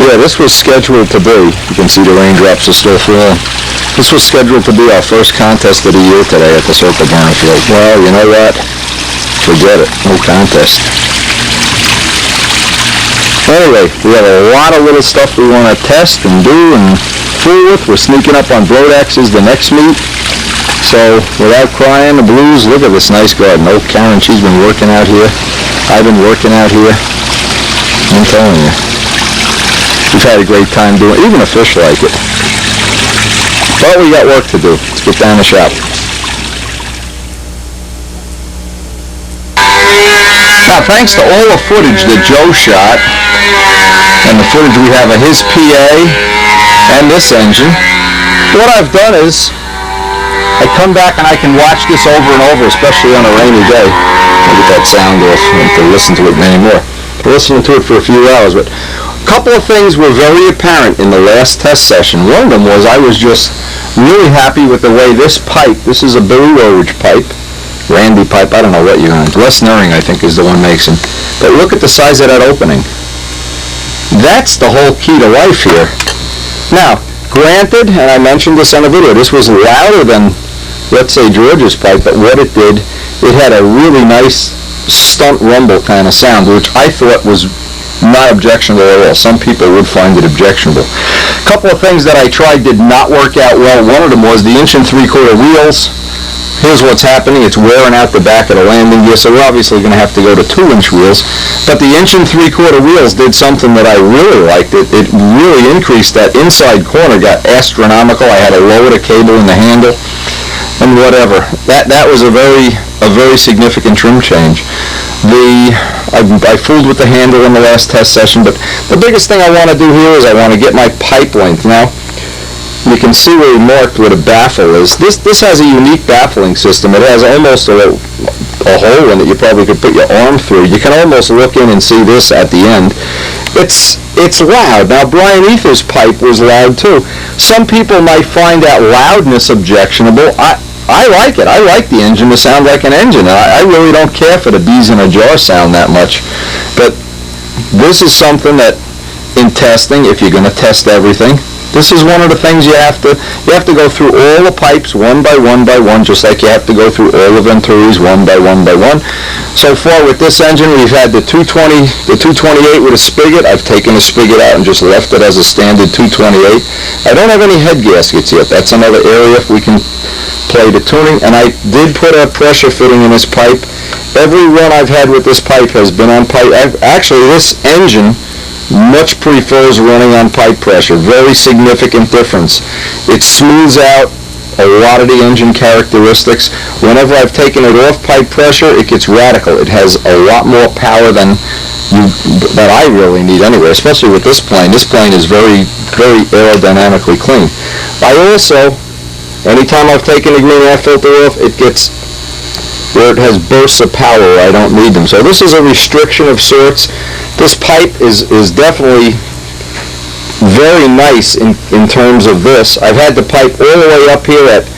Yeah, this was scheduled to be, you can see the raindrops are still falling. This was scheduled to be our first contest of the year today at the Circle Burner Field. Well, you know what? Forget it. No contest. Anyway, we have a lot of little stuff we want to test and do and fool with. We're sneaking up on Brodax's the next meet. So, without crying the blues, look at this nice garden. Oh, Karen, she's been working out here. I've been working out here. I'm telling you. We've had a great time doing it. Even the fish like it. But we got work to do. Let's get down the shop. Now, thanks to all the footage that Joe shot, and the footage we have of his PA and this engine, what I've done is, I come back and I can watch this over and over, especially on a rainy day. I'll get that sound off to listen to it anymore. Listening to it for a few hours, but a couple of things were very apparent in the last test session. One of them was I was just really happy with the way this pipe, this is a Billy Roach pipe, Randy pipe, I don't know what you're on. Les Nuring, I think, is the one makes them. But look at the size of that opening. That's the whole key to life here. Now, granted, and I mentioned this on the video, this was louder than, let's say, George's pipe, but what it did, it had a really nice stunt rumble kind of sound, which I thought was not objectionable at all. Some people would find it objectionable. A couple of things that I tried did not work out well. One of them was the 1 3/4 wheels. Here's what's happening. It's wearing out the back of the landing gear, so we're obviously going to have to go to 2-inch wheels. But the 1 3/4 wheels did something that I really liked. It really increased that inside corner, got astronomical. I had to lower the cable in the handle and whatever. That was a very significant trim change. I fooled with the handle in the last test session, but the biggest thing I want to do here is I want to get my pipe length. Now, you can see where he marked where the baffle is. This has a unique baffling system. It has almost a hole in it you probably could put your arm through. You can almost look in and see this at the end. It's loud. Now, Brian Ether's pipe was loud too. Some people might find that loudness objectionable. I like it. I like the engine to sound like an engine. I really don't care for the bees in a jar sound that much. But this is something that in testing, if you're going to test everything, this is one of the things you have to go through all the pipes one by one, just like you have to go through all the Venturis one by one. So far with this engine, we've had the 228 with a spigot. I've taken the spigot out and just left it as a standard 228. I don't have any head gaskets yet. That's another area if we can play the tuning. And I did put a pressure fitting in this pipe. Every run I've had with this pipe has been on pipe. Actually, this engine much prefers running on pipe pressure. Very significant difference. It smooths out a lot of the engine characteristics. Whenever I've taken it off pipe pressure, it gets radical. It has a lot more power than that I really need anyway, especially with this plane. This plane is very aerodynamically clean. I also, anytime I've taken the green air filter off, it gets where it has bursts of power where I don't need them. So this is a restriction of sorts. This pipe is definitely very nice in terms of this. I've had the pipe all the way up here at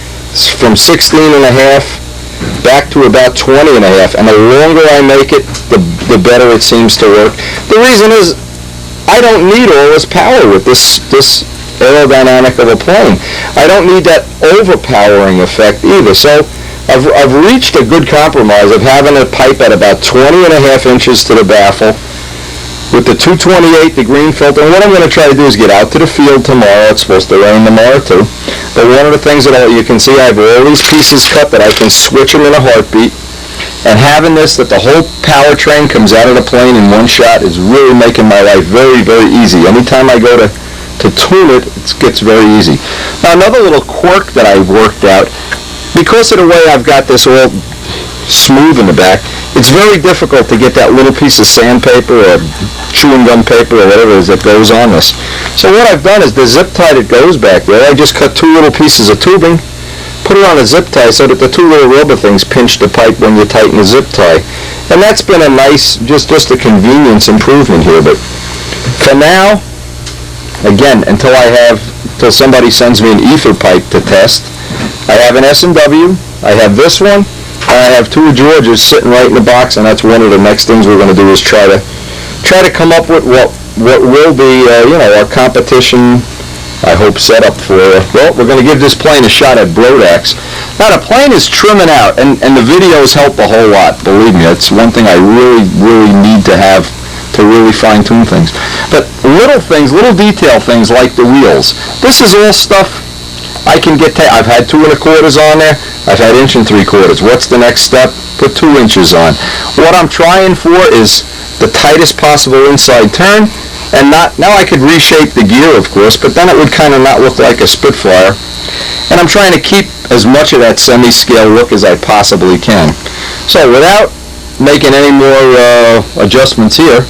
from 16.5 back to about 20.5, and the longer I make it, the better it seems to work. The reason is I don't need all this power with this aerodynamic of a plane. I don't need that overpowering effect either. So I've reached a good compromise of having a pipe at about 20.5 inches to the baffle with the 228, the green filter. And what I'm going to try to do is get out to the field tomorrow. It's supposed to rain tomorrow too. But one of the things that you can see, I have all these pieces cut that I can switch them in a heartbeat. And having this, that the whole powertrain comes out of the plane in one shot, is really making my life very easy. Anytime I go to tune it, it gets very easy. Now, another little quirk that I've worked out, because of the way I've got this all smooth in the back, it's very difficult to get that little piece of sandpaper or chewing gum paper or whatever it is that goes on this. So what I've done is the zip tie that goes back there, I just cut 2 little pieces of tubing, put it on a zip tie so that the 2 little rubber things pinch the pipe when you tighten the zip tie. And that's been a nice, just a convenience improvement here. But for now, again, until somebody sends me an ether pipe to test, I have an S&W, I have this one, and I have 2 of George's sitting right in the box, and that's one of the next things we're going to do is try to come up with, well, what will be, our competition, I hope, set up for, well, we're going to give this plane a shot at Brodax. Now, the plane is trimming out, and the videos help a whole lot, believe me. It's one thing I really, really need to have to really fine-tune things. But little things, little detail things like the wheels. This is all stuff I can get. I've had 2 1/4 on there. I've had 1 3/4. What's the next step? Put 2 inches on. What I'm trying for is the tightest possible inside turn, and now I could reshape the gear, of course, but then it would kind of not look like a Spitfire. And I'm trying to keep as much of that semi-scale look as I possibly can. So without making any more adjustments here,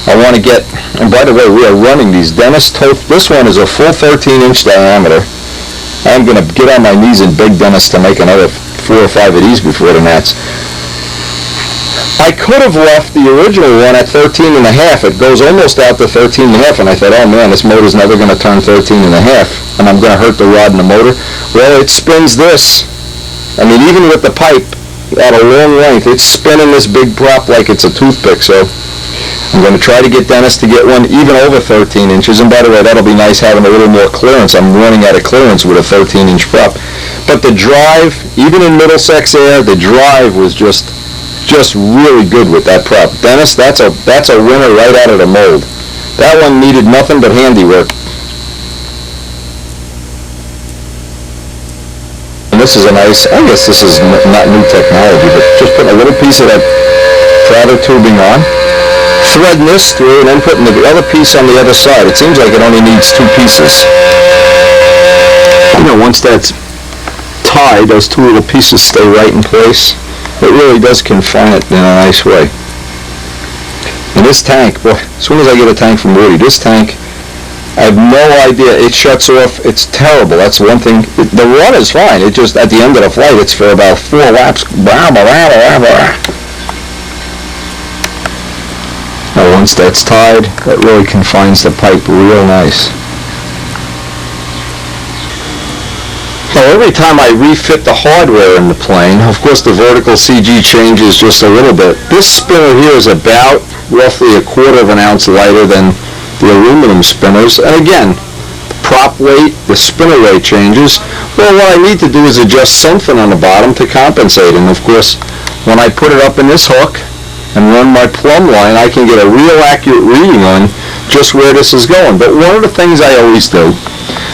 I want to get, and by the way, we are running these Dennis Toth. This one is a full 13-inch diameter. I'm going to get on my knees and beg Dennis to make another 4 or 5 of these before the nats. I could have left the original one at 13 and a half. It goes almost out to 13 and a half, and I thought, oh man, this motor's never going to turn 13 and a half, and I'm going to hurt the rod in the motor. Well, it spins this. I mean, even with the pipe at a long length, it's spinning this big prop like it's a toothpick, so I'm going to try to get Dennis to get one even over 13 inches, and by the way, that'll be nice having a little more clearance. I'm running out of clearance with a 13-inch prop. But the drive, even in Middlesex Air, the drive was just really good with that prop. Dennis, that's a winner right out of the mold. That one needed nothing but handiwork. And this is a nice, I guess this is not new technology, but just putting a little piece of that Prather tubing on, threading this through, and then putting the other piece on the other side. It seems like it only needs 2 pieces. Once that's tied, those 2 little pieces stay right in place. It really does confine it in a nice way. And this tank, boy, as soon as I get a tank from Woody, this tank, I have no idea. It shuts off. It's terrible. That's one thing. The run is fine. It just, at the end of the flight, it's for about 4 laps. Now, once that's tied, that really confines the pipe real nice. Now, every time I refit the hardware in the plane, of course the vertical CG changes just a little bit. This spinner here is about roughly 1/4 of an ounce lighter than the aluminum spinners. And again, prop weight, the spinner rate changes. Well, what I need to do is adjust something on the bottom to compensate. And of course, when I put it up in this hook and run my plumb line, I can get a real accurate reading on just where this is going. But one of the things I always do,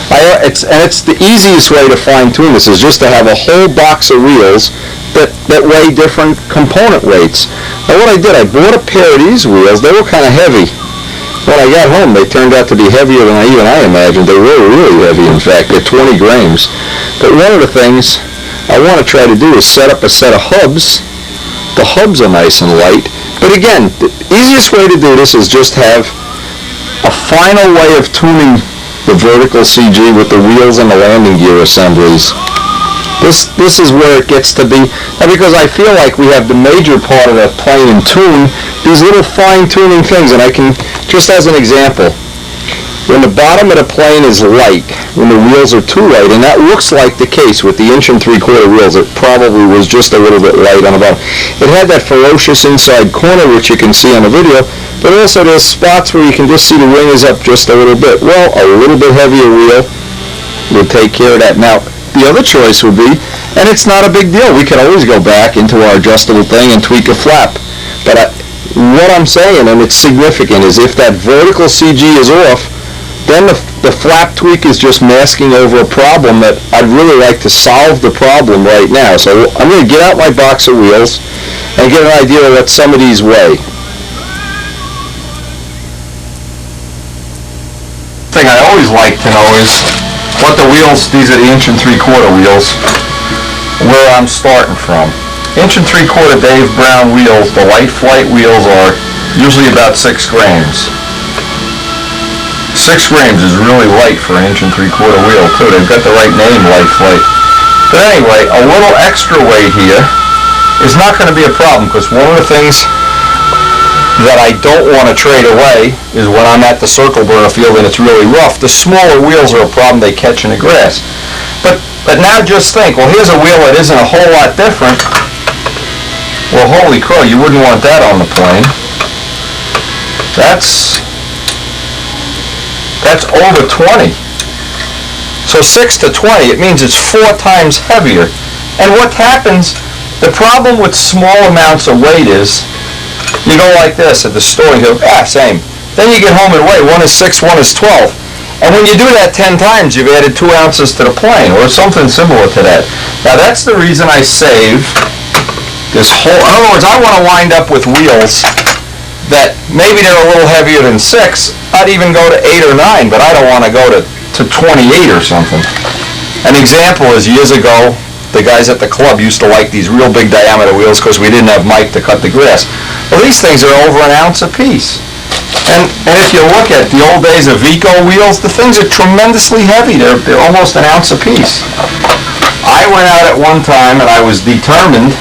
it's the easiest way to fine-tune this, is just to have a whole box of wheels that weigh different component weights. Now what I did, I bought a pair of these wheels. They were kind of heavy. When I got home, they turned out to be heavier than I imagined. They were really heavy, in fact. They're 20 grams. But one of the things I want to try to do is set up a set of hubs. The hubs are nice and light. But again, the easiest way to do this is just have a final way of tuning the vertical CG with the wheels and the landing gear assemblies. This is where it gets to be, and because I feel like we have the major part of the plane in tune, these little fine-tuning things, and I can, just as an example, when the bottom of the plane is light, when the wheels are too light, and that looks like the case with the 1 3/4 wheels, it probably was just a little bit light on the bottom. It had that ferocious inside corner, which you can see on the video, but also there's spots where you can just see the wing is up just a little bit. Well, a little bit heavier wheel would take care of that. Now, the other choice would be, and it's not a big deal, we can always go back into our adjustable thing and tweak a flap. But what I'm saying, and it's significant, is if that vertical CG is off, then the flap tweak is just masking over a problem that I'd really like to solve the problem right now. So I'm going to get out my box of wheels and get an idea of what some of these weigh. The thing I always like to know is what the wheels, these are the 1 3/4 wheels, where I'm starting from. 1 3/4 Dave Brown wheels, the light flight wheels, are usually about 6 grams. 6 grams is really light for an 1 3/4 wheel too. They've got the right name, light flight. But anyway, a little extra weight here is not going to be a problem, because one of the things that I don't want to trade away is when I'm at the circle burner field and it's really rough, the smaller wheels are a problem, they catch in the grass. But now just think, well, here's a wheel that isn't a whole lot different. Well, holy crow, you wouldn't want that on the plane. That's That's over 20. So 6 to 20, it means it's 4 times heavier. And what happens, the problem with small amounts of weight is, you go like this at the store and you go, same. Then you get home and weigh, one is 6, one is 12. And when you do that 10 times, you've added 2 ounces to the plane, or something similar to that. Now that's the reason I save this whole, in other words, I want to wind up with wheels that maybe they're a little heavier than 6. I'd even go to 8 or 9, but I don't want to go to 28 or something. An example is years ago, the guys at the club used to like these real big diameter wheels because we didn't have Mike to cut the grass. Well, these things are over an ounce a piece. And if you look at the old days of Vico wheels, the things are tremendously heavy. They're almost an ounce a piece. I went out at one time and I was determined,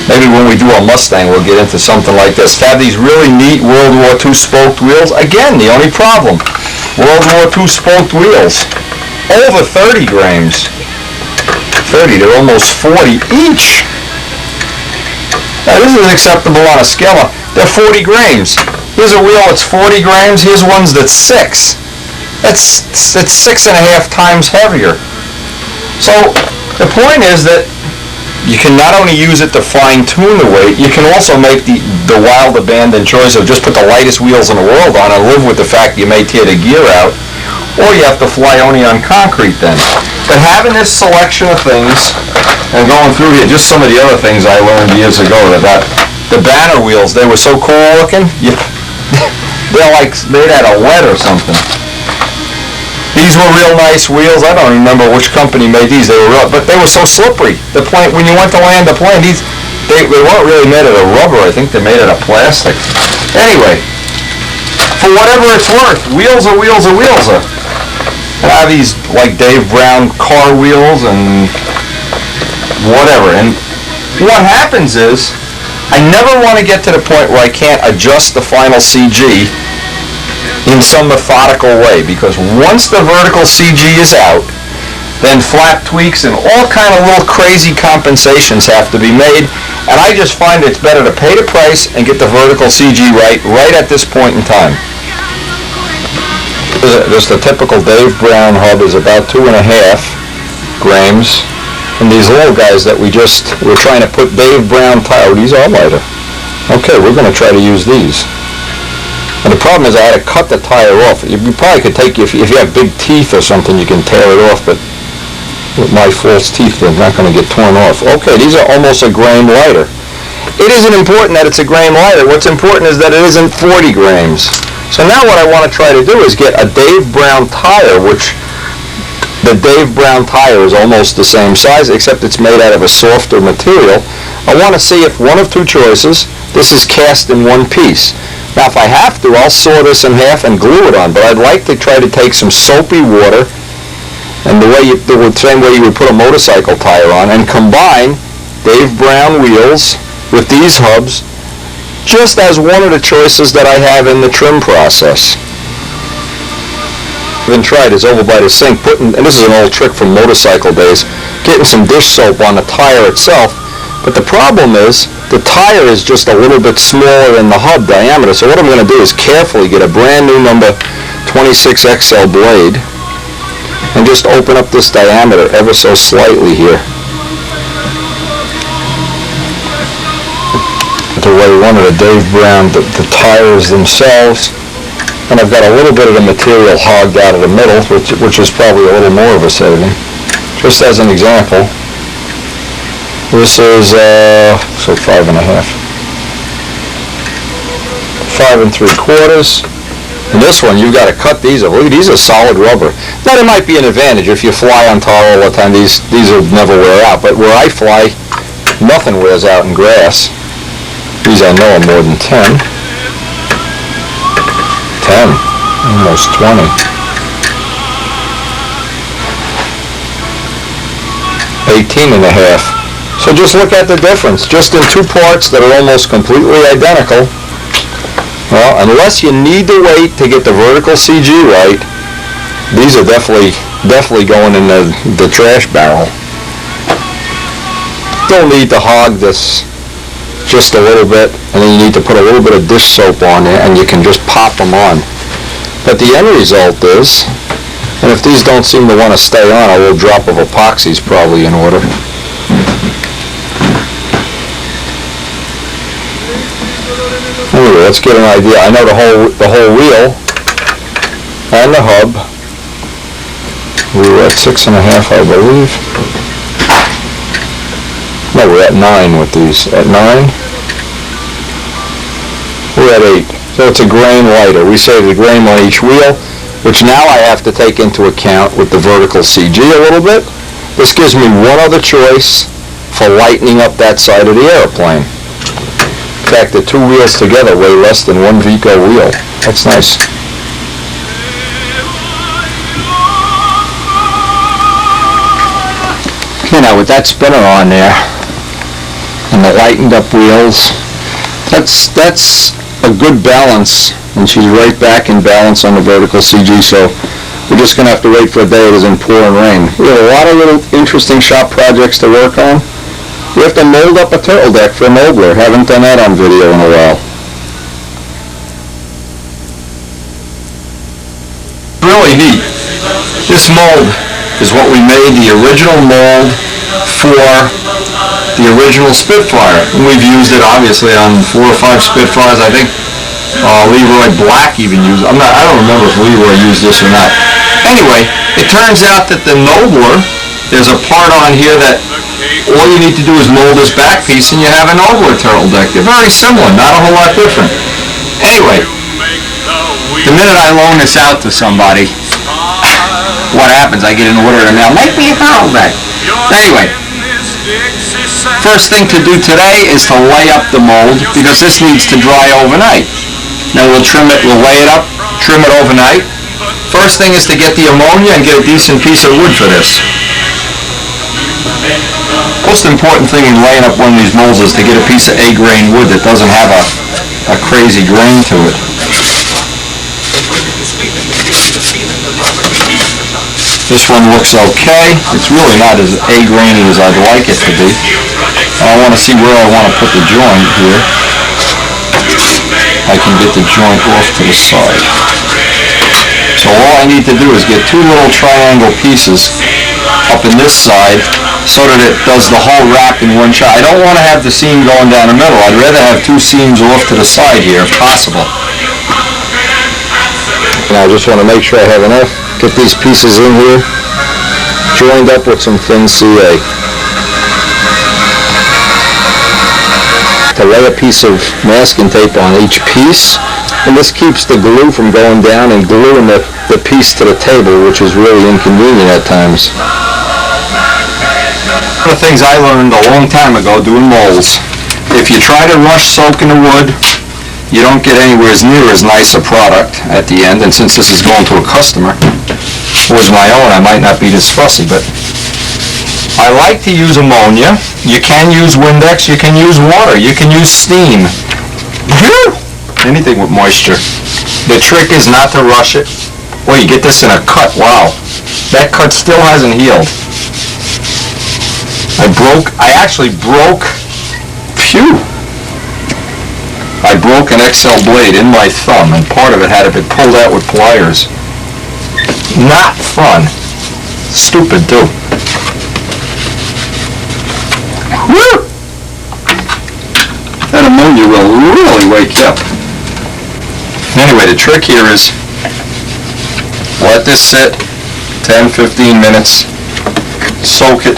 maybe when we do a Mustang we'll get into something like this, to have these really neat World War II spoked wheels. Again, the only problem, World War II spoked wheels, over 30 grams. 30, they're almost 40 each. Now this is acceptable on a scale. They're 40 grams. Here's a wheel that's 40 grams, here's ones that's 6. That's 6.5 times heavier. So the point is that you can not only use it to fine-tune the weight, you can also make the wild abandoned choice of just put the lightest wheels in the world on and live with the fact you may tear the gear out, or you have to fly only on concrete then. But having this selection of things, and going through here, just some of the other things I learned years ago about the banner wheels, they were so cool looking, they're like made out of lead or something. These were real nice wheels. I don't remember which company made these. They were real, but they were so slippery. The plane, when you went to land the plane, they weren't really made out of rubber. I think they're made out of plastic. Anyway, for whatever it's worth, wheels are wheels are wheels are. And I have these like Dave Brown car wheels and whatever. And what happens is, I never want to get to the point where I can't adjust the final CG in some methodical way, because once the vertical CG is out, then flap tweaks and all kind of little crazy compensations have to be made, and I just find it's better to pay the price and get the vertical CG right at this point in time. Just a typical Dave Brown hub is about 2.5 grams. And these little guys that we're trying to put Dave Brown tire, these are lighter. Okay, we're going to try to use these. And the problem is I had to cut the tire off. You probably could take, if you have big teeth or something, you can tear it off, but with my false teeth, they're not going to get torn off. Okay, these are almost a gram lighter. It isn't important that it's a gram lighter. What's important is that it isn't 40 grams. So now what I want to try to do is get a Dave Brown tire, which the Dave Brown tire is almost the same size, except it's made out of a softer material. I want to see if one of two choices, this is cast in one piece. Now if I have to, I'll saw this in half and glue it on, but I'd like to try to take some soapy water, and the same way you would put a motorcycle tire on, and combine Dave Brown wheels with these hubs, just as one of the choices that I have in the trim process. Been tried is over by the sink, and this is an old trick from motorcycle days, getting some dish soap on the tire itself. But the problem is the tire is just a little bit smaller than the hub diameter. So what I'm going to do is carefully get a brand new number 26XL blade and just open up this diameter ever so slightly here to weigh one of the Dave Brown the tires themselves. And I've got a little bit of the material hogged out of the middle, which is probably a little more of a saving. Just as an example, this is, so 5.5. 5 3/4. And this one, you've got to cut these up. Look, these are solid rubber. Now, there might be an advantage. If you fly on tar all the time, these will never wear out. But where I fly, nothing wears out in grass. These I know are more than 10. 10, almost 20. 18.5. So just look at the difference. Just in two parts that are almost completely identical. Well, unless you need to wait to get the vertical CG right, these are definitely going in the trash barrel. Don't need to hog this just a little bit, and then you need to put a little bit of dish soap on there, and you can just pop them on. But the end result is, and if these don't seem to want to stay on, a little drop of epoxy is probably in order. Anyway, let's get an idea. I know the whole wheel and the hub. We were at 6.5, I believe. No, we're at 9 with these. At 9? We're at 8. So it's a grain lighter. We saved a grain on each wheel, which now I have to take into account with the vertical CG a little bit. This gives me one other choice for lightening up that side of the airplane. In fact, the two wheels together weigh less than one Vico wheel. That's nice. Okay, now with that spinner on there and the lightened up wheels, that's a good balance, and she's right back in balance on the vertical CG, so we're just going to have to wait for a day it doesn't pour and rain. We have a lot of little interesting shop projects to work on. We have to mold up a turtle deck for a moldler. Haven't done that on video in a while. Really neat. This mold is what we made, the original mold for the original Spitfire. And we've used it obviously on 4 or 5 Spitfires. I think Leroy Black even used it. I don't remember if Leroy used this or not. Anyway, it turns out that the Nobler, there's a part on here that all you need to do is mold this back piece and you have a Nobler turtle deck. They're very similar, not a whole lot different. Anyway, the minute I loan this out to somebody, what happens? I get an order in the mail, make me a turtle deck. Anyway, first thing to do today is to lay up the mold, because this needs to dry overnight. Then we'll trim it, we'll lay it up, trim it overnight. First thing is to get the ammonia and get a decent piece of wood for this. Most important thing in laying up one of these molds is to get a piece of A-grain wood that doesn't have a crazy grain to it. This one looks okay. It's really not as A-grainy as I'd like it to be. I want to see where I want to put the joint here. I can get the joint off to the side. So all I need to do is get 2 little triangle pieces up in this side so that it does the whole wrap in one shot. I don't want to have the seam going down the middle. I'd rather have 2 seams off to the side here if possible. Now I just want to make sure I have enough. Get these pieces in here, joined up with some thin CA. To lay a piece of masking tape on each piece, and this keeps the glue from going down and gluing the piece to the table, which is really inconvenient at times. One of the things I learned a long time ago doing molds, if you try to rush soaking the wood, you don't get anywhere near as nice a product at the end, and since this is going to a customer, if it was my own, I might not be this fussy, but I like to use ammonia. You can use Windex, you can use water, you can use steam. Anything with moisture. The trick is not to rush it. Well, you get this in a cut, wow. That cut still hasn't healed. I actually broke, I broke an XL blade in my thumb, and part of it had to be pulled out with pliers. Not fun. Stupid too. Woo! That ammonia will really wake you up. Anyway, the trick here is let this sit 10-15 minutes, soak it.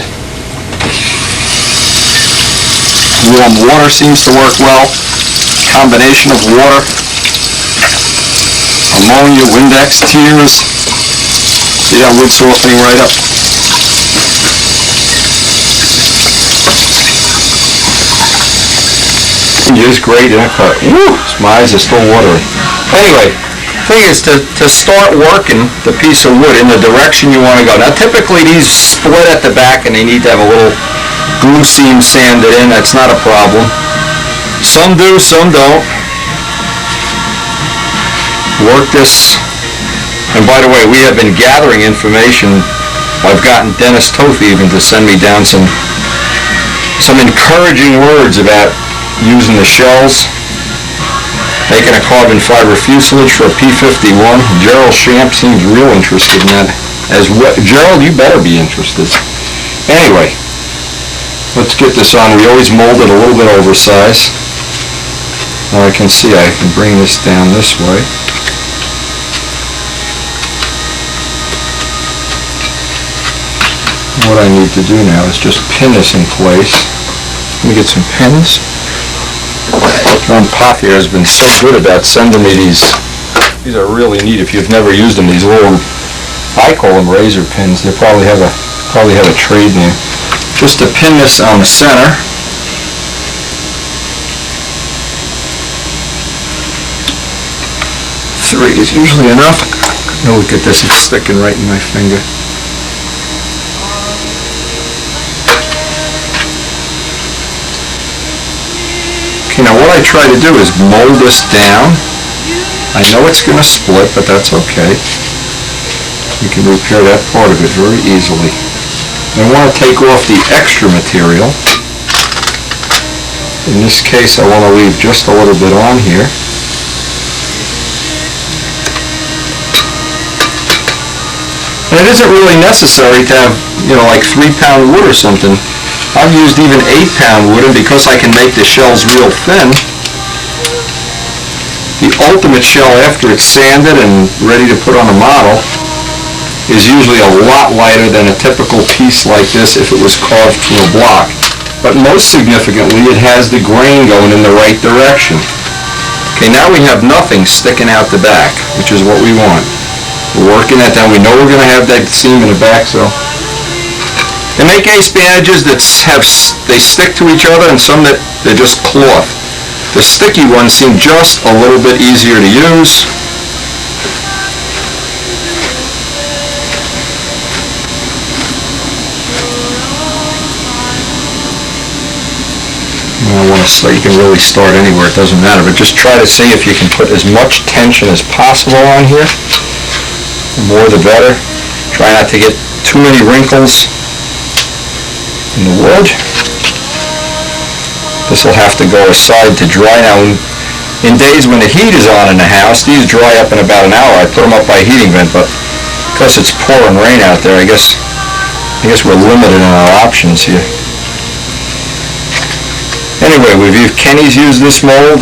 Warm water seems to work well. Combination of water, ammonia, Windex, tears. See that wood softening right up. Just great in a cut. Woo! My eyes are still watering. Anyway, thing is to start working the piece of wood in the direction you want to go. Now typically these split at the back and they need to have a little glue seam sanded in. That's not a problem. Some do, some don't. Work this. And by the way, we have been gathering information. I've gotten Dennis Toth even to send me down some encouraging words about using the shells. Making a carbon fiber fuselage for a P-51. Gerald Champ seems real interested in that as well. Gerald, you better be interested. Anyway, let's get this on. We always mold it a little bit oversized. Now I can see I can bring this down this way. What I need to do now is just pin this in place. Let me get some pins. John Pothier has been so good about sending me these. These are really neat if you've never used them. These little, I call them razor pins. They probably have a trade name. Just to pin this on the center. Three is usually enough. Oh, look at this, it's sticking right in my finger. Okay, now what I try to do is mold this down. I know it's going to split, but that's okay. You can repair that part of it very easily. I want to take off the extra material. In this case, I want to leave just a little bit on here. And it isn't really necessary to have, like 3-pound wood or something. I've used even 8-pound wood, and because I can make the shells real thin, the ultimate shell after it's sanded and ready to put on a model is usually a lot lighter than a typical piece like this if it was carved from a block. But most significantly, it has the grain going in the right direction. Okay, now we have nothing sticking out the back, which is what we want. We're working that down. We know we're going to have that seam in the back, so. They make ace bandages that they stick to each other, and some that they're just cloth. The sticky ones seem just a little bit easier to use. I want to say you can really start anywhere, it doesn't matter, but just try to see if you can put as much tension as possible on here. The more the better. Try not to get too many wrinkles in the wood. This will have to go aside to dry. Now, in days when the heat is on in the house, these dry up in about an hour. I put them up by a heating vent, but because it's pouring rain out there, I guess we're limited in our options here. Anyway, Kenny's used this mold.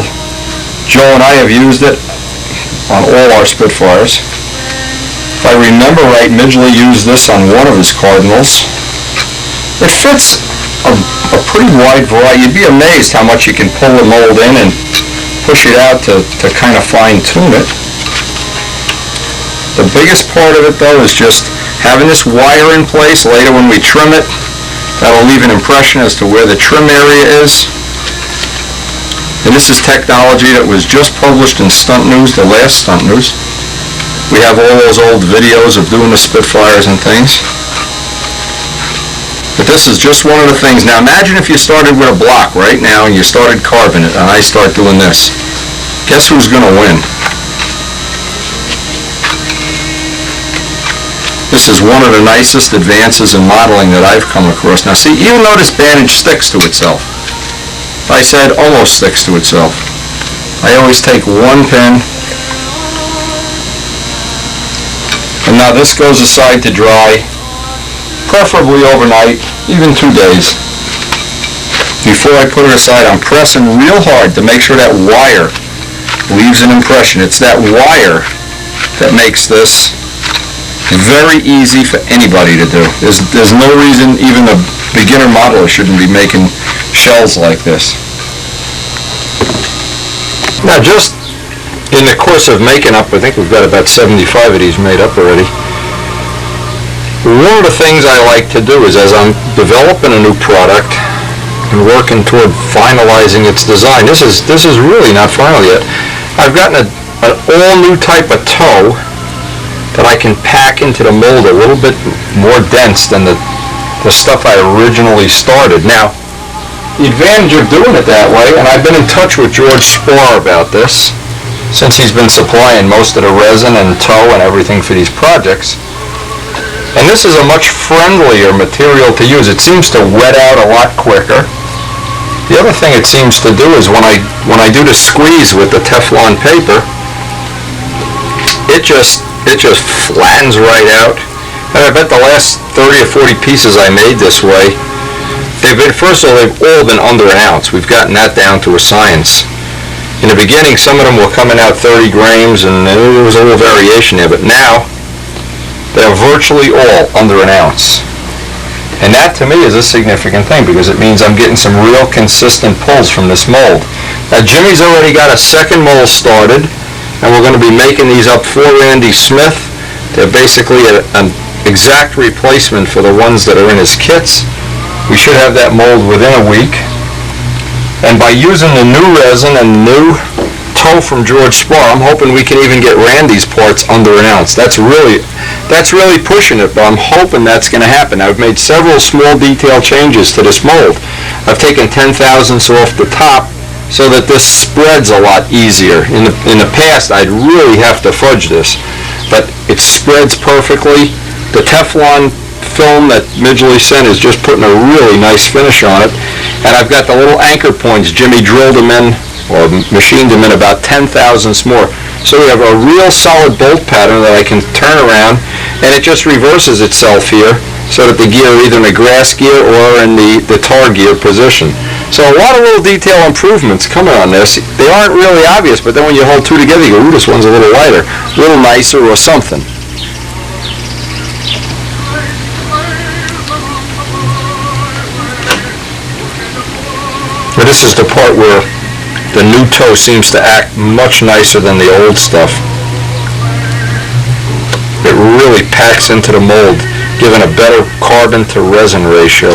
Joe and I have used it on all our Spitfires. If I remember right, Midgley used this on one of his Cardinals. It fits a pretty wide variety. You'd be amazed how much you can pull the mold in and push it out to kind of fine-tune it. The biggest part of it, though, is just having this wire in place. Later when we trim it, that'll leave an impression as to where the trim area is. And this is technology that was just published in Stunt News, the last Stunt News. We have all those old videos of doing the Spitfires and things. But this is just one of the things. Now imagine if you started with a block right now and you started carving it, and I start doing this. Guess who's going to win? This is one of the nicest advances in modeling that I've come across. Now see, even though this bandage sticks to itself, I said almost sticks to itself, I always take one pin, and now this goes aside to dry, preferably overnight, even 2 days. Before I put it aside, I'm pressing real hard to make sure that wire leaves an impression. It's that wire that makes this very easy for anybody to do. There's no reason even a beginner modeler shouldn't be making shells like this. Now just in the course of making up, I think we've got about 75 of these made up already. One of the things I like to do is, as I'm developing a new product and working toward finalizing its design, this is really not final yet. I've gotten an all new type of toe that I can pack into the mold a little bit more dense than the stuff I originally started. Now, the advantage of doing it that way, and I've been in touch with George Spar about this, since he's been supplying most of the resin and toe and everything for these projects. And this is a much friendlier material to use. It seems to wet out a lot quicker. The other thing it seems to do is when I do the squeeze with the Teflon paper, it just flattens right out. And I bet the last 30 or 40 pieces I made this way, first of all, they've all been under an ounce. We've gotten that down to a science. In the beginning, some of them were coming out 30 grams, and there was a little variation there, but now they're virtually all under an ounce. And that, to me, is a significant thing, because it means I'm getting some real consistent pulls from this mold. Now, Jimmy's already got a second mold started, and we're going to be making these up for Randy Smith. They're basically an exact replacement for the ones that are in his kits. We should have that mold within a week. And by using the new resin and the new toe from George Spar, I'm hoping we can even get Randy's parts under an ounce. That's really pushing it, but I'm hoping that's going to happen. I've made several small detail changes to this mold. I've taken 10,000ths off the top so that this spreads a lot easier. In the past, I'd really have to fudge this, but it spreads perfectly. The Teflon film that Midgley sent is just putting a really nice finish on it, and I've got the little anchor points. Jimmy drilled them in, or machined them in, about 10,000ths more. So we have a real solid bolt pattern that I can turn around, and it just reverses itself here so that the gear are either in the grass gear or in the tar gear position. So a lot of little detail improvements coming on this. They aren't really obvious, but then when you hold two together, you go, ooh, this one's a little lighter, a little nicer, or something. But this is the part where the new toe seems to act much nicer than the old stuff. It really packs into the mold, giving a better carbon to resin ratio.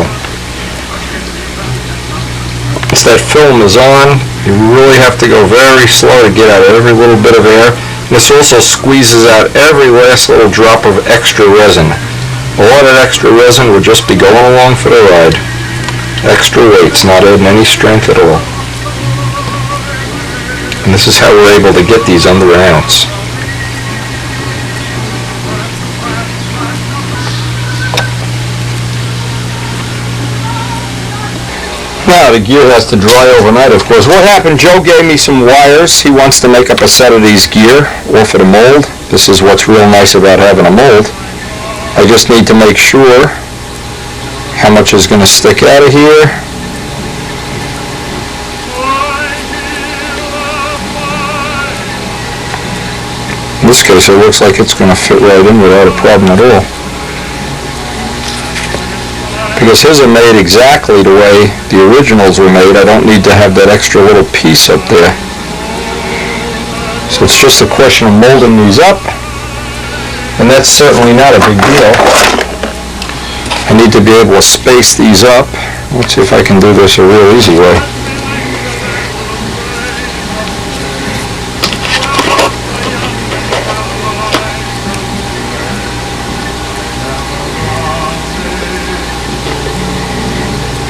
Once that film is on, you really have to go very slow to get out every little bit of air. And this also squeezes out every last little drop of extra resin. A lot of that extra resin would just be going along for the ride. Extra weight's not adding any strength at all. And this is how we're able to get these under an ounce. Now the gear has to dry overnight, of course. What happened, Joe gave me some wires. He wants to make up a set of these gear off of the mold. This is what's real nice about having a mold. I just need to make sure how much is going to stick out of here. In this case, it looks like it's going to fit right in without a problem at all. Because his are made exactly the way the originals were made. I don't need to have that extra little piece up there. So it's just a question of molding these up, and that's certainly not a big deal. I need to be able to space these up. Let's see if I can do this a real easy way.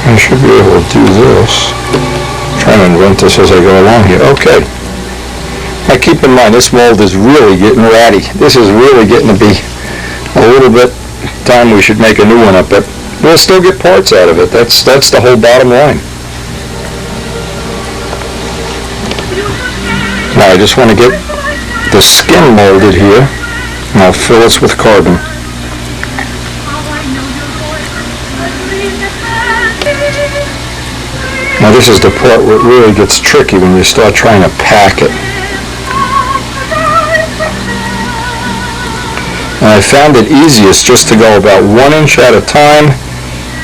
I should be able to do this. I'm trying to invent this as I go along here. Okay. Now keep in mind, this mold is really getting ratty. This is really getting to be a little bit time we should make a new one up, but we'll still get parts out of it. That's the whole bottom line. Now I just want to get the skin molded here, and I'll fill this with carbon. Now this is the part where it really gets tricky when you start trying to pack it. And I found it easiest just to go about 1 inch at a time,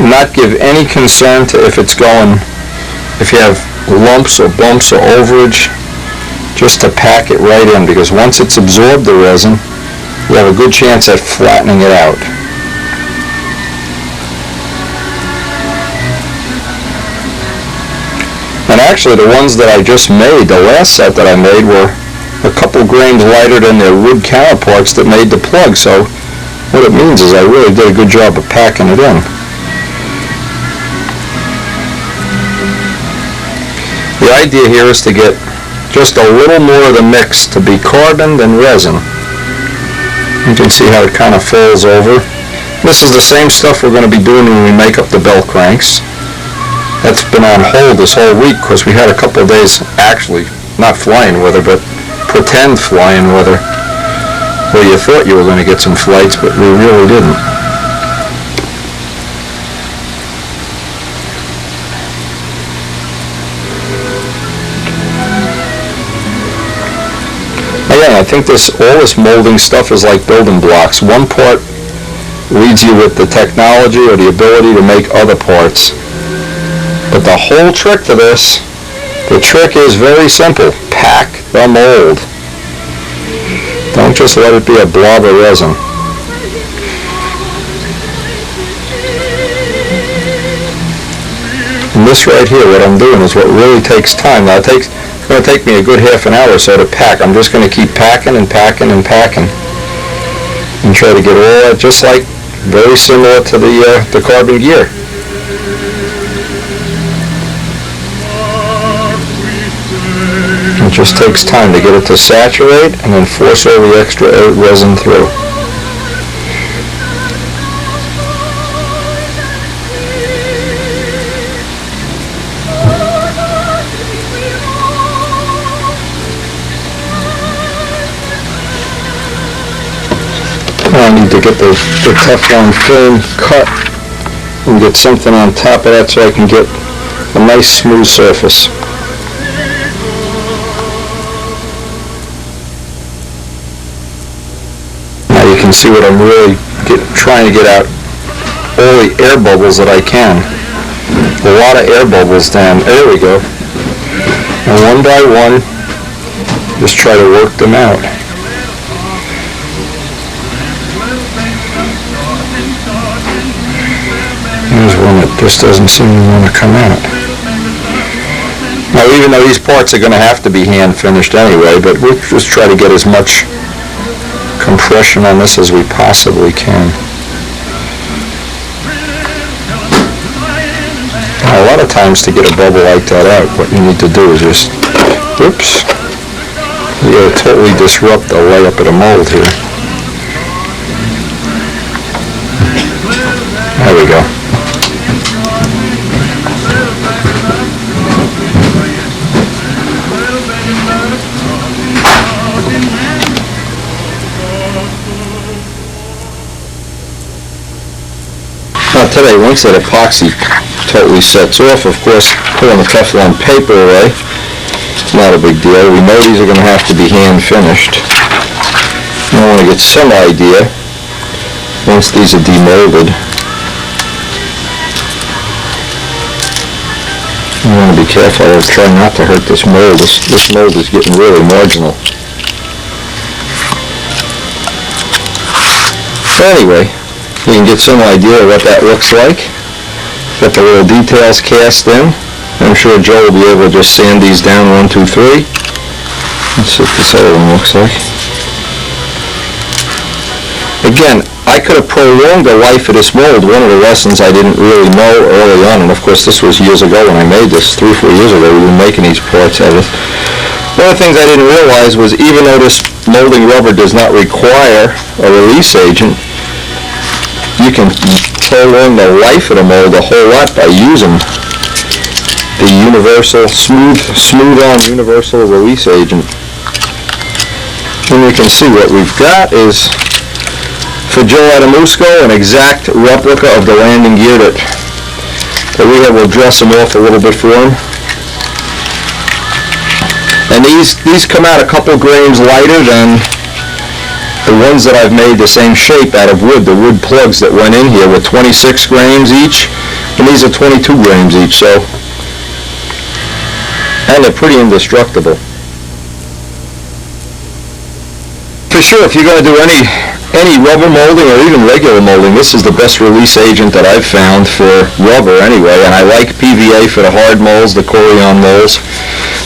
not give any concern to if you have lumps or bumps or overage, just to pack it right in, because once it's absorbed the resin, you have a good chance at flattening it out. And actually the ones that I just made, the last set that I made, were a couple grains lighter than their wood counterparts that made the plug. So what it means is I really did a good job of packing it in. The idea here is to get just a little more of the mix to be carbon than resin. You can see how it kind of folds over. This is the same stuff we're going to be doing when we make up the bell cranks. That's been on hold this whole week because we had a couple of days, actually, not flying weather, but pretend flying weather, where you thought you were going to get some flights, but we really didn't. Again, I think all this molding stuff is like building blocks. One part leads you with the technology or the ability to make other parts. But the whole trick to this, the trick is very simple. Pack the mold. Don't just let it be a blob of resin. And this right here, what I'm doing is what really takes time. Now it's going to take me a good half an hour or so to pack. I'm just going to keep packing and packing and packing and try to get all that, just like very similar to the carbon gear. It just takes time to get it to saturate and then force all the extra resin through. I need to get the Teflon film cut and get something on top of that so I can get a nice smooth surface. Now you can see what I'm really trying to get out, all the air bubbles that I can. A lot of air bubbles down. There we go. And one by one, just try to work them out. There's one that just doesn't seem to want to come out. Now, even though these parts are going to have to be hand finished anyway, but we'll just try to get as much compression on this as we possibly can. Now, a lot of times to get a bubble like that out, what you need to do is just, oops, you gotta totally disrupt the layup of the mold here. There we go. Now today, once that epoxy totally sets off, of course, pulling the Teflon paper away, not a big deal. We know these are going to have to be hand finished. I want to get some idea, once these are demolded, I want to be careful. I'll try not to hurt this mold. This mold is getting really marginal. So anyway, you can get some idea of what that looks like. Got the little details cast in. I'm sure Joe will be able to just sand these down 1, 2, 3. Let's see what this other one looks like. Again, I could have prolonged the life of this mold. One of the lessons I didn't really know early on, and of course this was years ago when I made this, 3 or 4 years ago, we were making these parts out of it. One of the things I didn't realize was even though this molding rubber does not require a release agent, you can prolong the life of the mold a whole lot by using the universal, smooth-on universal release agent. And you can see what we've got is, for Joe Adamusco, an exact replica of the landing gear that we have. We'll dress them off a little bit for him. And these come out a couple grains lighter than the ones that I've made the same shape out of wood. The wood plugs that went in here were 26 grains each, and these are 22 grains each, so, and they're pretty indestructible. For sure, if you're going to do any rubber molding or even regular molding, this is the best release agent that I've found for rubber anyway, and I like PVA for the hard molds, the Corian molds.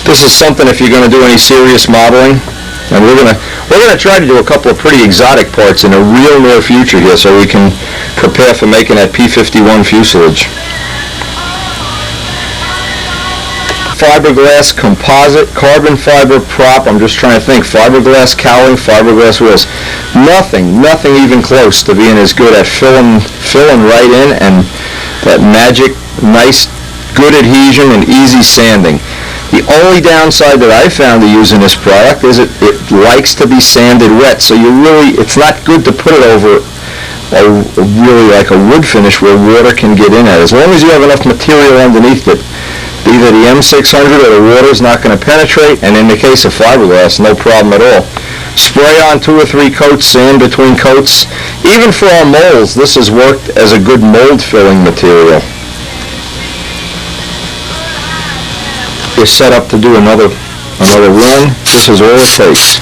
This is something if you're going to do any serious modeling, and we're going to try to do a couple of pretty exotic parts in the real near future here so we can prepare for making that P-51 fuselage. Fiberglass composite, carbon fiber prop. I'm just trying to think. Fiberglass cowling, fiberglass wheels. Nothing even close to being as good at filling right in, and that magic, nice good adhesion and easy sanding. The only downside that I found to using this product is it likes to be sanded wet, so it's not good to put it over really like a wood finish where water can get in it. As long as you have enough material underneath it, either the M600 or the water is not going to penetrate, and in the case of fiberglass, no problem at all. Spray on 2 or 3 coats, sand between coats. Even for our molds, this has worked as a good mold filling material. You're set up to do another run. This is all it takes.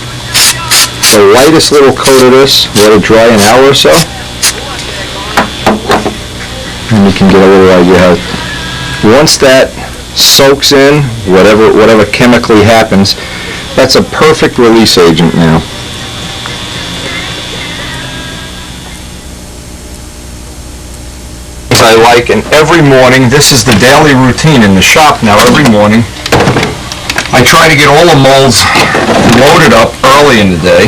The lightest little coat of this, let it dry an hour or so, and you can get a little idea how. Once that soaks in, whatever chemically happens, that's a perfect release agent now. I like, and every morning, this is the daily routine in the shop now. Every morning I try to get all the molds loaded up early in the day.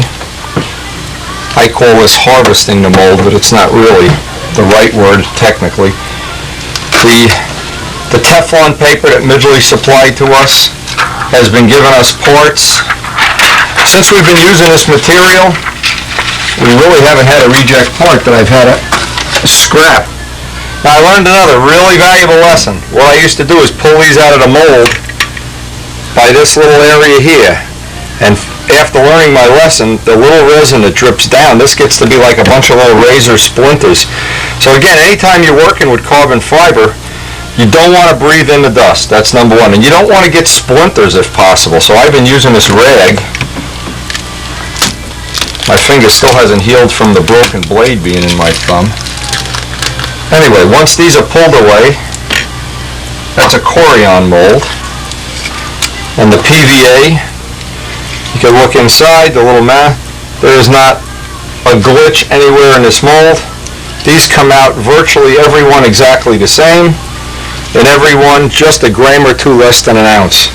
I call this harvesting the mold, but it's not really the right word technically. The Teflon paper that Midgley supplied to us has been giving us parts. Since we've been using this material, we really haven't had a reject part that I've had to scrap. Now I learned another really valuable lesson. What I used to do is pull these out of the mold by this little area here. And after learning my lesson, the little resin that drips down, this gets to be like a bunch of little razor splinters. So again, anytime you're working with carbon fiber, you don't want to breathe in the dust. That's number one. And you don't want to get splinters if possible. So I've been using this rag. My finger still hasn't healed from the broken blade being in my thumb. Anyway, once these are pulled away, that's a Corian mold. And the PVA, you can look inside the little mat. There is not a glitch anywhere in this mold. These come out virtually every one exactly the same, and every one just a gram or two less than an ounce.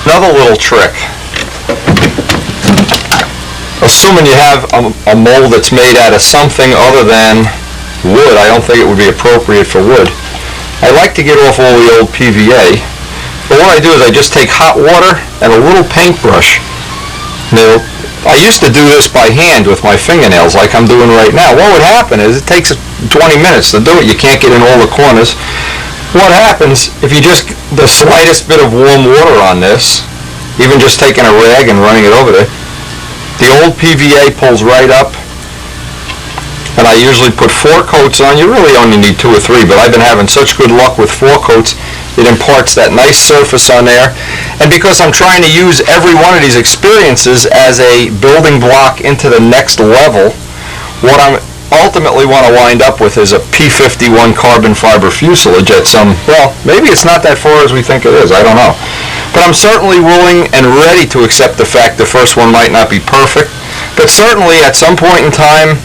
Another little trick. Assuming you have a mold that's made out of something other than wood, I don't think it would be appropriate for wood. I like to get off all the old PVA, but what I do is I just take hot water and a little paintbrush. Now, I used to do this by hand with my fingernails like I'm doing right now. What would happen is it takes 20 minutes to do it. You can't get in all the corners. What happens if you just the slightest bit of warm water on this, even just taking a rag and running it over there, the old PVA pulls right up, and I usually put 4 coats on. You really only need 2 or 3, but I've been having such good luck with 4 coats. It imparts that nice surface on there. And because I'm trying to use every one of these experiences as a building block into the next level, what I ultimately want to wind up with is a P51 carbon fiber fuselage at some, well, maybe it's not that far as we think it is, I don't know. But I'm certainly willing and ready to accept the fact the first one might not be perfect, but certainly at some point in time,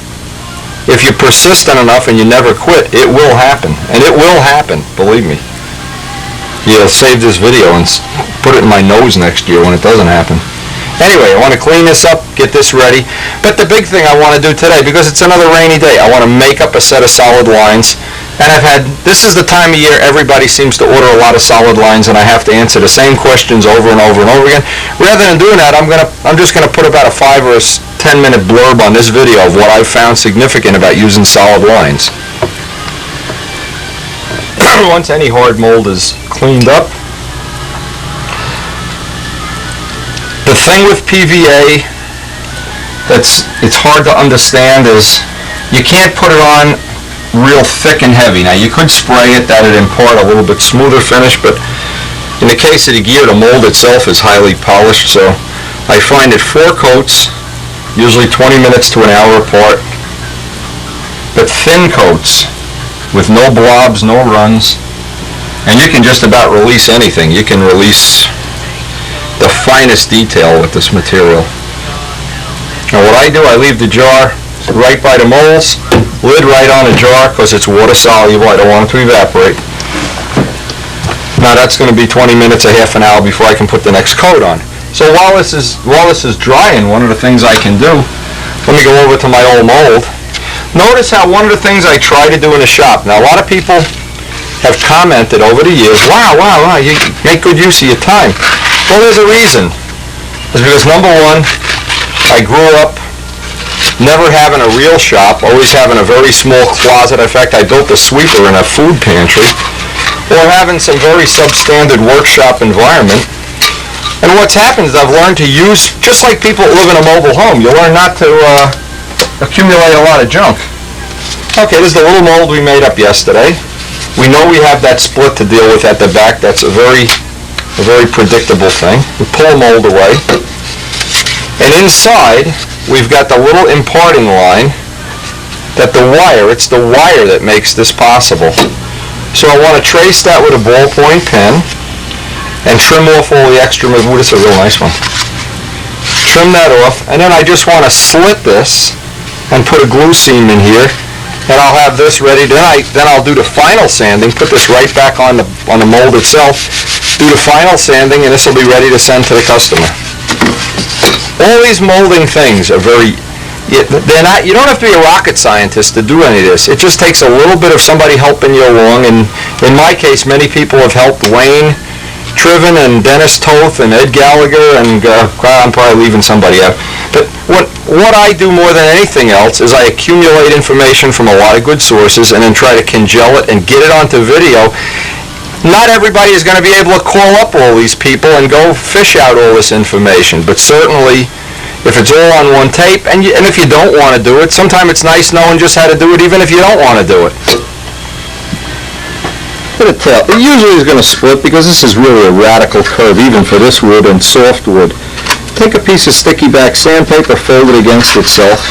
if you're persistent enough and you never quit, it will happen. And it will happen, believe me. You'll save this video and put it in my nose next year when it doesn't happen. Anyway, I want to clean this up, get this ready. But the big thing I want to do today, because it's another rainy day, I want to make up a set of solid lines. And this is the time of year everybody seems to order a lot of solid lines, and I have to answer the same questions over and over and over again. Rather than doing that, I'm just going to put about a 5 or 10 minute blurb on this video of what I've found significant about using solid lines. Once any hard mold is cleaned up, the thing with PVA it's hard to understand is you can't put it on real thick and heavy. Now you could spray it, that would impart a little bit smoother finish, but in the case of the gear, the mold itself is highly polished, so I find it 4 coats, usually 20 minutes to an hour apart, but thin coats with no blobs, no runs, and you can just about release anything. You can release the finest detail with this material. Now what I do, I leave the jar right by the molds, lid right on the jar because it's water soluble. I don't want it to evaporate. Now that's going to be 20 minutes, a half an hour before I can put the next coat on. So while this is drying, one of the things I can do, let me go over to my old mold. Notice how one of the things I try to do in the shop, now a lot of people have commented over the years, wow, you make good use of your time. Well, there's a reason. It's because, number one, I grew up never having a real shop, always having a very small closet. In fact, I built a sweeper in a food pantry, or having some very substandard workshop environment. And what's happened is I've learned to use, just like people that live in a mobile home, you learn not to accumulate a lot of junk. Okay, this is the little mold we made up yesterday. We know we have that split to deal with at the back. That's a very predictable thing. We pull the mold away. And inside, we've got the little imparting line that it's the wire that makes this possible. So I want to trace that with a ballpoint pen and trim off all the extra. Ooh, this is a real nice one. Trim that off, and then I just want to slit this and put a glue seam in here, and I'll have this ready. Then I'll do the final sanding, put this right back on the mold itself, do the final sanding, and this will be ready to send to the customer. All these molding things are they're not, you don't have to be a rocket scientist to do any of this. It just takes a little bit of somebody helping you along, and in my case, many people have helped. Wayne Triven and Dennis Toth and Ed Gallagher, and I'm probably leaving somebody out. But what I do more than anything else is I accumulate information from a lot of good sources and then try to congel it and get it onto video. Not everybody is going to be able to call up all these people and go fish out all this information, but certainly if it's all on one tape, and if you don't want to do it, sometimes it's nice knowing just how to do it even if you don't want to do it. Put a tail. It usually is going to split because this is really a radical curve even for this wood and soft wood. Take a piece of sticky back sandpaper, fold it against itself,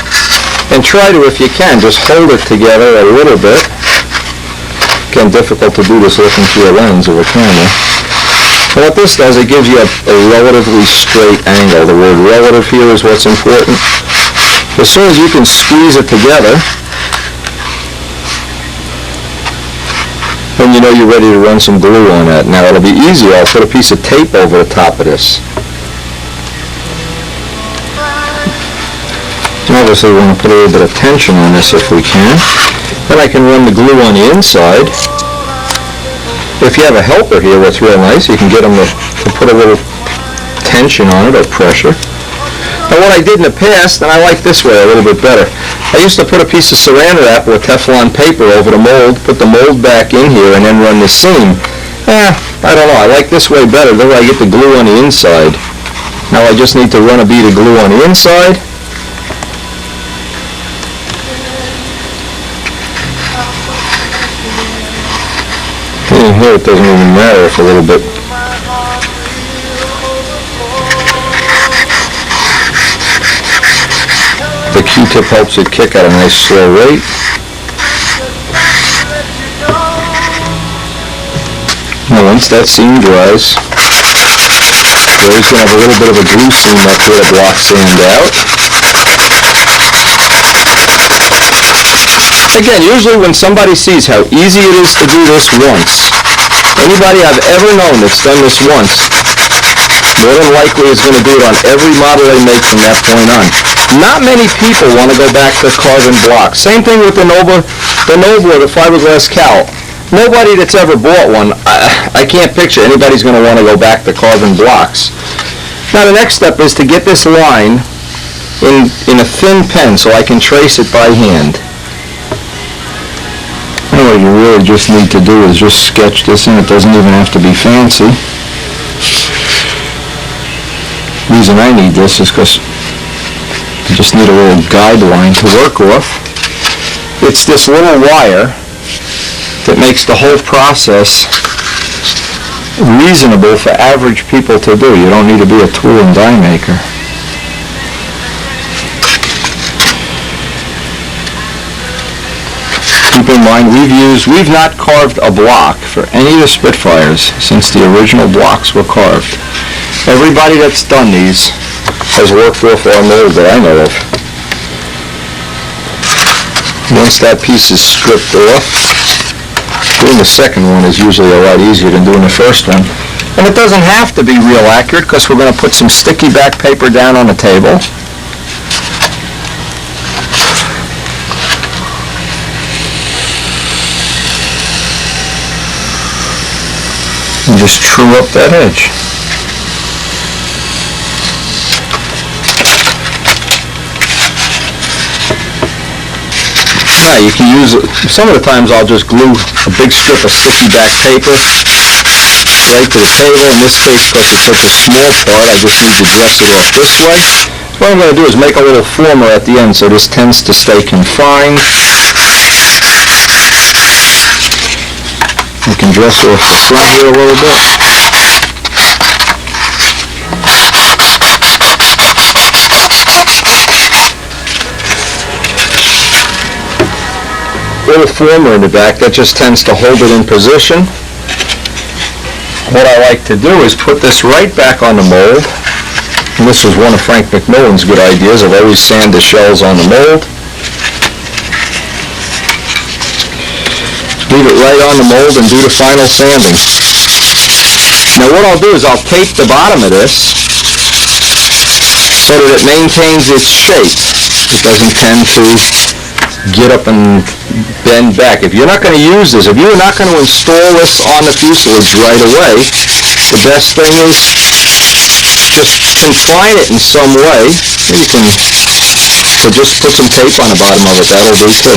and try to, if you can, just hold it together a little bit. Again, difficult to do this looking through a lens of a camera. And what this does, it gives you a relatively straight angle. The word relative here is what's important. As soon as you can squeeze it together, then you know you're ready to run some glue on that. Now it'll be easier. I'll put a piece of tape over the top of this. Obviously we want to put a little bit of tension on this if we can. Then I can run the glue on the inside. If you have a helper here, what's real nice, you can get them to put a little tension on it or pressure. Now what I did in the past, and I like this way a little bit better, I used to put a piece of saran wrap with Teflon paper over the mold, put the mold back in here, and then run the seam. I don't know, I like this way better, then I get the glue on the inside. Now I just need to run a bead of glue on the inside. And here it doesn't even matter if a little bit. The Q-tip helps it kick at a nice slow rate. Now once that seam dries, you're always going to have a little bit of a glue seam up here to block sand out. Again, usually when somebody sees how easy it is to do this once, anybody I've ever known that's done this once, more than likely is going to do it on every model they make from that point on. Not many people want to go back to carbon blocks. Same thing with the Nobler, the fiberglass cowl. Nobody that's ever bought one, I can't picture anybody's going to want to go back to carbon blocks. Now the next step is to get this line in a thin pen so I can trace it by hand. And what you really just need to do is just sketch this in. It doesn't even have to be fancy. The reason I need this is because I just need a little guideline to work off. It's this little wire that makes the whole process reasonable for average people to do. You don't need to be a tool and die maker. Keep in mind, we've not carved a block for any of the Spitfires since the original blocks were carved. Everybody that's done these has worked off our mold that I know of. Once that piece is stripped off, doing the second one is usually a lot easier than doing the first one. And it doesn't have to be real accurate because we're going to put some sticky back paper down on the table. and just true up that edge. Now you can use, some of the times I'll just glue a big strip of sticky back paper right to the table. In this case, because it's such a small part, I just need to dress it off this way. What I'm going to do is make a little former at the end so this tends to stay confined. You can dress off the front here a little bit. Little former in the back, that just tends to hold it in position. What I like to do is put this right back on the mold. And this was one of Frank McMillan's good ideas. I've always sand the shells on the mold. Leave it right on the mold and do the final sanding. Now what I'll do is I'll tape the bottom of this so that it maintains its shape. It doesn't tend to get up and bend back. If you're not going to use this, if you're not going to install this on the fuselage right away, the best thing is just confine it in some way. You can just put some tape on the bottom of it. That'll do too.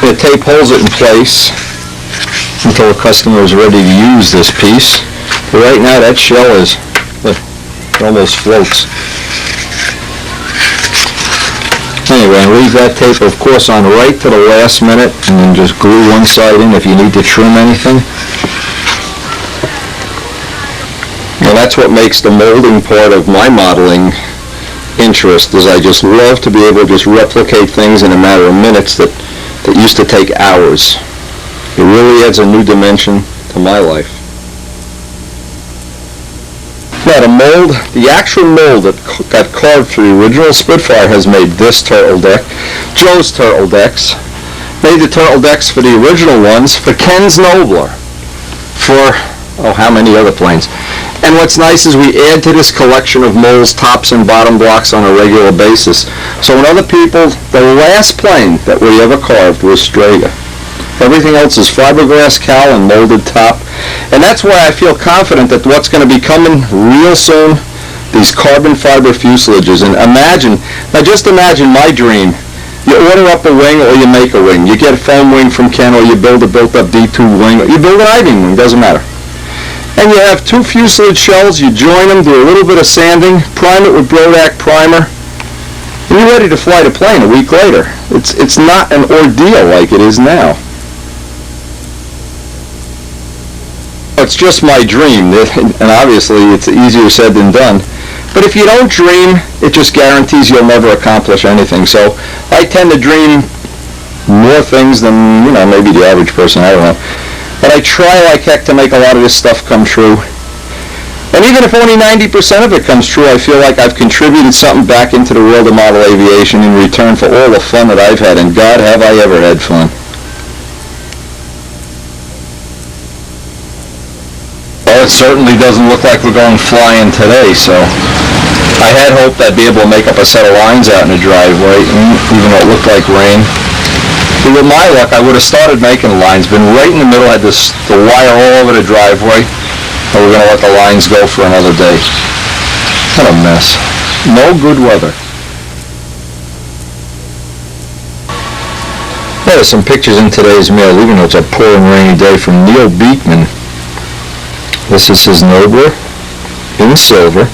The tape holds it in place until the customer is ready to use this piece. But right now that shell is, look, it almost floats. Anyway, leave that tape, of course, on right to the last minute, and then just glue one side in if you need to trim anything. Now that's what makes the molding part of my modeling interest, is I just love to be able to just replicate things in a matter of minutes that used to take hours. It really adds a new dimension to my life. Now the mold, the actual mold that got carved for the original Spitfire has made this turtle deck. Joe's turtle decks. Made the turtle decks for the original ones, for Ken's Nobler, for, oh, how many other planes. And what's nice is we add to this collection of molds, tops and bottom blocks on a regular basis. So when other people, the last plane that we ever carved was Strega. Everything else is fiberglass cowl and molded top. And that's why I feel confident that what's going to be coming real soon, these carbon fiber fuselages. And imagine, now just imagine my dream. You order up a wing or you make a wing. You get a foam wing from Ken, or you build a built-up D2 wing, or you build an I-beam wing, doesn't matter. And you have two fuselage shells, you join them, do a little bit of sanding, prime it with Brodak primer, and you're ready to fly the plane a week later. It's not an ordeal like it is now. It's just my dream, and obviously it's easier said than done. But if you don't dream, it just guarantees you'll never accomplish anything. So I tend to dream more things than, maybe the average person, I don't know. But I try like heck to make a lot of this stuff come true. And even if only 90% of it comes true, I feel like I've contributed something back into the world of model aviation in return for all the fun that I've had. And God, have I ever had fun. Well, it certainly doesn't look like we're going flying today, so I had hoped I'd be able to make up a set of lines out in the driveway, even though it looked like rain. But with my luck, I would have started making the lines, been right in the middle, had the wire all over the driveway, and we're going to let the lines go for another day. What a mess. No good weather. There's some pictures in today's mail, even though it's a pouring rainy day, from Neil Beekman. This is his Nobler in silver.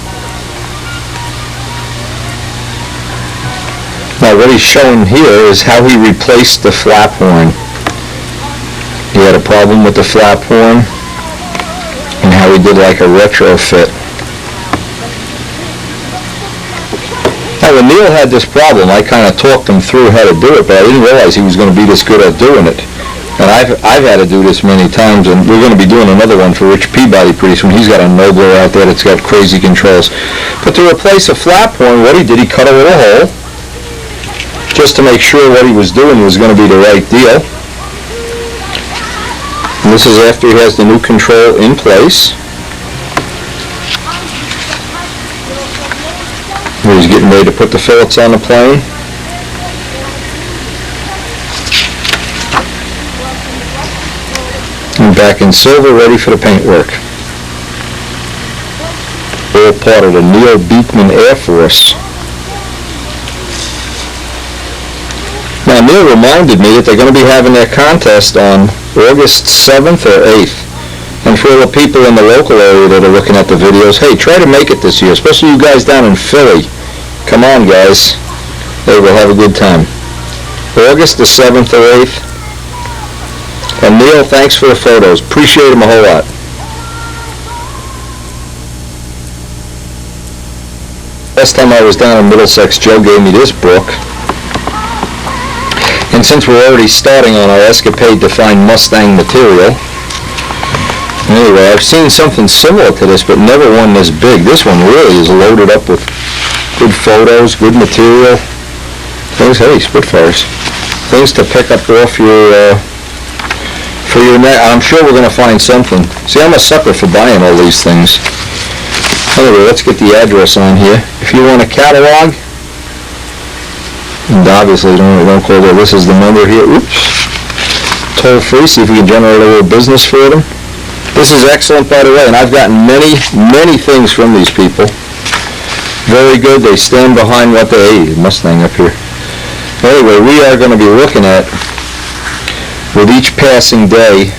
Now what he's showing here is how he replaced the flap horn. He had a problem with the flap horn, and how he did like a retrofit. Now when Neil had this problem, I kind of talked him through how to do it, but I didn't realize he was going to be this good at doing it. And I've had to do this many times, and we're going to be doing another one for Rich Peabody pretty soon. He's got a Nobler out there that's got crazy controls. But to replace a flap horn, what he did, he cut a little hole, just to make sure what he was doing was going to be the right deal. And this is after he has the new control in place. He's getting ready to put the fillets on the plane. And back in silver, ready for the paintwork. All part of the Neil Beekman Air Force. Now, Neil reminded me that they're going to be having their contest on August 7th or 8th. And for all the people in the local area that are looking at the videos, hey, try to make it this year, especially you guys down in Philly. Come on, guys. Hey, we'll have a good time. August the 7th or 8th. And Neil, thanks for the photos. Appreciate them a whole lot. Last time I was down in Middlesex, Joe gave me this book. And since we're already starting on our escapade to find Mustang material, anyway, I've seen something similar to this, but never one this big. This one really is loaded up with good photos, good material. Things, hey, Spitfires. Things to pick up off your, for your net. I'm sure we're going to find something. See, I'm a sucker for buying all these things. Anyway, let's get the address on here. If you want a catalog, and obviously don't call it, this is the number here. Oops. Toll free, see if we can generate a little business for them. This is excellent, by the way, and I've gotten many things from these people. Very good. They stand behind what they, hey, Mustang up here. Anyway, we are going to be looking at, with each passing day,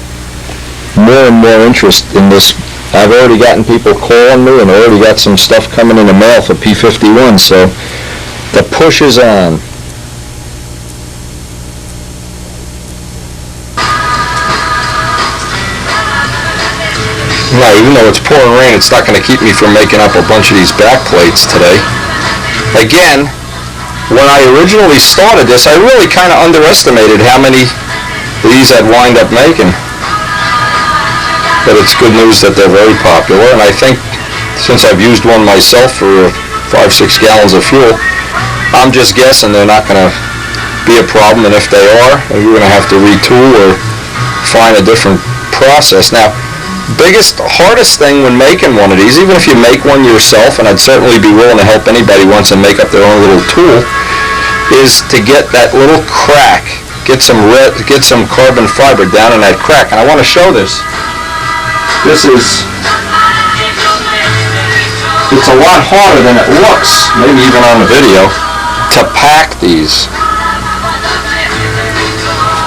more and more interest in this. I've already gotten people calling me and already got some stuff coming in the mail for P-51, so the push is on. Now, even though it's pouring rain, it's not going to keep me from making up a bunch of these back plates today. Again, when I originally started this, I really kind of underestimated how many of these I'd wind up making. But it's good news that they're very popular, and I think since I've used one myself for 5-6 gallons of fuel, I'm just guessing they're not going to be a problem, and if they are, you're going to have to retool or find a different process. Now, hardest thing when making one of these, even if you make one yourself, and I'd certainly be willing to help anybody who wants to make up their own little tool, is to get that little crack, get some carbon fiber down in that crack. And I want to show this. It's a lot harder than it looks, maybe even on the video, to pack these.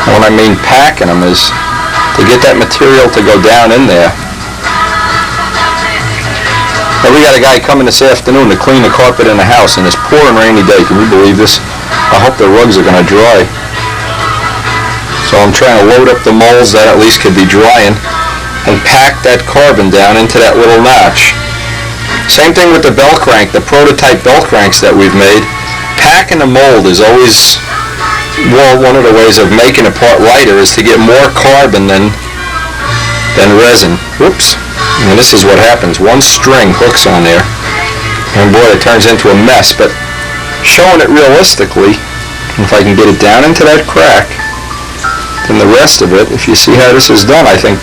And when I mean packing them is to get that material to go down in there. Now, we got a guy coming this afternoon to clean the carpet in the house in this pouring rainy day. Can you believe this? I hope the rugs are going to dry. So I'm trying to load up the molds that at least could be drying and pack that carbon down into that little notch. Same thing with the bell crank, the prototype bell cranks that we've made. Packing the mold is always, well, one of the ways of making a part lighter is to get more carbon than resin. Whoops. And this is what happens. One string hooks on there, and boy, it turns into a mess. But showing it realistically, if I can get it down into that crack, then the rest of it, if you see how this is done, I think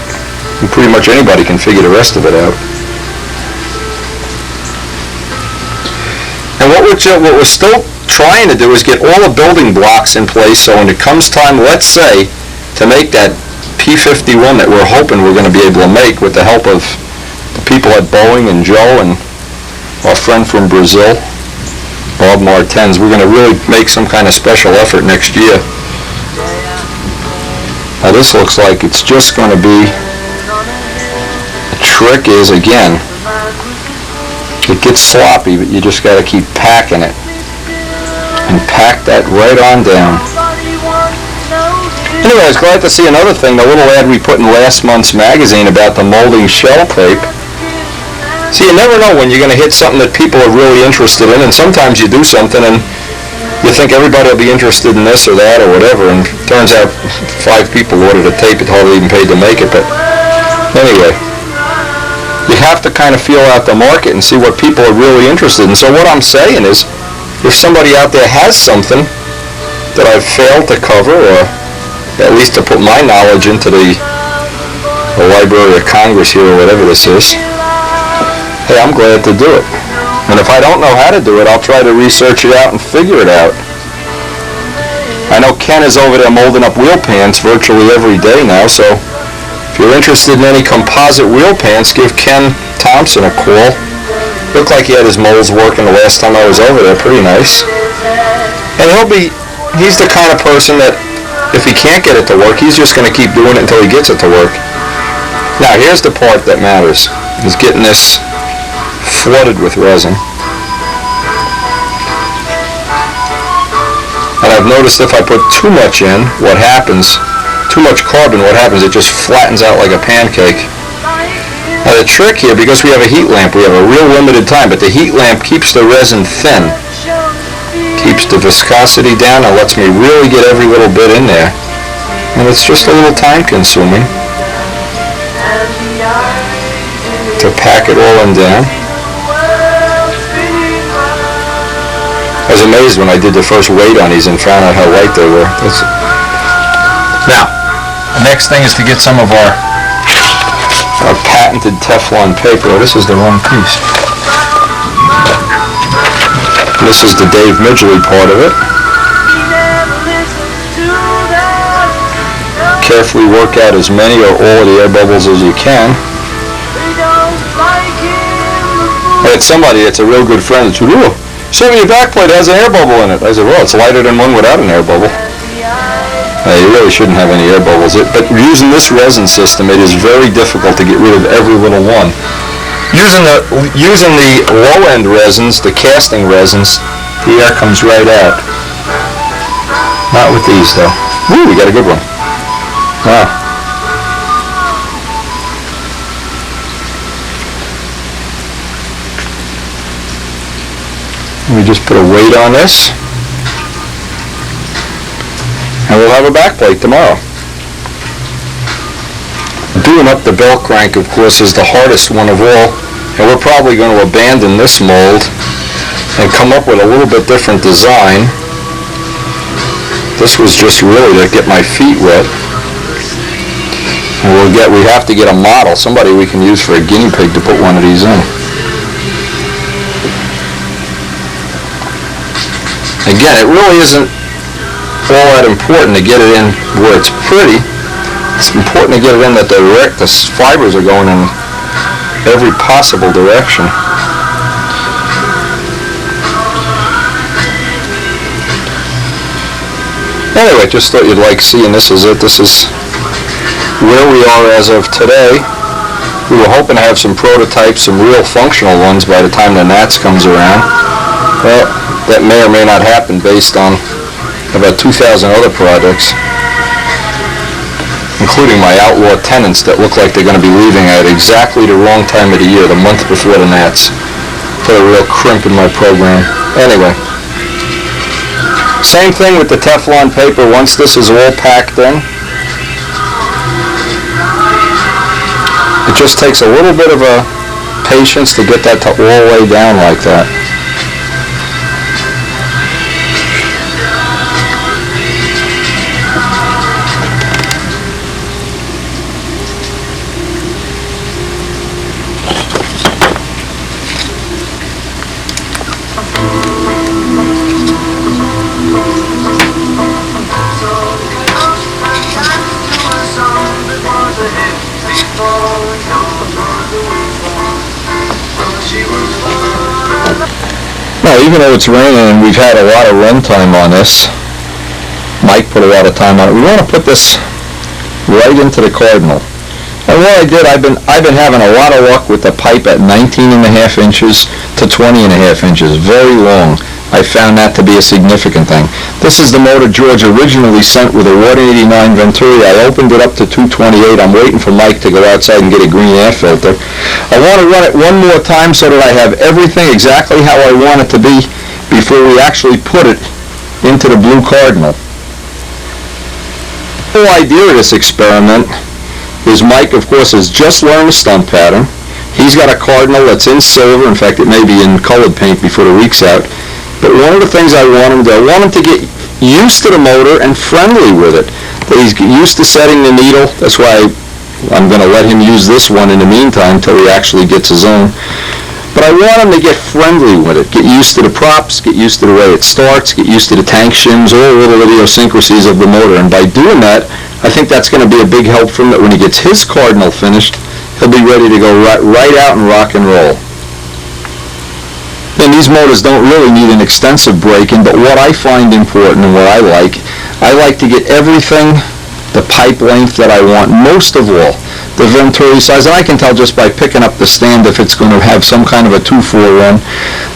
pretty much anybody can figure the rest of it out. And what we're still trying to do is get all the building blocks in place, so when it comes time, let's say, to make that P-51 that we're hoping we're going to be able to make with the help of the people at Boeing and Joe and our friend from Brazil, Bob Martens, we're going to really make some kind of special effort next year. Now this looks like it's just going to be, the trick is, again, it gets sloppy, but you just got to keep packing it and pack that right on down. Anyway, I was glad to see another thing, the little ad we put in last month's magazine about the molding shell tape. See, you never know when you're going to hit something that people are really interested in, and sometimes you do something and you think everybody will be interested in this or that or whatever, and it turns out 5 people ordered a tape that hardly even paid to make it. But anyway, you have to kind of feel out the market and see what people are really interested in. So what I'm saying is, if somebody out there has something that I've failed to cover, or at least to put my knowledge into the Library of Congress here or whatever this is, hey, I'm glad to do it. And if I don't know how to do it, I'll try to research it out and figure it out. I know Ken is over there molding up wheel pans virtually every day now, so if you're interested in any composite wheel pans, give Ken Thompson a call. Looked like he had his molds working the last time I was over there. Pretty nice. And he's the kind of person that if he can't get it to work, he's just going to keep doing it until he gets it to work. Now, here's the part that matters, is getting this flooded with resin. And I've noticed if I put too much in, what happens, too much carbon, what happens, it just flattens out like a pancake. Now the trick here, because we have a heat lamp, we have a real limited time, but the heat lamp keeps the resin thin, keeps the viscosity down, and lets me really get every little bit in there. And it's just a little time consuming to pack it all in down. I was amazed when I did the first weight on these and found out how light they were. Now, the next thing is to get some of our patented Teflon paper. Oh, this is the wrong piece. This is the Dave Midgley part of it. Carefully work out as many or all of the air bubbles as you can. I had somebody that's a real good friend that said, "Oh, show me your backplate, it has an air bubble in it." I said, "Well, it's lighter than one without an air bubble." You really shouldn't have any air bubbles. But using this resin system, it is very difficult to get rid of every little one. Using the low-end resins, the casting resins, the air comes right out. Not with these, though. Ooh, we got a good one. Wow. We just put a weight on this, and we'll have a backplate tomorrow. Doing up the bell crank, of course, is the hardest one of all, and we're probably going to abandon this mold and come up with a little bit different design. This was just really to get my feet wet. And we have to get a model, somebody we can use for a guinea pig to put one of these in. Again, it really isn't all that important to get it in where it's pretty. It's important to get it in that the fibers are going in every possible direction. Anyway, just thought you'd like seeing this is it. This is where we are as of today. We were hoping to have some prototypes, some real functional ones by the time the Nats comes around. Well, that may or may not happen based on about 2,000 other projects, including my outlaw tenants that look like they're going to be leaving at exactly the wrong time of the year, the month before the Nats. Put a real crimp in my program. Anyway, same thing with the Teflon paper. Once this is all packed in, it just takes a little bit of a patience to get that to all the way down like that. Now, even though it's raining and we've had a lot of run time on this, Mike put a lot of time on it, we want to put this right into the cardinal. And what I did, I've been having a lot of luck with the pipe at 19.5 inches to 20.5 inches, very long. I found that to be a significant thing. This is the motor George originally sent with a 189 Venturi. I opened it up to 228. I'm waiting for Mike to go outside and get a green air filter. I want to run it one more time so that I have everything exactly how I want it to be before we actually put it into the blue cardinal. The whole idea of this experiment is Mike, of course, has just learned the stump pattern. He's got a cardinal that's in silver. In fact, it may be in colored paint before the week's out. But one of the things I want him to get used to the motor and friendly with it. That he's used to setting the needle. That's why I'm going to let him use this one in the meantime until he actually gets his own. But I want them to get friendly with it, get used to the props, get used to the way it starts, get used to the tank shims, all the little idiosyncrasies of the motor. And by doing that, I think that's going to be a big help for him, that when he gets his Cardinal finished, he'll be ready to go right out and rock and roll. And these motors don't really need an extensive braking, but what I find important and what I like to get everything the pipe length that I want, most of all the venturi size, and I can tell just by picking up the stand if it's going to have some kind of a 241.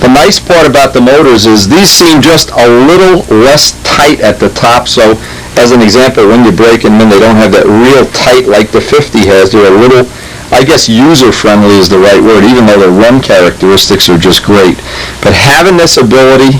The nice part about the motors is these seem just a little less tight at the top, so as an example, when you're braking them, they don't have that real tight like the 50 has. They're a little, I guess user-friendly is the right word, even though the run characteristics are just great. But having this ability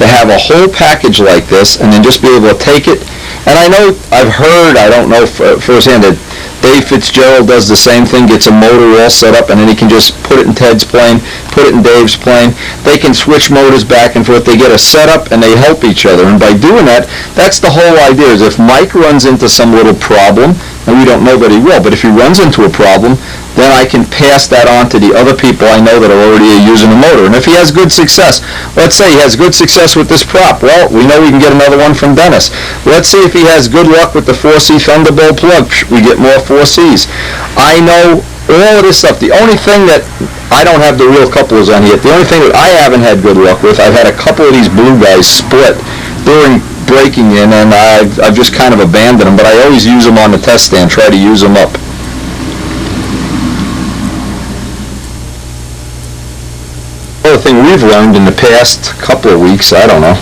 to have a whole package like this and then just be able to take it, and I know, I've heard, I don't know firsthand, that Dave Fitzgerald does the same thing, gets a motor all set up, and then he can just put it in Ted's plane, put it in Dave's plane. They can switch motors back and forth. They get a setup, and they help each other. And by doing that, that's the whole idea, is if Mike runs into some little problem, and we don't know that he will, but if he runs into a problem, then I can pass that on to the other people I know that are already using the motor. And if he has good success, let's say he has good success with this prop, well, we know we can get another one from Dennis. Let's see if he has good luck with the 4C Thunderbolt plug, we get more 4Cs. I know all of this stuff. The only thing that, I don't have the real couplers on here, the only thing that I haven't had good luck with, I've had a couple of these blue guys split during breaking in, and I've just kind of abandoned them, but I always use them on the test stand, try to use them up. Another thing we've learned in the past couple of weeks, I don't know,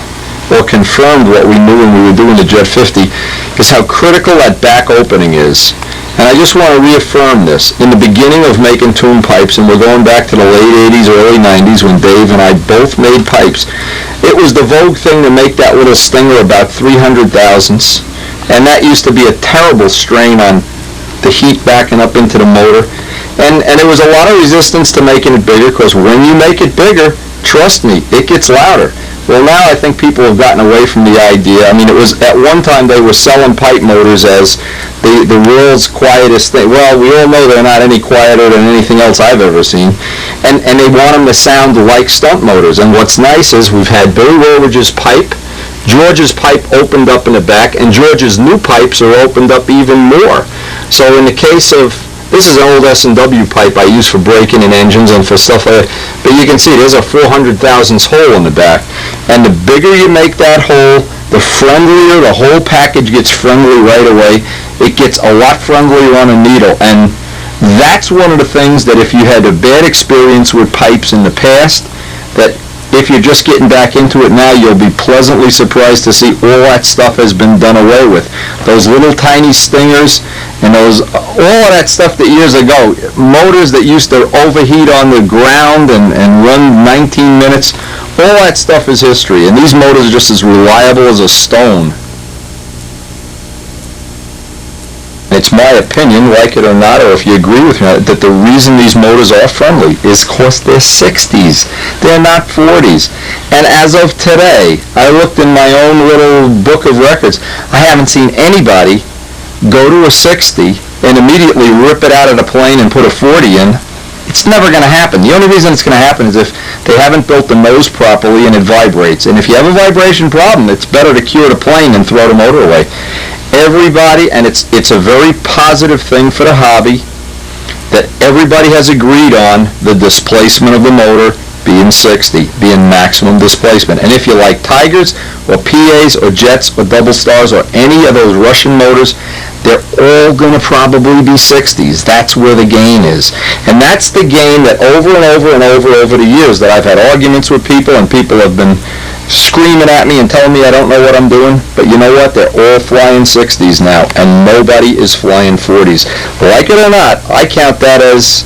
or confirmed what we knew when we were doing the Jett 50, is how critical that back opening is. And I just want to reaffirm this. In the beginning of making tune pipes, and we're going back to the late 80s, early 90s, when Dave and I both made pipes, it was the vogue thing to make that little stinger about 300 thousandths, and that used to be a terrible strain on the heat backing up into the motor. And there was a lot of resistance to making it bigger, because when you make it bigger, trust me, it gets louder. Well, now I think people have gotten away from the idea. I mean, it was, at one time they were selling pipe motors as the world's quietest thing. Well, we all know they're not any quieter than anything else I've ever seen. And they want them to sound like stunt motors. And what's nice is we've had Billy Woolridge's pipe, George's pipe opened up in the back, and George's new pipes are opened up even more. So in the case of, this is an old S&W pipe I use for braking in engines and for stuff like that. But you can see there's a 400 thousandths hole in the back. And the bigger you make that hole, the friendlier the whole package gets friendly right away. It gets a lot friendlier on a needle. And that's one of the things that if you had a bad experience with pipes in the past, that if you're just getting back into it now, you'll be pleasantly surprised to see all that stuff has been done away with. Those little tiny stingers and all of that stuff that years ago, motors that used to overheat on the ground and run 19 minutes, all that stuff is history. And these motors are just as reliable as a stone. It's my opinion, like it or not, or if you agree with me, that the reason these motors are friendly is because they're 60s. They're not 40s. And as of today, I looked in my own little book of records, I haven't seen anybody go to a 60 and immediately rip it out of the plane and put a 40 in. It's never going to happen. The only reason it's going to happen is if they haven't built the nose properly and it vibrates. And if you have a vibration problem, it's better to cure the plane than throw the motor away. Everybody, and it's a very positive thing for the hobby, that everybody has agreed on the displacement of the motor being 60, being maximum displacement. And if you like Tigers or PAs or Jetts or Double Stars or any of those Russian motors, they're all going to probably be 60s. That's where the gain is. And that's the gain that over and over and over the years that I've had arguments with people, and people have been screaming at me and telling me I don't know what I'm doing. But you know what? They're all flying 60s now, and nobody is flying 40s. Like it or not, I count that as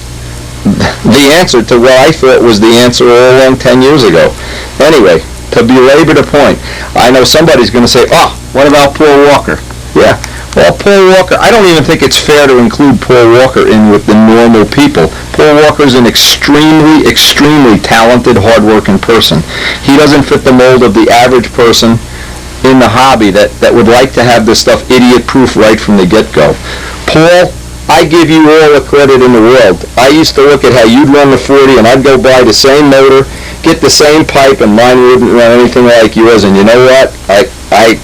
the answer to what I thought was the answer all along 10 years ago. Anyway, to belabor the point, I know somebody's going to say, what about Paul Walker? Yeah. Well, Paul Walker, I don't even think it's fair to include Paul Walker in with the normal people. Paul Walker's an extremely, extremely talented, hard-working person. He doesn't fit the mold of the average person in the hobby that would like to have this stuff idiot-proof right from the get-go. Paul I give you all the credit in the world. I used to look at how you'd run the 40, and I'd go buy the same motor, get the same pipe, and mine wouldn't run anything like yours. And you know what? I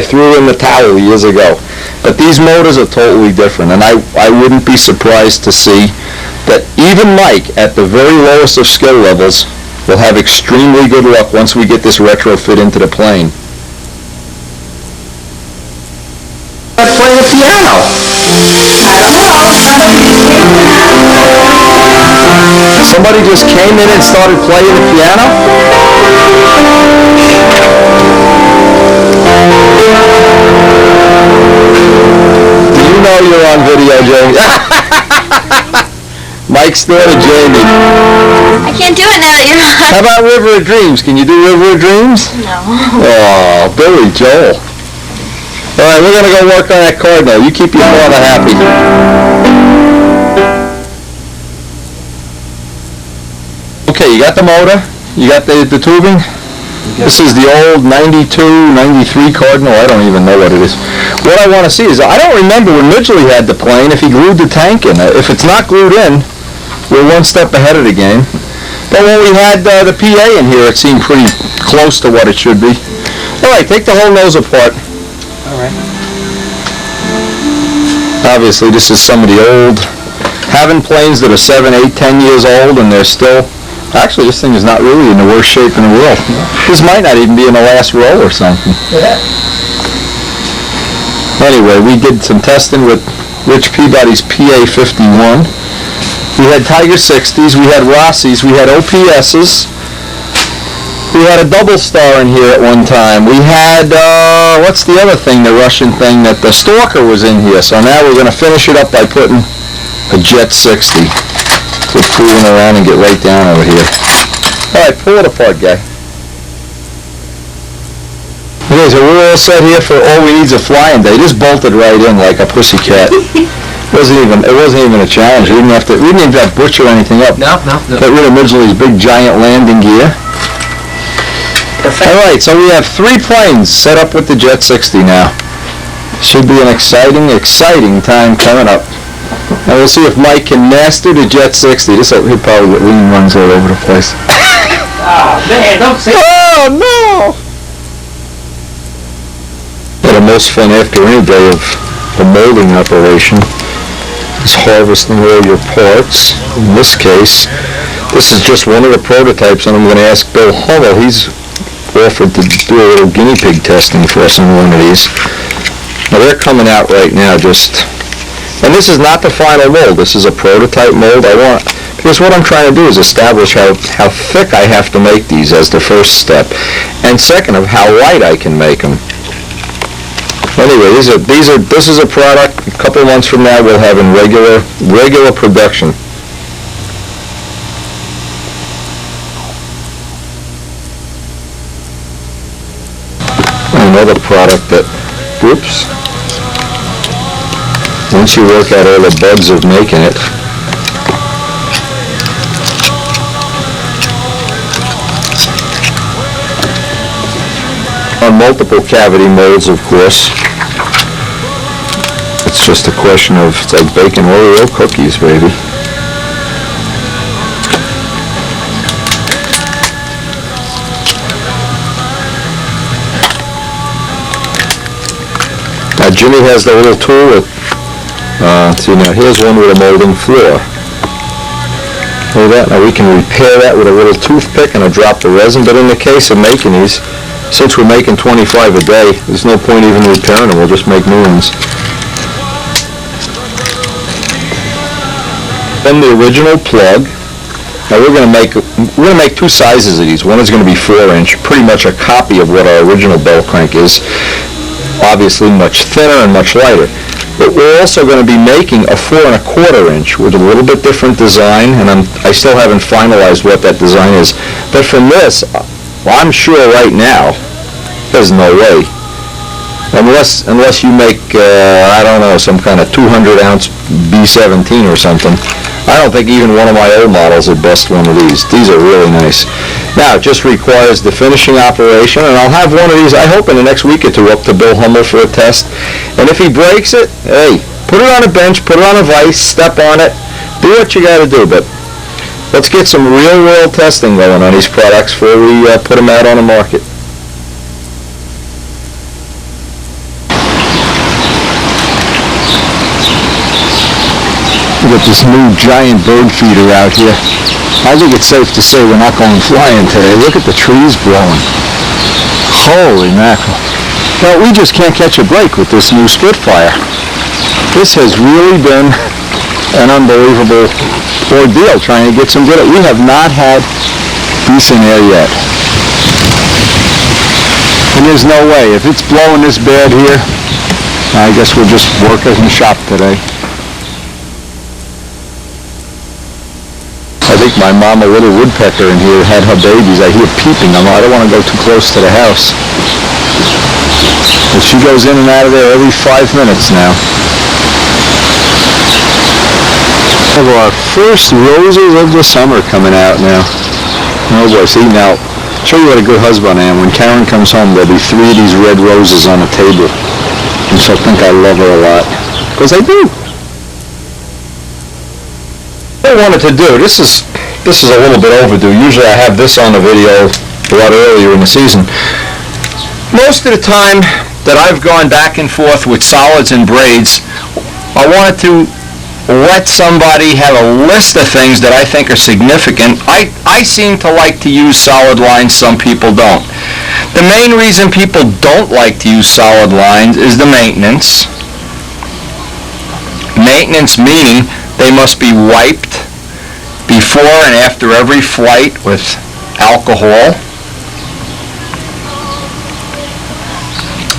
threw in the towel years ago. But these motors are totally different, and I wouldn't be surprised to see that even Mike, at the very lowest of skill levels, will have extremely good luck once we get this retrofit into the plane. Play the piano. Somebody just came in and started playing the piano? You know you're on video, Jamie. Mike's there to Jamie. I can't do it now that you're not. How about River of Dreams? Can you do River of Dreams? No. Oh, Billy Joel. All right, we're going to go work on that card now. You keep your father happy. Okay, you got the motor. You got the tubing. This is the old 92, 93 Cardinal. I don't even know what it is. What I want to see is, I don't remember when Midgley had the plane, if he glued the tank in. If it's not glued in, we're one step ahead of the game. But when we had the PA in here, it seemed pretty close to what it should be. All right, take the whole nose apart. All right. Obviously, this is some of the old, having planes that are 7, 8, 10 years old, and they're still, actually, this thing is not really in the worst shape in the world. This might not even be in the last row or something. Yeah. Anyway, we did some testing with Rich Peabody's PA-51. We had Tiger 60s, we had Rossi's, we had OPS's. We had a double star in here at one time. We had, what's the other thing, the Russian thing, that the Stalker was in here. So now we're going to finish it up by putting a Jett 60. Quit fooling around and get right down over here. All right, pull it apart, guy. Okay, so we're all set here for all we need is a flying day. This bolted right in like a pussycat. It wasn't even a challenge. We didn't even have to butcher anything up. No. Got rid of Midgley's big giant landing gear. Perfect. All right, so we have 3 planes set up with the Jett 60 now. Should be an exciting time coming up. And we'll see if Mike can master the Jett 60. He'll probably get lean runs all over the place. Oh, man, don't say Oh, no! The most fun after any day of the molding operation is harvesting all your parts. In this case, this is just one of the prototypes, and I'm going to ask Bill Hummel. He's offered to do a little guinea pig testing for us on one of these. Now they're coming out right now, and this is not the final mold. This is a prototype mold. Because what I'm trying to do is establish how thick I have to make these as the first step, and second of how light I can make them. Anyway, this is a product a couple months from now we'll have in regular production. Another product that, whoops, once you work out all the bugs of making it, on multiple cavity molds, of course. It's just a question of, it's like baking Oreo cookies, baby. Now Jimmy has the little tool that, see now here's one with a molding floor. Look at that, now we can repair that with a little toothpick and a drop of resin, but in the case of making these, since we're making 25 a day, there's no point even repairing them, we'll just make new ones. Then the original plug. Now we're going to make 2 sizes of these. One is going to be 4-inch, pretty much a copy of what our original bell crank is. Obviously much thinner and much lighter. But we're also going to be making a 4 1/4 inch with a little bit different design, and I still haven't finalized what that design is. But from this, well, I'm sure right now, there's no way. Unless you make, I don't know, some kind of 200-ounce B17 or something. I don't think even one of my old models would bust one of these. These are really nice. Now, it just requires the finishing operation, and I'll have one of these, I hope, in the next week or two up to Bill Hummel for a test. And if he breaks it, hey, Put it on a bench, put it on a vise, step on it, do what you got to do, but let's get some real-world testing going on these products before we put them out on the market. We got this new giant bird feeder out here. I think it's safe to say we're not going flying today. Look at the trees blowing. Holy mackerel. Well, we just can't catch a break with this new Spitfire. This has really been an unbelievable ordeal trying to get some good. We have not had decent air yet. And there's no way. If it's blowing this bad here, I guess we'll just work in the shop today. I think my mama, little woodpecker in here, had her babies. I hear peeping. I don't want to go too close to the house. But she goes in and out of there every 5 minutes now. We have our first roses of the summer coming out now. Oh boy, see now, show you what a good husband I am. When Karen comes home, there'll be 3 of these red roses on the table. And she'll think I love her a lot. Because I do. What I wanted to do, this is a little bit overdue. Usually I have this on the video a lot earlier in the season. Most of the time that I've gone back and forth with solids and braids, I wanted to let somebody have a list of things that I think are significant. I seem to like to use solid lines, some people don't. The main reason people don't like to use solid lines is the maintenance. Maintenance meaning they must be wiped before and after every flight with alcohol.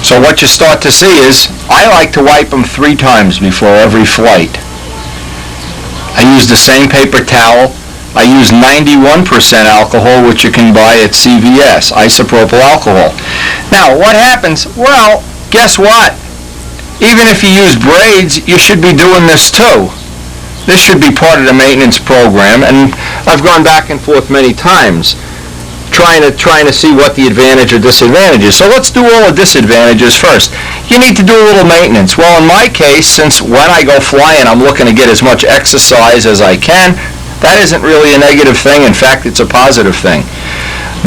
So what you start to see is, I like to wipe them 3 times before every flight. I use the same paper towel. I use 91% alcohol, which you can buy at CVS, isopropyl alcohol. Now, what happens? Well, guess what? Even if you use braids, you should be doing this too. This should be part of the maintenance program, and I've gone back and forth many times trying to see what the advantage or disadvantage is. So let's do all the disadvantages first. You need to do a little maintenance. Well, in my case, since when I go flying, I'm looking to get as much exercise as I can, that isn't really a negative thing. In fact, it's a positive thing.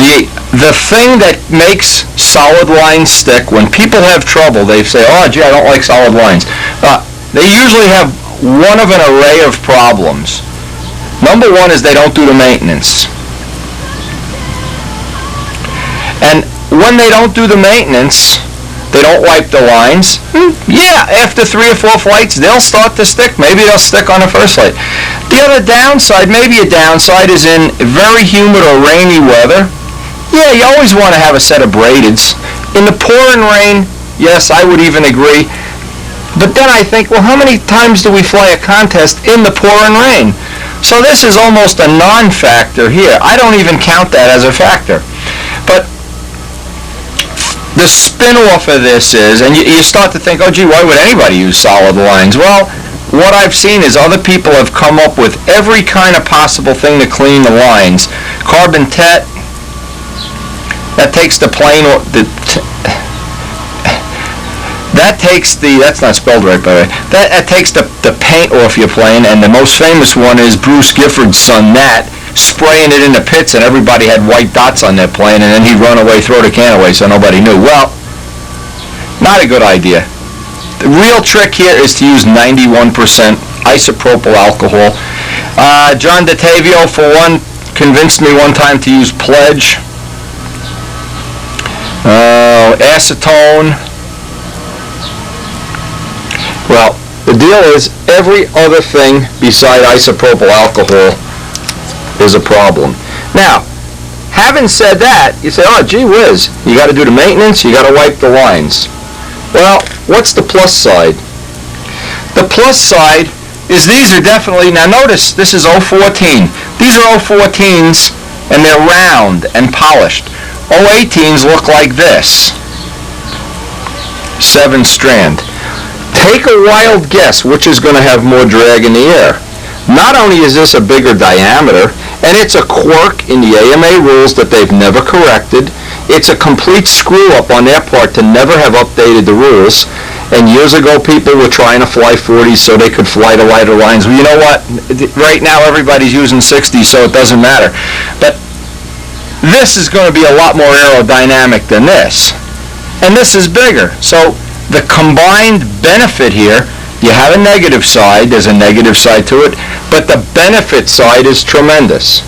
The thing that makes solid lines stick, when people have trouble, they say, oh, gee, I don't like solid lines. They usually have one of an array of problems. Number one is they don't do the maintenance. And when they don't do the maintenance, they don't wipe the lines. Yeah, after 3 or 4 flights, they'll start to stick. Maybe they'll stick on the first flight. The other downside, maybe a downside, is in very humid or rainy weather. Yeah, you always want to have a set of braideds. In the pouring rain, yes, I would even agree. But then I think, well, how many times do we fly a contest in the pouring rain? So this is almost a non-factor here. I don't even count that as a factor. But the spin-off of this is, and you start to think, oh, gee, why would anybody use solid lines? Well, what I've seen is other people have come up with every kind of possible thing to clean the lines. Carbon tet, that takes the plane, that's not spelled right, by the way. That takes the paint off your plane, and the most famous one is Bruce Gifford's son, Nat, spraying it in the pits, and everybody had white dots on their plane, and then he'd run away, throw the can away so nobody knew. Well, not a good idea. The real trick here is to use 91% isopropyl alcohol. John DeTavio, for one, convinced me one time to use Pledge. Acetone. Well, the deal is every other thing beside isopropyl alcohol is a problem. Now, having said that, you say, oh, gee whiz, you got to do the maintenance, you got to wipe the lines. Well, what's the plus side? The plus side is these are definitely, now notice, this is 014. These are 014s, and they're round and polished. 018s look like this. 7-strand. Take a wild guess which is going to have more drag in the air. Not only is this a bigger diameter, and it's a quirk in the AMA rules that they've never corrected, it's a complete screw-up on their part to never have updated the rules, And years ago, people were trying to fly 40s so they could fly the lighter lines. Well, you know what? Right now, everybody's using 60s, so it doesn't matter. But this is going to be a lot more aerodynamic than this. And this is bigger. So the combined benefit here, you have a negative side, there's a negative side to it, but the benefit side is tremendous.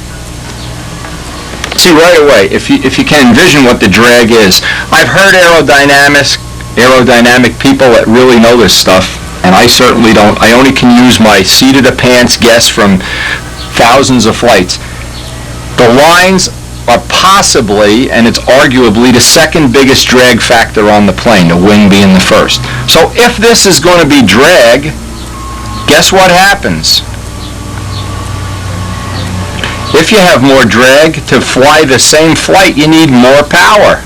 See right away, if you can envision what the drag is. I've heard aerodynamic people that really know this stuff, and I certainly don't. I only can use my seat-of-the-pants guess from thousands of flights. The lines are possibly, and it's arguably, the second biggest drag factor on the plane, the wing being the first. So if this is going to be drag, guess what happens? If you have more drag, to fly the same flight, you need more power.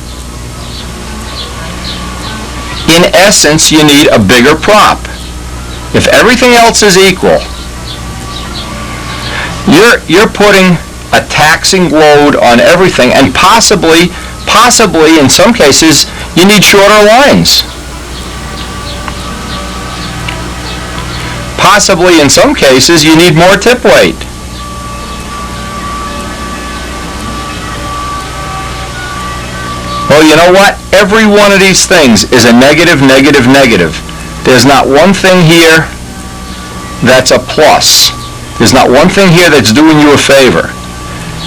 In essence, you need a bigger prop. If everything else is equal, you're putting a taxing load on everything, and possibly in some cases, you need shorter lines. Possibly in some cases, you need more tip weight. Well, you know what? Every one of these things is a negative, negative, negative. There's not one thing here that's a plus. There's not one thing here that's doing you a favor.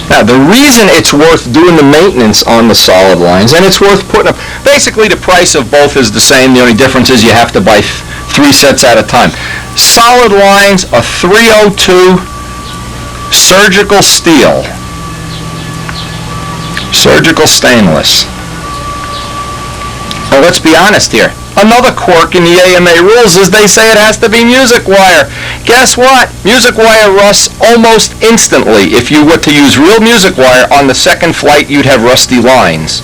Now, the reason it's worth doing the maintenance on the solid lines, and it's worth putting up, basically the price of both is the same. The only difference is you have to buy 3 sets at a time. Solid lines, a 302 surgical steel. Surgical stainless. Well, let's be honest here. Another quirk in the AMA rules is they say it has to be music wire. Guess what? Music wire rusts almost instantly. If you were to use real music wire on the second flight, you'd have rusty lines.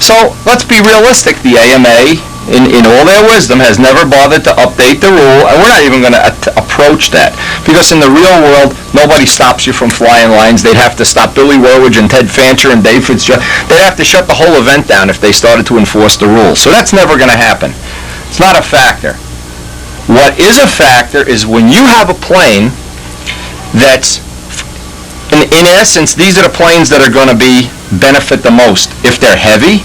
So let's be realistic. The AMA, in all their wisdom, has never bothered to update the rule, and we're not even going to approach that. Because in the real world, nobody stops you from flying lines. They'd have to stop Billy Werwidge and Ted Fancher and Dave Fitzgerald. They'd have to shut the whole event down if they started to enforce the rules. So that's never going to happen. It's not a factor. What is a factor is when you have a plane that's, in essence, these are the planes that are going to benefit the most. If they're heavy,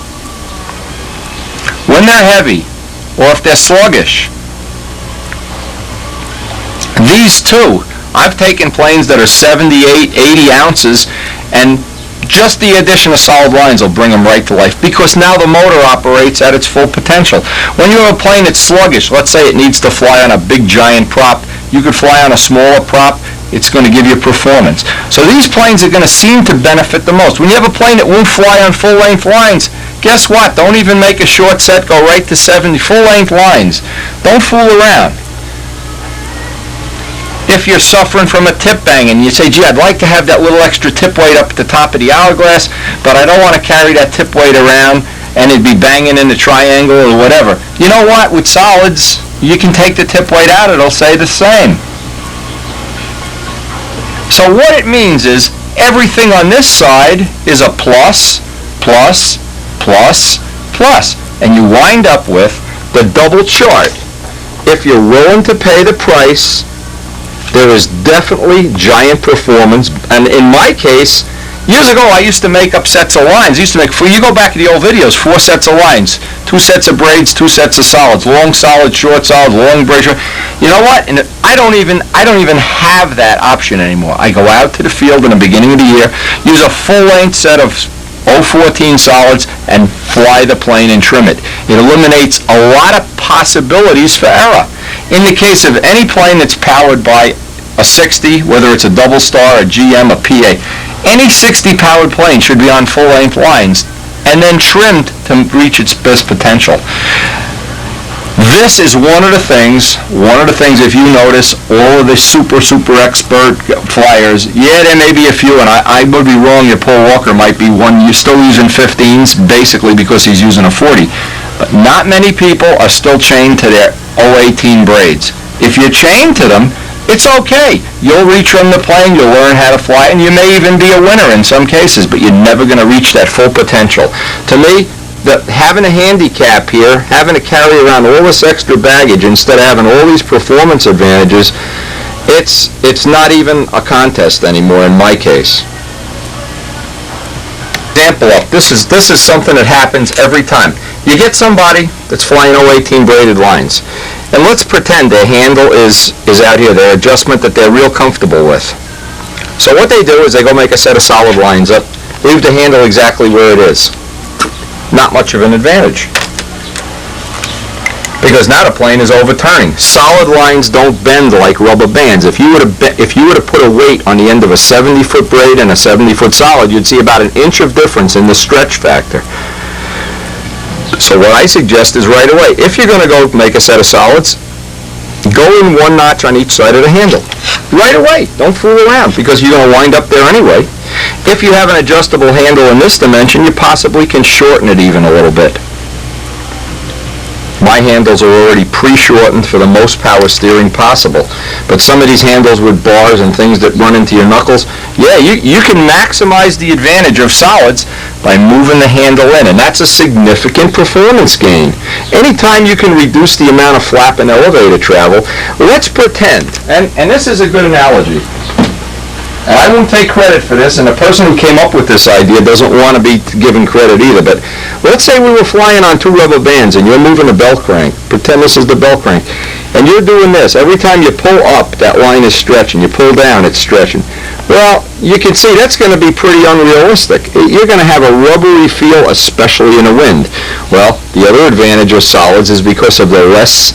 when they're heavy, or if they're sluggish. These two, I've taken planes that are 78, 80 ounces, and just the addition of solid lines will bring them right to life, because now the motor operates at its full potential. When you have a plane that's sluggish, let's say it needs to fly on a big giant prop, you could fly on a smaller prop, it's going to give you performance. So these planes are going to seem to benefit the most. When you have a plane that won't fly on full-length lines, guess what? Don't even make a short set, go right to 70 full-length lines. Don't fool around. If you're suffering from a tip bang and you say, gee, I'd like to have that little extra tip weight up at the top of the hourglass, but I don't want to carry that tip weight around and it'd be banging in the triangle or whatever. You know what? With solids, you can take the tip weight out, it'll stay the same. So what it means is everything on this side is a plus, plus, plus, plus. And you wind up with the double chart. If you're willing to pay the price, there is definitely giant performance. And in my case, years ago I used to make up sets of lines. I used to make, you go back to the old videos, 4 sets of lines, 2 sets of braids, 2 sets of solids, long solid, short solid, long braid, short. You know what? And I don't even have that option anymore. I go out to the field in the beginning of the year, use a full-length set of 014 solids, and fly the plane and trim it. It eliminates a lot of possibilities for error. In the case of any plane that's powered by a 60, whether it's a double star, a GM, a PA, any 60 powered plane should be on full-length lines and then trimmed to reach its best potential. This is one of the things, if you notice, all of the super expert flyers, yeah, there may be a few, and I would be wrong, your Paul Walker might be one, you're still using 15s, basically because he's using a 40. But not many people are still chained to their 018 braids. If you're chained to them, it's okay. You'll retrim the plane, you'll learn how to fly, and you may even be a winner in some cases, but you're never going to reach that full potential. To me, having a handicap here, having to carry around all this extra baggage instead of having all these performance advantages, it's not even a contest anymore in my case. Example up. This is something that happens every time. You get somebody that's flying 018 braided lines, and let's pretend their handle is out here, their adjustment that they're real comfortable with. So what they do is they go make a set of solid lines up, leave the handle exactly where it is. Not much of an advantage, because now the plane is overturning. Solid lines don't bend like rubber bands. If you were to put a weight on the end of a 70-foot braid and a 70-foot solid, you'd see about an inch of difference in the stretch factor. So what I suggest is right away, if you're going to go make a set of solids, go in one notch on each side of the handle. Right away. Don't fool around, because you're going to wind up there anyway. If you have an adjustable handle in this dimension, you possibly can shorten it even a little bit. My handles are already pre-shortened for the most power steering possible. But some of these handles with bars and things that run into your knuckles, yeah, you can maximize the advantage of solids by moving the handle in, and that's a significant performance gain. Anytime you can reduce the amount of flap and elevator travel, let's pretend, and this is a good analogy, and I won't take credit for this, and the person who came up with this idea doesn't want to be given credit either, but let's say we were flying on 2 rubber bands and you're moving a belt crank. Pretend this is the belt crank. And you're doing this. Every time you pull up, that line is stretching. You pull down, it's stretching. Well, you can see that's going to be pretty unrealistic. You're going to have a rubbery feel, especially in the wind. Well, the other advantage of solids is because of the less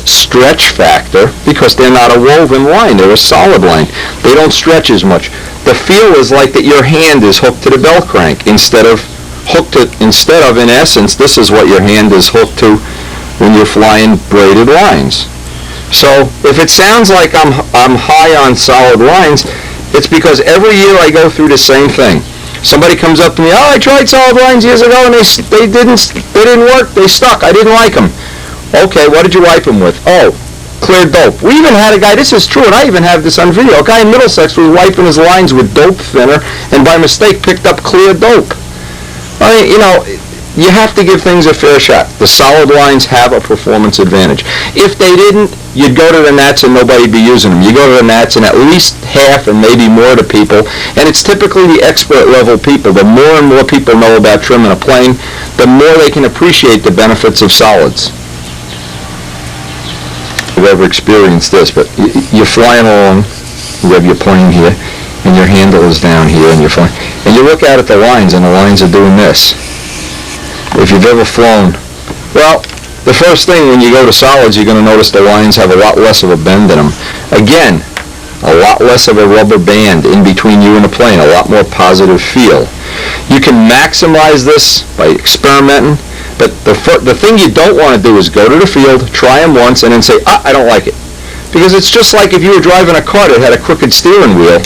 stretch factor, because they're not a woven line, they're a solid line. They don't stretch as much. The feel is like that your hand is hooked to the belt crank instead of in essence, this is what your hand is hooked to when you're flying braided lines. So if it sounds like I'm high on solid lines, it's because every year I go through the same thing. Somebody comes up to me, oh, I tried solid lines years ago and they didn't work, they stuck, I didn't like them. Okay, what did you wipe them with? Oh, clear dope. We even had a guy, this is true, and I even have this on video, a guy in Middlesex was wiping his lines with dope thinner and by mistake picked up clear dope. I mean, you have to give things a fair shot. The solid lines have a performance advantage. If they didn't, you'd go to the Nats and nobody'd be using them. You go to the Nats and at least half and maybe more to people, and it's typically the expert level people. The more and more people know about trimming a plane, the more they can appreciate the benefits of solids. You've ever experienced this, but you're flying along, you have your plane here, and your handle is down here, and you're flying, and you look out at the lines, and the lines are doing this. If you've ever flown, well, the first thing when you go to solids, you're going to notice the lines have a lot less of a bend in them. Again, a lot less of a rubber band in between you and the plane, a lot more positive feel. You can maximize this by experimenting, but the thing you don't want to do is go to the field, try them once, and then say, I don't like it. Because it's just like if you were driving a car that had a crooked steering wheel,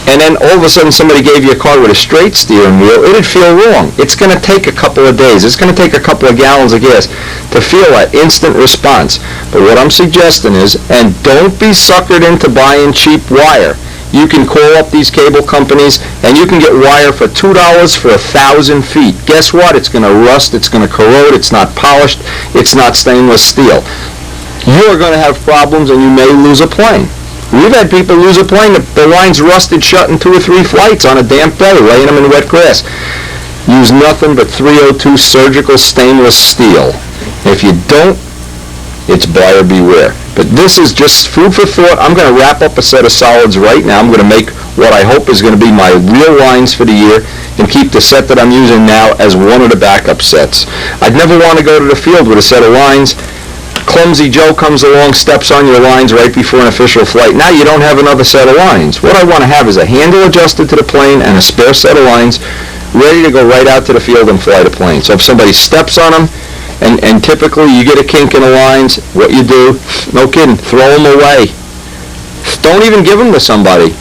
and then all of a sudden somebody gave you a car with a straight steering wheel, it'd feel wrong. It's going to take a couple of days. It's going to take a couple of gallons of gas to feel that instant response. But what I'm suggesting is, and don't be suckered into buying cheap wire. You can call up these cable companies and you can get wire for $2 for 1,000 feet. Guess what? It's going to rust, it's going to corrode, it's not polished, it's not stainless steel. You're going to have problems and you may lose a plane. We've had people lose a plane, the lines rusted shut in 2 or 3 flights on a damp day, laying them in wet grass. Use nothing but 302 surgical stainless steel. If you don't, it's buyer beware. But this is just food for thought. I'm going to wrap up a set of solids right now. I'm going to make what I hope is going to be my real lines for the year and keep the set that I'm using now as one of the backup sets. I'd never want to go to the field with a set of lines. Clumsy Joe comes along, steps on your lines right before an official flight. Now you don't have another set of lines. What I want to have is a handle adjusted to the plane and a spare set of lines ready to go right out to the field and fly the plane. So if somebody steps on them, and typically you get a kink in the lines, what you do, no kidding, throw them away. Don't even give them to somebody.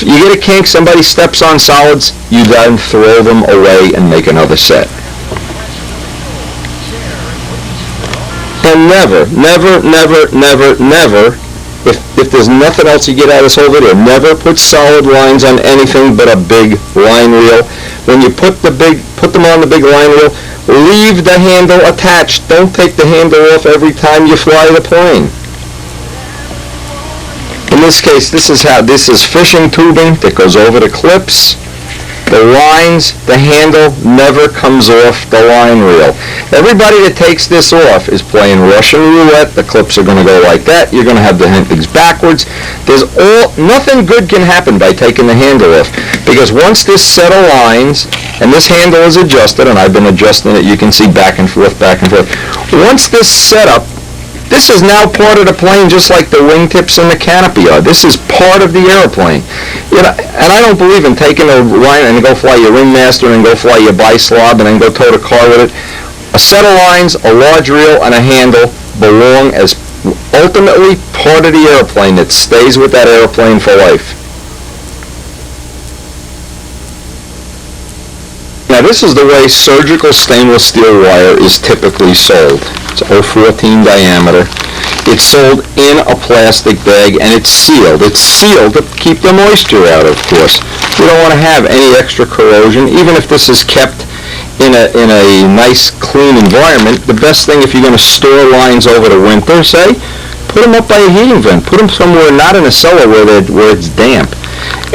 You get a kink, somebody steps on solids, you then throw them away and make another set. And never, never, never, never, never if there's nothing else you get out of this whole video, never put solid lines on anything but a big line reel. When you put them on the big line reel, leave the handle attached. Don't take the handle off every time you fly the plane. In this case, this is fishing tubing that goes over the clips. The lines, the handle never comes off the line reel. Everybody that takes this off is playing Russian roulette. The clips are going to go like that. You're going to have the things backwards. Nothing good can happen by taking the handle off, because once this set of lines and this handle is adjusted, and I've been adjusting it, you can see back and forth, back and forth. Once this setup, this is now part of the plane, just like the wingtips and the canopy are. This is part of the airplane. You know, and I don't believe in taking a line and go fly your ringmaster and go fly your bi-slob and then go tow the car with it. A set of lines, a large reel, and a handle belong as ultimately part of the airplane that stays with that airplane for life. Now this is the way surgical stainless steel wire is typically sold. It's 0.14 diameter. It's sold in a plastic bag and it's sealed. It's sealed to keep the moisture out, of course. You don't want to have any extra corrosion. Even if this is kept in a nice clean environment, the best thing if you're going to store lines over the winter, say, put them up by a heating vent. Put them somewhere not in a cellar where it's damp.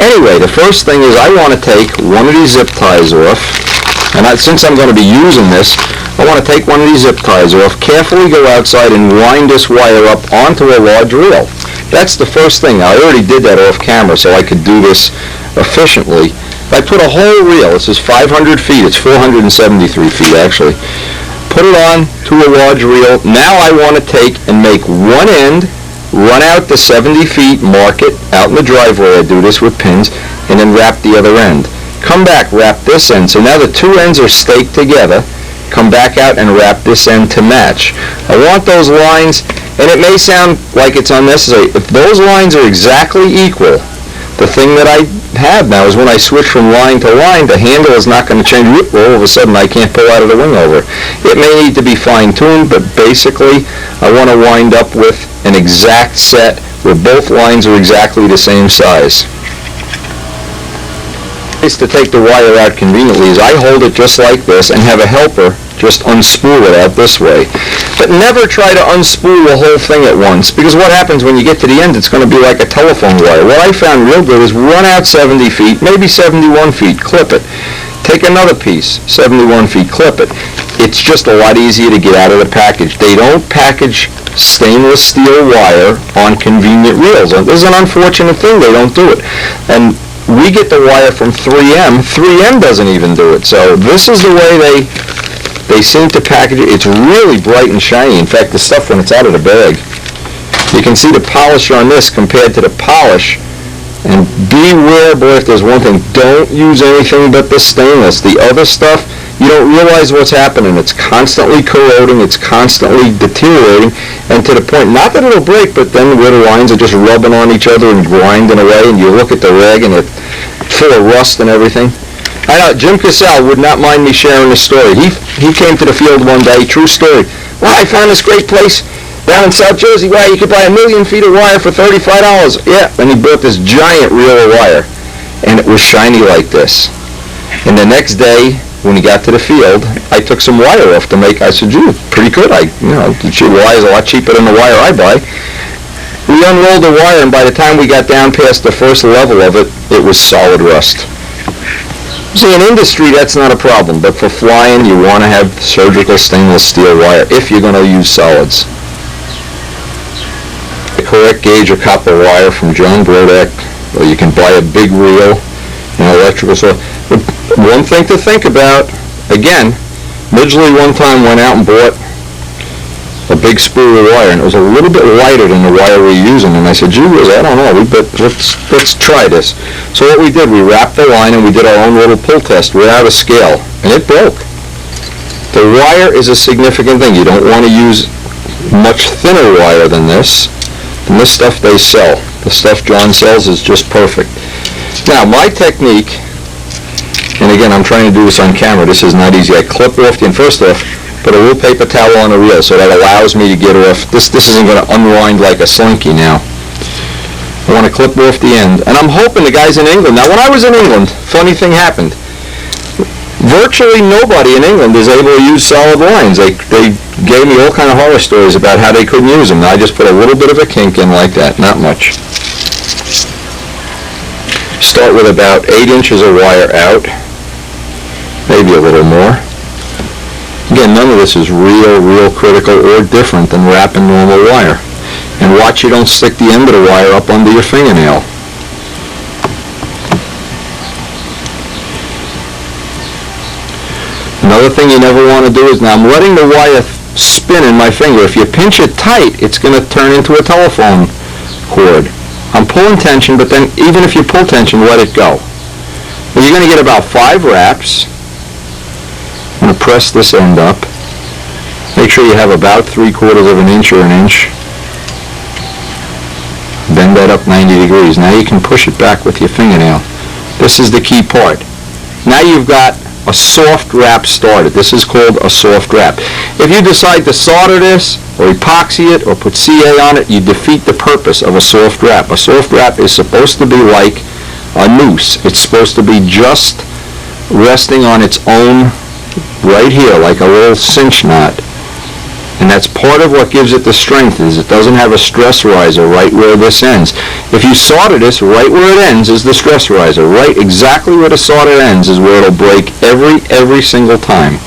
Anyway, the first thing is I want to take one of these zip ties off. And since I'm going to be using this, I want to take one of these zip ties off, carefully go outside and wind this wire up onto a large reel. That's the first thing. I already did that off camera so I could do this efficiently. I put a whole reel, this is 500 feet, it's 473 feet actually. Put it on to a large reel. Now I want to take and make one end, run out the 70 feet, mark it out in the driveway. I do this with pins, and then wrap the other end. Come back, wrap this end. So now the two ends are staked together. Come back out and wrap this end to match. I want those lines, and it may sound like it's unnecessary. If those lines are exactly equal, the thing that I have now is when I switch from line to line, the handle is not going to change. All of a sudden I can't pull out of the wing over. It may need to be fine-tuned, but basically I want to wind up with an exact set where both lines are exactly the same size. To take the wire out conveniently is I hold it just like this and have a helper just unspool it out this way. But never try to unspool the whole thing at once, because what happens when you get to the end, it's going to be like a telephone wire. What I found real good is run out 70 feet, maybe 71 feet, clip it. Take another piece, 71 feet, clip it. It's just a lot easier to get out of the package. They don't package stainless steel wire on convenient reels. This is an unfortunate thing, they don't do it. And we get the wire from 3M. 3M doesn't even do it. So this is the way they seem to package it. It's really bright and shiny. In fact, the stuff when it's out of the bag, you can see the polish on this compared to the polish. And beware, boy, if there's one thing, don't use anything but the stainless. The other stuff, you don't realize what's happening. It's constantly corroding, it's constantly deteriorating, and to the point, not that it'll break, but then where the lines are just rubbing on each other and grinding away, and you look at the rag and it's full of rust and everything. I know, Jim Cassell would not mind me sharing this story. He came to the field one day, true story. Well, I found this great place down in South Jersey where you could buy 1 million feet of wire for $35. Yeah, and he bought this giant reel of wire, and it was shiny like this. And the next day, when he got to the field, I took some wire off to make. I said, "Gee, pretty good. The wire is a lot cheaper than the wire I buy." We unrolled the wire, and by the time we got down past the first level of it, it was solid rust. See, in industry, that's not a problem, but for flying, you want to have surgical stainless steel wire if you're going to use solids. The correct gauge of copper wire from John Brodak, or you can buy a big reel, electrical stuff. One thing to think about, again, Midgley one time went out and bought a big spool of wire, and it was a little bit lighter than the wire we were using, and I said, "Gee whiz, I don't know, let's try this." So what we did, we wrapped the line and we did our own little pull test without a scale, and it broke. The wire is a significant thing. You don't want to use much thinner wire than this. And this stuff they sell. The stuff John sells is just perfect. Now, my technique, and again, I'm trying to do this on camera. This is not easy. I clip off the end. First off, put a little paper towel on the reel so that allows me to get off. This isn't going to unwind like a slinky now. I want to clip off the end. And I'm hoping the guys in England, now when I was in England, funny thing happened. Virtually nobody in England is able to use solid lines. They gave me all kind of horror stories about how they couldn't use them. Now I just put a little bit of a kink in like that, not much. Start with about 8 inches of wire out, maybe a little more. Again, none of this is real critical or different than wrapping normal wire. And watch you don't stick the end of the wire up under your fingernail. Another thing you never want to do is, now I'm letting the wire spin in my finger. If you pinch it tight, it's going to turn into a telephone cord. I'm pulling tension, but then even if you pull tension, let it go. Well, you're going to get about 5 wraps. I'm going to press this end up. Make sure you have about 3/4 of an inch or an inch. Bend that up 90 degrees. Now you can push it back with your fingernail. This is the key part. Now you've got a soft wrap started. This is called a soft wrap. If you decide to solder this or epoxy it or put CA on it, you defeat the purpose of a soft wrap. A soft wrap is supposed to be like a noose. It's supposed to be just resting on its own right here, like a little cinch knot. And that's part of what gives it the strength, is it doesn't have a stress riser right where this ends. If you solder this, right where it ends is the stress riser. Right exactly where the solder ends is where it'll break every single time.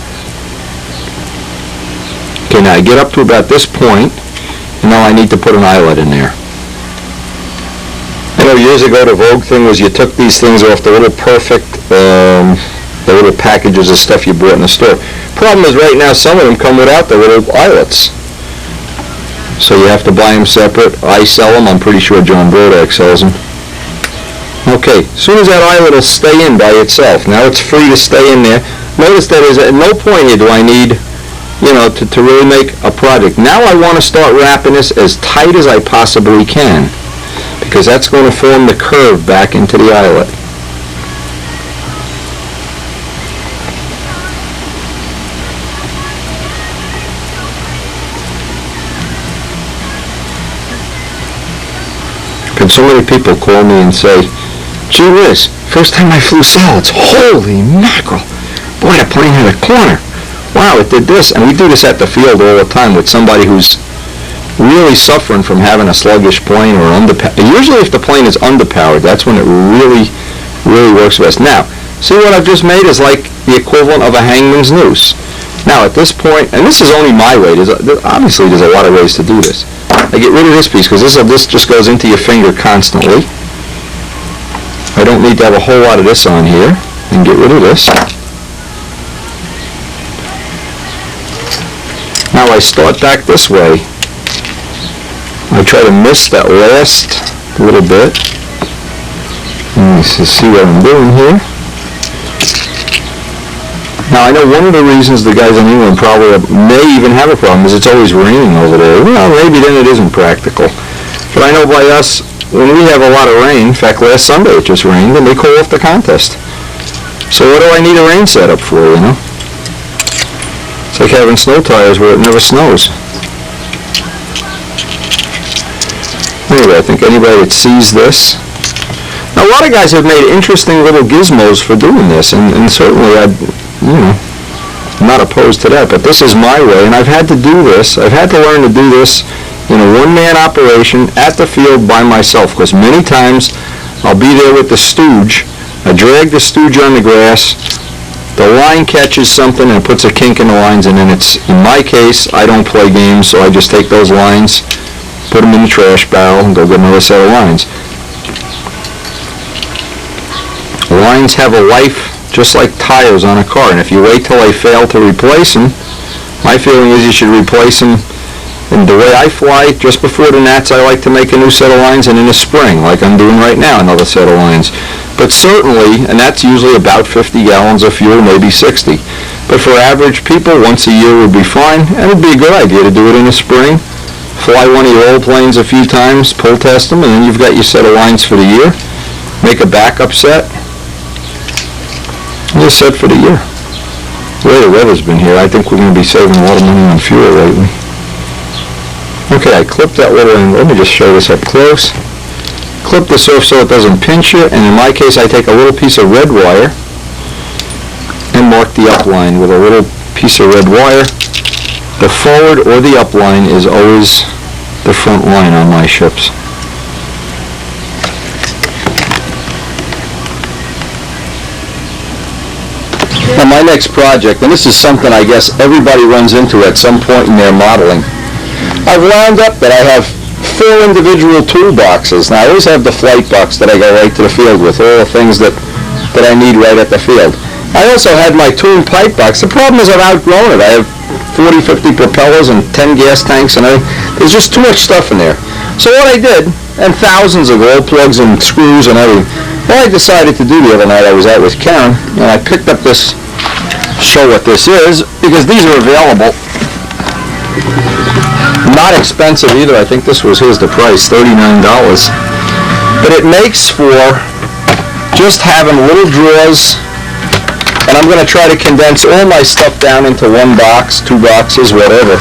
Okay, now I get up to about this point, and now I need to put an eyelet in there. I know years ago the vogue thing was you took these things off the little perfect, the little packages of stuff you bought in the store. Problem is right now some of them come without the little eyelets. So you have to buy them separate. I sell them. I'm pretty sure John Brodak sells them. Okay, as soon as that eyelet will stay in by itself. Now it's free to stay in there. Notice that at no point here do I need, to really make a project. Now I want to start wrapping this as tight as I possibly can, because that's going to form the curve back into the eyelet. And so many people call me and say, gee whiz, first time I flew solids, holy mackerel, boy, the plane had a corner. Wow, it did this. And we do this at the field all the time with somebody who's really suffering from having a sluggish plane or underpowered. Usually if the plane is underpowered, that's when it really works best. Now, see what I've just made is like the equivalent of a hangman's noose. Now at this point, and this is only my way, obviously there's a lot of ways to do this. I get rid of this piece because this just goes into your finger constantly. I don't need to have a whole lot of this on here. And get rid of this. Now I start back this way. I try to miss that last little bit. Let me see what I'm doing here. Now I know one of the reasons the guys in England probably may even have a problem is it's always raining over there. Well, maybe then it isn't practical. But I know by us, when we have a lot of rain, in fact last Sunday it just rained, and they call off the contest. So what do I need a rain setup for, It's like having snow tires where it never snows. Anyway, I think anybody that sees this. Now a lot of guys have made interesting little gizmos for doing this, and certainly I'm not opposed to that, but this is my way, and I've had to do this. I've had to learn to do this in a one-man operation at the field by myself, because many times I'll be there with the stooge. I drag the stooge on the grass, the line catches something and it puts a kink in the lines, and then in my case, I don't play games, so I just take those lines, put them in the trash barrel, and go get another set of lines. Lines have a life just like tires on a car, and if you wait till they fail to replace them, my feeling is you should replace them. And the way I fly, just before the Nats, I like to make a new set of lines, and in the spring, like I'm doing right now, another set of lines. But certainly, and that's usually about 50 gallons of fuel, maybe 60. But for average people, once a year would be fine, and it would be a good idea to do it in the spring. Fly one of your old planes a few times, pull test them, and then you've got your set of lines for the year. Make a backup set. You're set for the year. The way the weather's been here, I think we're going to be saving a lot of money on fuel lately. Okay, I clipped that little end. Let me just show this up close. clip this off so it doesn't pinch you, and in my case I take a little piece of red wire and mark the upline with a little piece of red wire. The forward or the upline is always the front line on my ships. Now my next project, and this is something I guess everybody runs into at some point in their modeling, I've wound up that I have 4 individual toolboxes. Now I always have the flight box that I go right to the field with, all the things that I need right at the field. I also had my tool and pipe box. The problem is I've outgrown it. I have 40, 50 propellers and 10 gas tanks and everything. There's just too much stuff in there. So what I did, and thousands of glow plugs and screws and everything, what I decided to do the other night, I was out with Karen, and I picked up this, show what this is, because these are available. Not expensive either. I think this was, here's the price, $39. But it makes for just having little drawers, and I'm going to try to condense all my stuff down into one box, 2 boxes, whatever.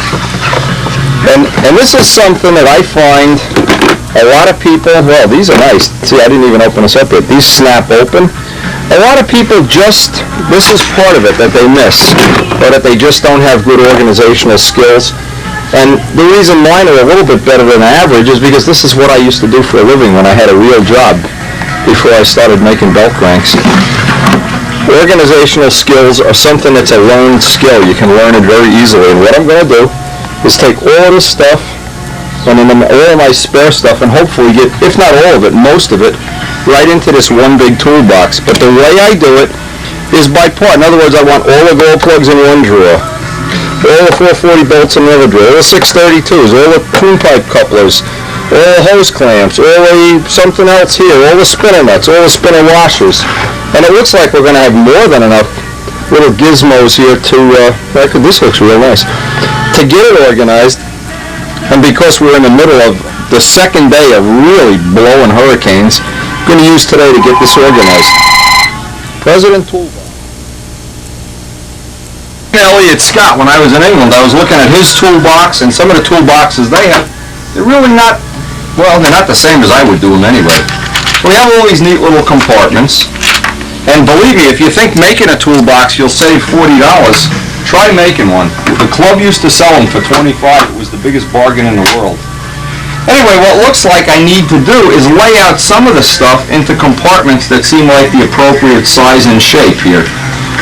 And this is something that I find a lot of people, well, these are nice. See, I didn't even open this up yet. These snap open. A lot of people just, this is part of it that they miss, or that they just don't have good organizational skills. And the reason mine are a little bit better than average is because this is what I used to do for a living when I had a real job before I started making belt cranks. Organizational skills are something that's a learned skill. You can learn it very easily. And what I'm going to do is take all of this stuff and then all of my spare stuff and hopefully get, if not all of it, most of it, right into this one big toolbox. But the way I do it is by part. In other words, I want all the glow plugs in one drawer, all the 440 bolts in another drawer, all the 632s, all the tune pipe couplers, all the hose clamps, all the something else here, all the spinner nuts, all the spinner washers. And it looks like we're going to have more than enough little gizmos here to, this looks real nice, to get it organized. And because we're in the middle of the second day of really blowing hurricanes, I'm going to use today to get this organized. President Toolbox. Elliot Scott, when I was in England, I was looking at his toolbox and some of the toolboxes they have. They're really not, well, they're not the same as I would do them anyway. We have all these neat little compartments. And believe me, if you think making a toolbox you'll save $40, try making one. The club used to sell them for $25. It was the biggest bargain in the world. Anyway, what looks like I need to do is lay out some of the stuff into compartments that seem like the appropriate size and shape here.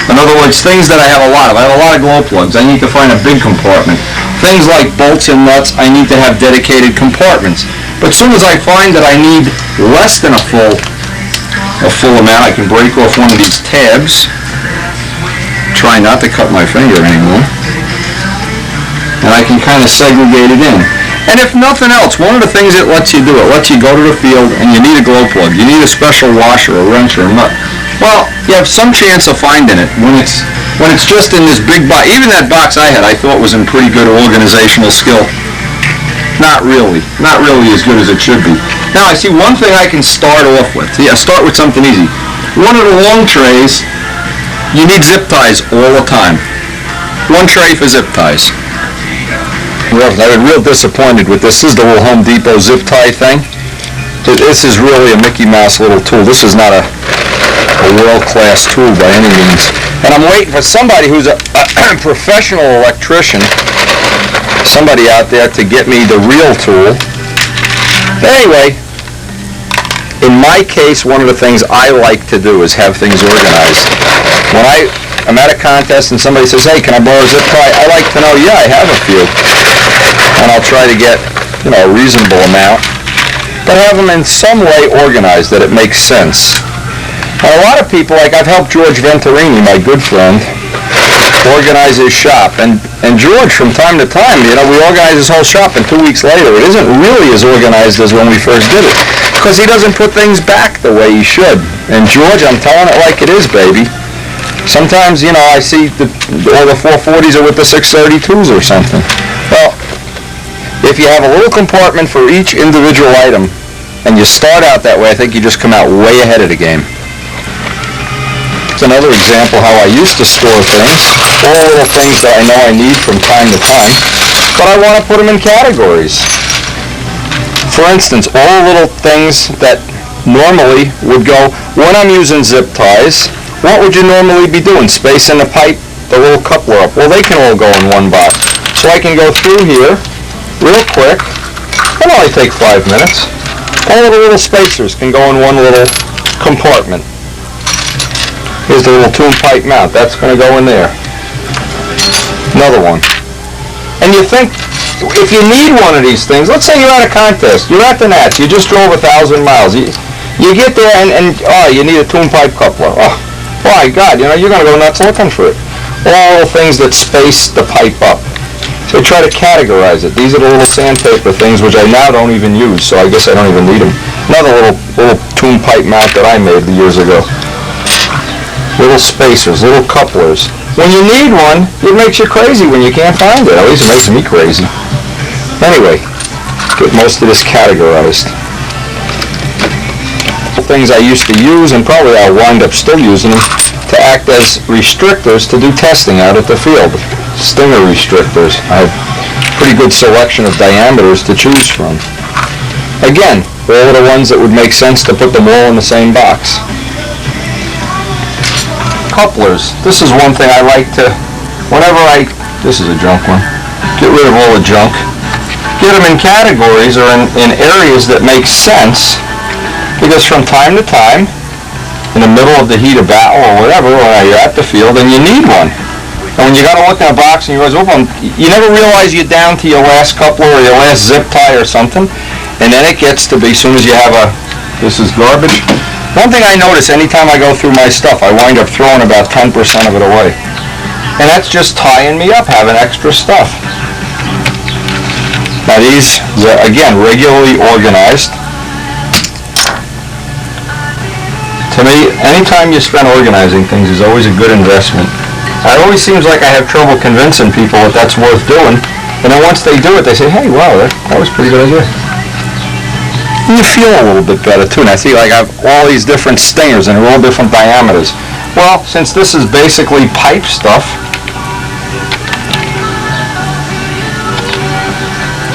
In other words, things that I have a lot of. I have a lot of glow plugs. I need to find a big compartment. Things like bolts and nuts, I need to have dedicated compartments. But as soon as I find that I need less than a full amount, I can break off one of these tabs. Try not to cut my finger anymore. And I can kind of segregate it in. And if nothing else, one of the things it lets you do, it lets you go to the field and you need a glow plug. You need a special washer, a wrench, or a nut. Well, you have some chance of finding it when it's just in this big box. Even that box I had, I thought was in pretty good organizational skill. Not really as good as it should be. Now I see one thing I can start off with. Yeah, start with something easy. One of the long trays, you need zip ties all the time. One tray for zip ties. Well, I've been real disappointed with this. This is the little Home Depot zip tie thing. This is really a Mickey Mouse little tool. This is not a world-class tool by any means. And I'm waiting for somebody who's a professional electrician, somebody out there to get me the real tool. But anyway, in my case, one of the things I like to do is have things organized. When I'm at a contest and somebody says, hey, can I borrow a zip tie? I like to know, yeah, I have a few. And I'll try to get, a reasonable amount. But have them in some way organized that it makes sense. Now, a lot of people, like I've helped George Venturini, my good friend, organize his shop. And George, from time to time, we organize his whole shop, and 2 weeks later, it isn't really as organized as when we first did it. Because he doesn't put things back the way he should. And George, I'm telling it like it is, baby. Sometimes, I see all the 440s are with the 632s or something. Well, if you have a little compartment for each individual item, and you start out that way, I think you just come out way ahead of the game. It's another example how I used to store things, all little things that I know I need from time to time, but I want to put them in categories. For instance, all little things that normally would go, when I'm using zip ties, what would you normally be doing? Spacing the pipe, the little coupler up. Well, they can all go in one box. So I can go through here real quick. It'll only take 5 minutes. All of the little spacers can go in one little compartment. Here's the little tune pipe mount. That's going to go in there. Another one. And you think, if you need one of these things, let's say you're at a contest, you're at the Nats, you just drove 1,000 miles. You get there and you need a tune pipe coupler. Oh, my God, you're going to go nuts looking for it. All things that space the pipe up. So try to categorize it. These are the little sandpaper things which I now don't even use, so I guess I don't even need them. Another little tune pipe mount that I made years ago. Little spacers, little couplers. When you need one, it makes you crazy when you can't find it. At least it makes me crazy. Anyway, get most of this categorized. Things I used to use, and probably I'll wind up still using them, to act as restrictors to do testing out at the field. Stinger restrictors. I have a pretty good selection of diameters to choose from. Again, all of the ones that would make sense to put them all in the same box. Couplers. This is one thing I like to, this is a junk one, get rid of all the junk. Get them in categories or in areas that make sense, because from time to time, in the middle of the heat of battle or whatever, or you're at the field and you need one. And when you got to look in a box and you realize, you never realize you're down to your last coupler or your last zip tie or something, and then it gets to be, as soon as you have this is garbage. One thing I notice anytime I go through my stuff, I wind up throwing about 10% of it away. And that's just tying me up, having extra stuff. Now these, again, regularly organized. To me, anytime you spend organizing things is always a good investment. It always seems like I have trouble convincing people that that's worth doing, and then once they do it, they say, hey, wow, that was a pretty good idea. And you feel a little bit better, too. And I see, like, I have all these different stingers, and they're all different diameters. Well, since this is basically pipe stuff,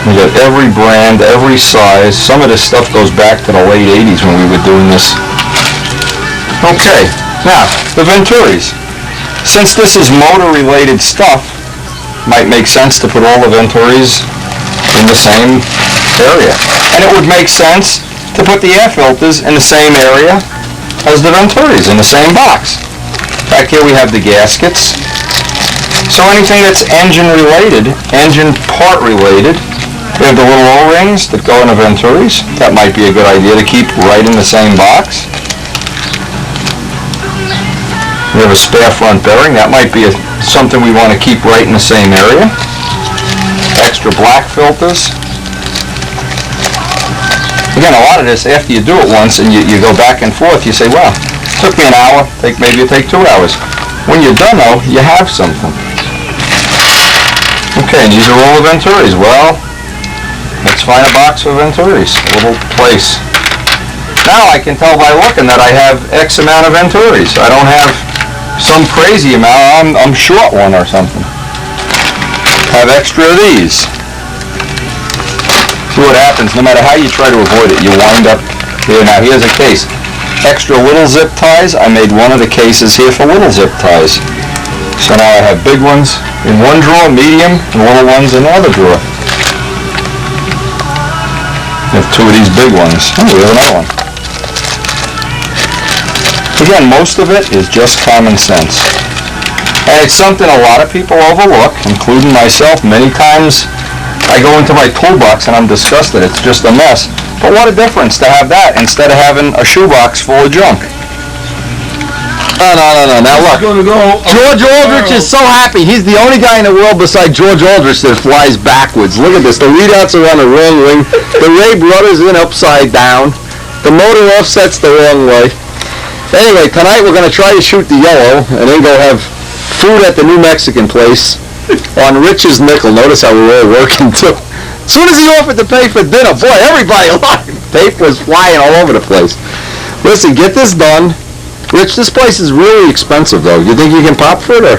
we got every brand, every size. Some of this stuff goes back to the late 80s when we were doing this. Okay, now, the Venturis. Since this is motor-related stuff, might make sense to put all the Venturis in the same area. And it would make sense to put the air filters in the same area as the Venturis, in the same box. Back here we have the gaskets. So anything that's engine-related, engine part-related, we have the little O-rings that go in the Venturis. That might be a good idea to keep right in the same box. We have a spare front bearing. That might be something we want to keep right in the same area. Extra black filters. Again, a lot of this, after you do it once and you go back and forth, you say, well, it took me an hour, maybe it'll take 2 hours. When you're done, though, you have something. Okay, and these are all the Venturis. Well, let's find a box of Venturis, a little place. Now I can tell by looking that I have X amount of Venturis. I don't have some crazy amount, I'm short one or something. Have extra of these. See what happens, no matter how you try to avoid it, you wind up here. Now here's a case. Extra little zip ties, I made one of the cases here for little zip ties. So now I have big ones in one drawer, medium, and little ones in the other drawer. I have 2 of these big ones. Oh, we have another one. Again, most of it is just common sense. And it's something a lot of people overlook, including myself. Many times I go into my toolbox and I'm disgusted. It's just a mess. But what a difference to have that instead of having a shoebox full of junk. No. Now look, George Aldrich is so happy. He's the only guy in the world besides George Aldrich that flies backwards. Look at this. The readouts are on the wrong wing. The Ray Brothers in upside down. The motor offset's the wrong way. Anyway, tonight we're going to try to shoot the yellow and then go have food at the New Mexican place on Rich's nickel. Notice how we're all working too. As soon as he offered to pay for dinner, boy, everybody laughed. Paper was flying all over the place. Listen, get this done. Rich, this place is really expensive, though. You think you can pop for it, or?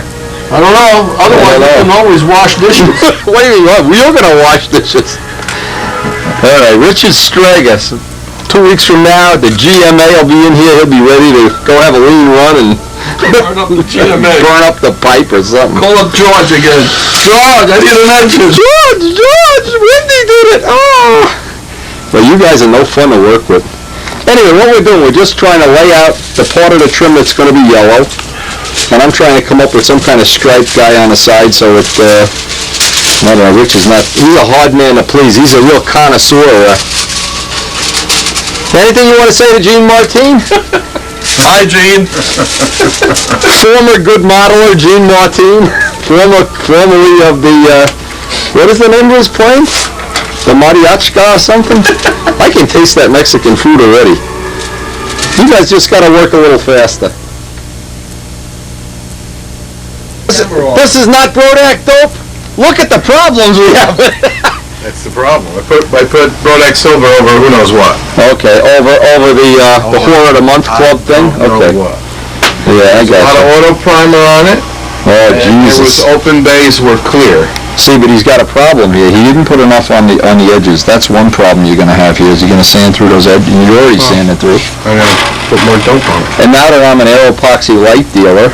I don't know. Otherwise, you can always wash dishes. What do you mean? We're going to wash dishes. All right, Richard Stragus. 2 weeks from now, the GMA will be in here. He'll be ready to go have a lean run and Burn up the GMA. burn up the pipe or something. Call up George again. George, I need an engine. George, Wendy did it. Oh. Well, you guys are no fun to work with. Anyway, what we're doing, we're just trying to lay out the part of the trim that's going to be yellow. And I'm trying to come up with some kind of striped guy on the side so it, I don't know, Rich is not, he's a hard man to please. He's a real connoisseur. Anything you want to say to Gene Martin? Hi, Gene. Former good modeler, Gene Martin. Formerly of the, what is the name of his plane? The mariachka or something? I can taste that Mexican food already. You guys just got to work a little faster. This is not Brodak dope. Look at the problems we have. That's the problem. I put Brodak Silver over who knows what. Okay, over the Whore of the Month Club thing? Okay. What. Yeah, I got A lot of auto primer on it. Oh, and Jesus. Open bays were clear. See, but he's got a problem here. He didn't put enough on the edges. That's one problem you're going to have here. Is you're going to sand through those edges. You're already sanding through. I'm going to put more dope on it. And now that I'm an aeropoxy light dealer,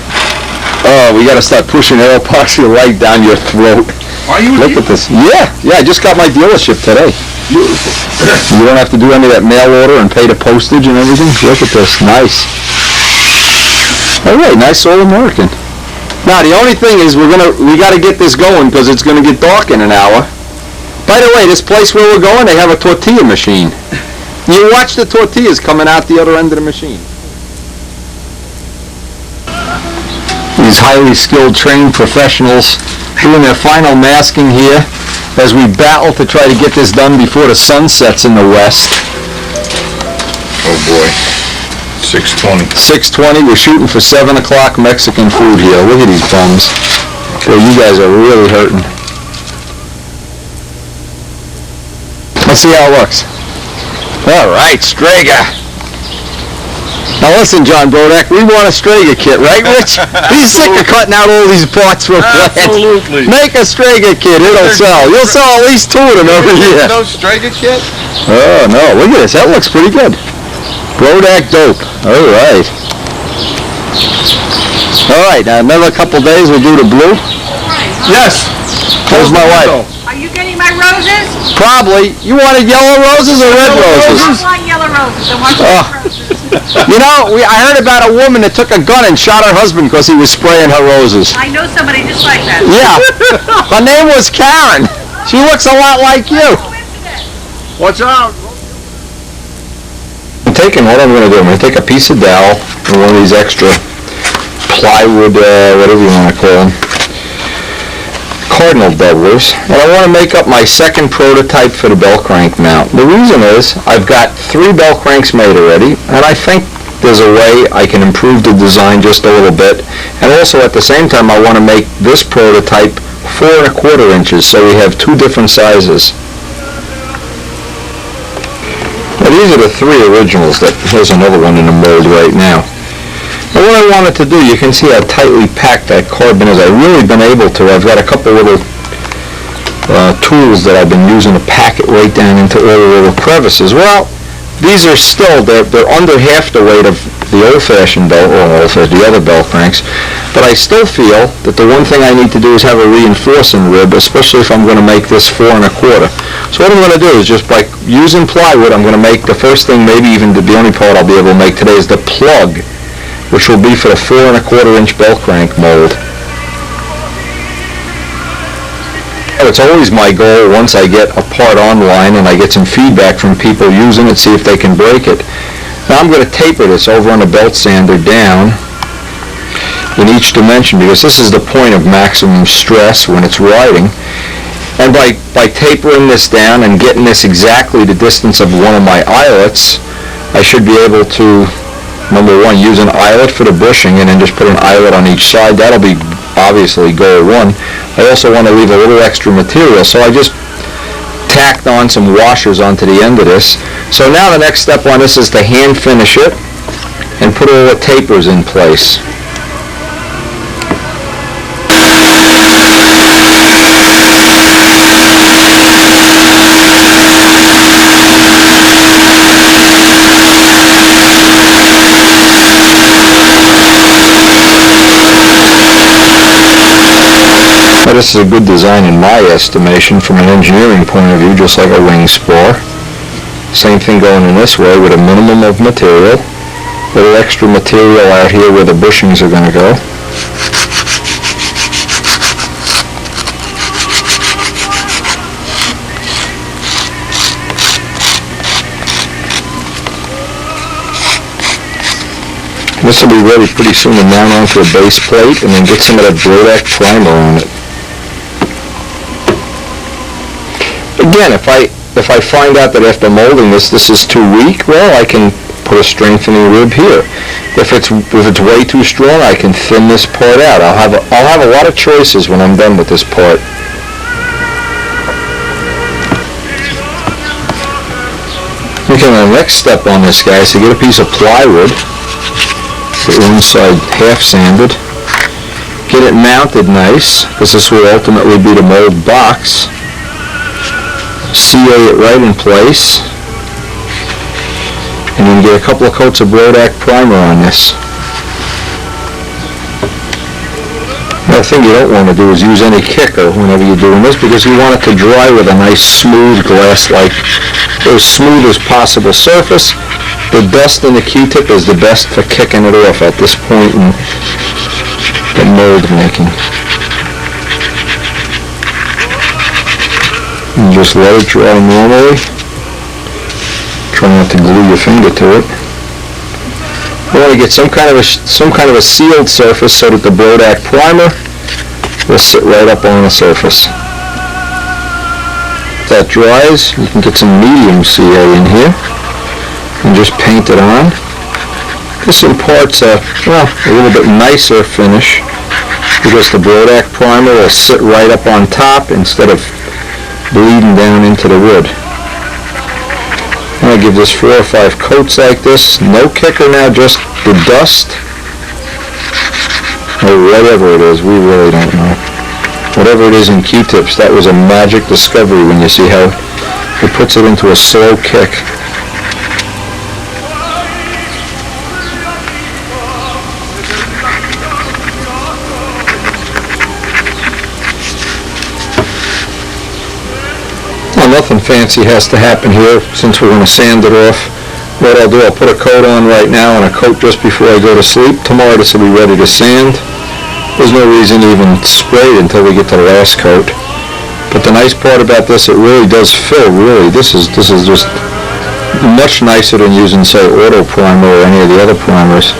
oh, we got to start pushing aeropoxy light down your throat. Are you? Look at this. Yeah, I just got my dealership today. Beautiful. You don't have to do any of that mail order and pay the postage and everything. Look at this. Nice. All right, nice All American. Now the only thing is we got to get this going because it's going to get dark in an hour. By the way, this place where we're going, they have a tortilla machine. You watch the tortillas coming out the other end of the machine. These highly skilled, trained professionals doing their final masking here as we battle to try to get this done before the sun sets in the west. Oh boy. 6:20. 6:20, we're shooting for 7 o'clock Mexican food here. Look at these bums. Boy, you guys are really hurting. Let's see how it looks. All right, Strager. Now listen, John Brodak, we want a Strager kit, right, Rich? He's sick of cutting out all these parts from plants. Absolutely. Make a Strager kit, it'll sell. You'll sell at least 2 of them every year. No Strager kit? Oh, no, look at this. That looks pretty good. Brodak dope. All right. All right, now another couple days we'll do the blue. Yes. Where's my wife? Are you getting my roses? Probably. You wanted yellow roses or red roses? I want yellow roses. I want Oh. yellow roses. You know, I heard about a woman that took a gun and shot her husband because he was spraying her roses. I know somebody just like that. Yeah. Her name was Karen. She looks a lot like you. Coincidence. Watch out. What I'm going to do, I'm going to take a piece of dowel and one of these extra plywood, whatever you want to call them, cardinal doublers, and I want to make up my second prototype for the bell crank mount. The reason is I've got 3 bell cranks made already, and I think there's a way I can improve the design just a little bit, and also at the same time I want to make this prototype 4 1/4 inches, so we have 2 different sizes. Now these are the 3 originals. Here's another one in the mold right now. Now what I wanted to do, you can see how tightly packed that carbon is. I've really been able to. I've got a couple little tools that I've been using to pack it right down into all the little crevices. Well, these are still, they're under half the weight of the old-fashioned bell, or the other bell cranks, but I still feel that the one thing I need to do is have a reinforcing rib, especially if I'm going to make this 4 1/4. So what I'm going to do is just by using plywood, I'm going to make the first thing, maybe even the only part I'll be able to make today is the plug, which will be for the 4 1/4 inch bell crank mold. It's always my goal, once I get a part online and I get some feedback from people using it, see if they can break it. Now I'm going to taper this over on a belt sander down in each dimension, because this is the point of maximum stress when it's riding. And by tapering this down and getting this exactly the distance of one of my eyelets, I should be able to, number one, use an eyelet for the bushing and then just put an eyelet on each side. That'll be obviously goal 1. I also want to leave a little extra material, so I just tacked on some washers onto the end of this. So now the next step on this is to hand finish it and put all the tapers in place. Now, this is a good design in my estimation from an engineering point of view, just like a wing spar. Same thing going in this way with a minimum of material. A little extra material out here where the bushings are going to go. This will be ready pretty soon to mount onto a base plate and then get some of that Brodak primer on it. Again, if I find out that after molding this is too weak, well, I can put a strengthening rib here. If it's way too strong, I can thin this part out. I'll have a lot of choices when I'm done with this part. Okay, the next step on this, guy, is to get a piece of plywood, get the inside half sanded, get it mounted nice, because this will ultimately be the mold box. CA it right in place, and then get a couple of coats of Brodak primer on this. Now, the thing you don't want to do is use any kicker whenever you're doing this, because you want it to dry with a nice smooth glass-like, as smooth as possible surface. The dust in the Q-tip is the best for kicking it off at this point in the mold making. And just let it dry normally. Try not to glue your finger to it. We want to get some kind of a sealed surface so that the Brodak primer will sit right up on the surface. If that dries, you can get some medium CA in here and just paint it on. This imparts a little bit nicer finish because the Brodak primer will sit right up on top instead of bleeding down into the wood. I'm going to give this 4 or 5 coats like this. No kicker now, just the dust. Or whatever it is, we really don't know. Whatever it is in Q-tips, that was a magic discovery when you see how it puts it into a slow kick. Nothing fancy has to happen here since we're going to sand it off. What I'll do, I'll put a coat on right now and a coat just before I go to sleep. Tomorrow this will be ready to sand. There's no reason to even spray it until we get to the last coat. But the nice part about this, it really does fill, really. This is just much nicer than using, say, auto primer or any of the other primers.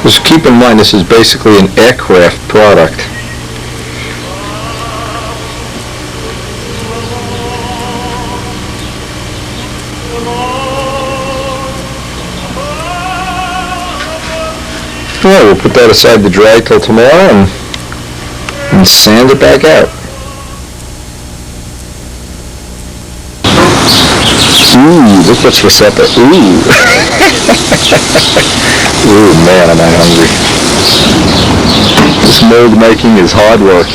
Just keep in mind this is basically an aircraft product. Well, we'll put that aside to dry till tomorrow and sand it back out. Ooh, look what's for supper. Ooh. Ooh, man, am I hungry. This mold making is hard work.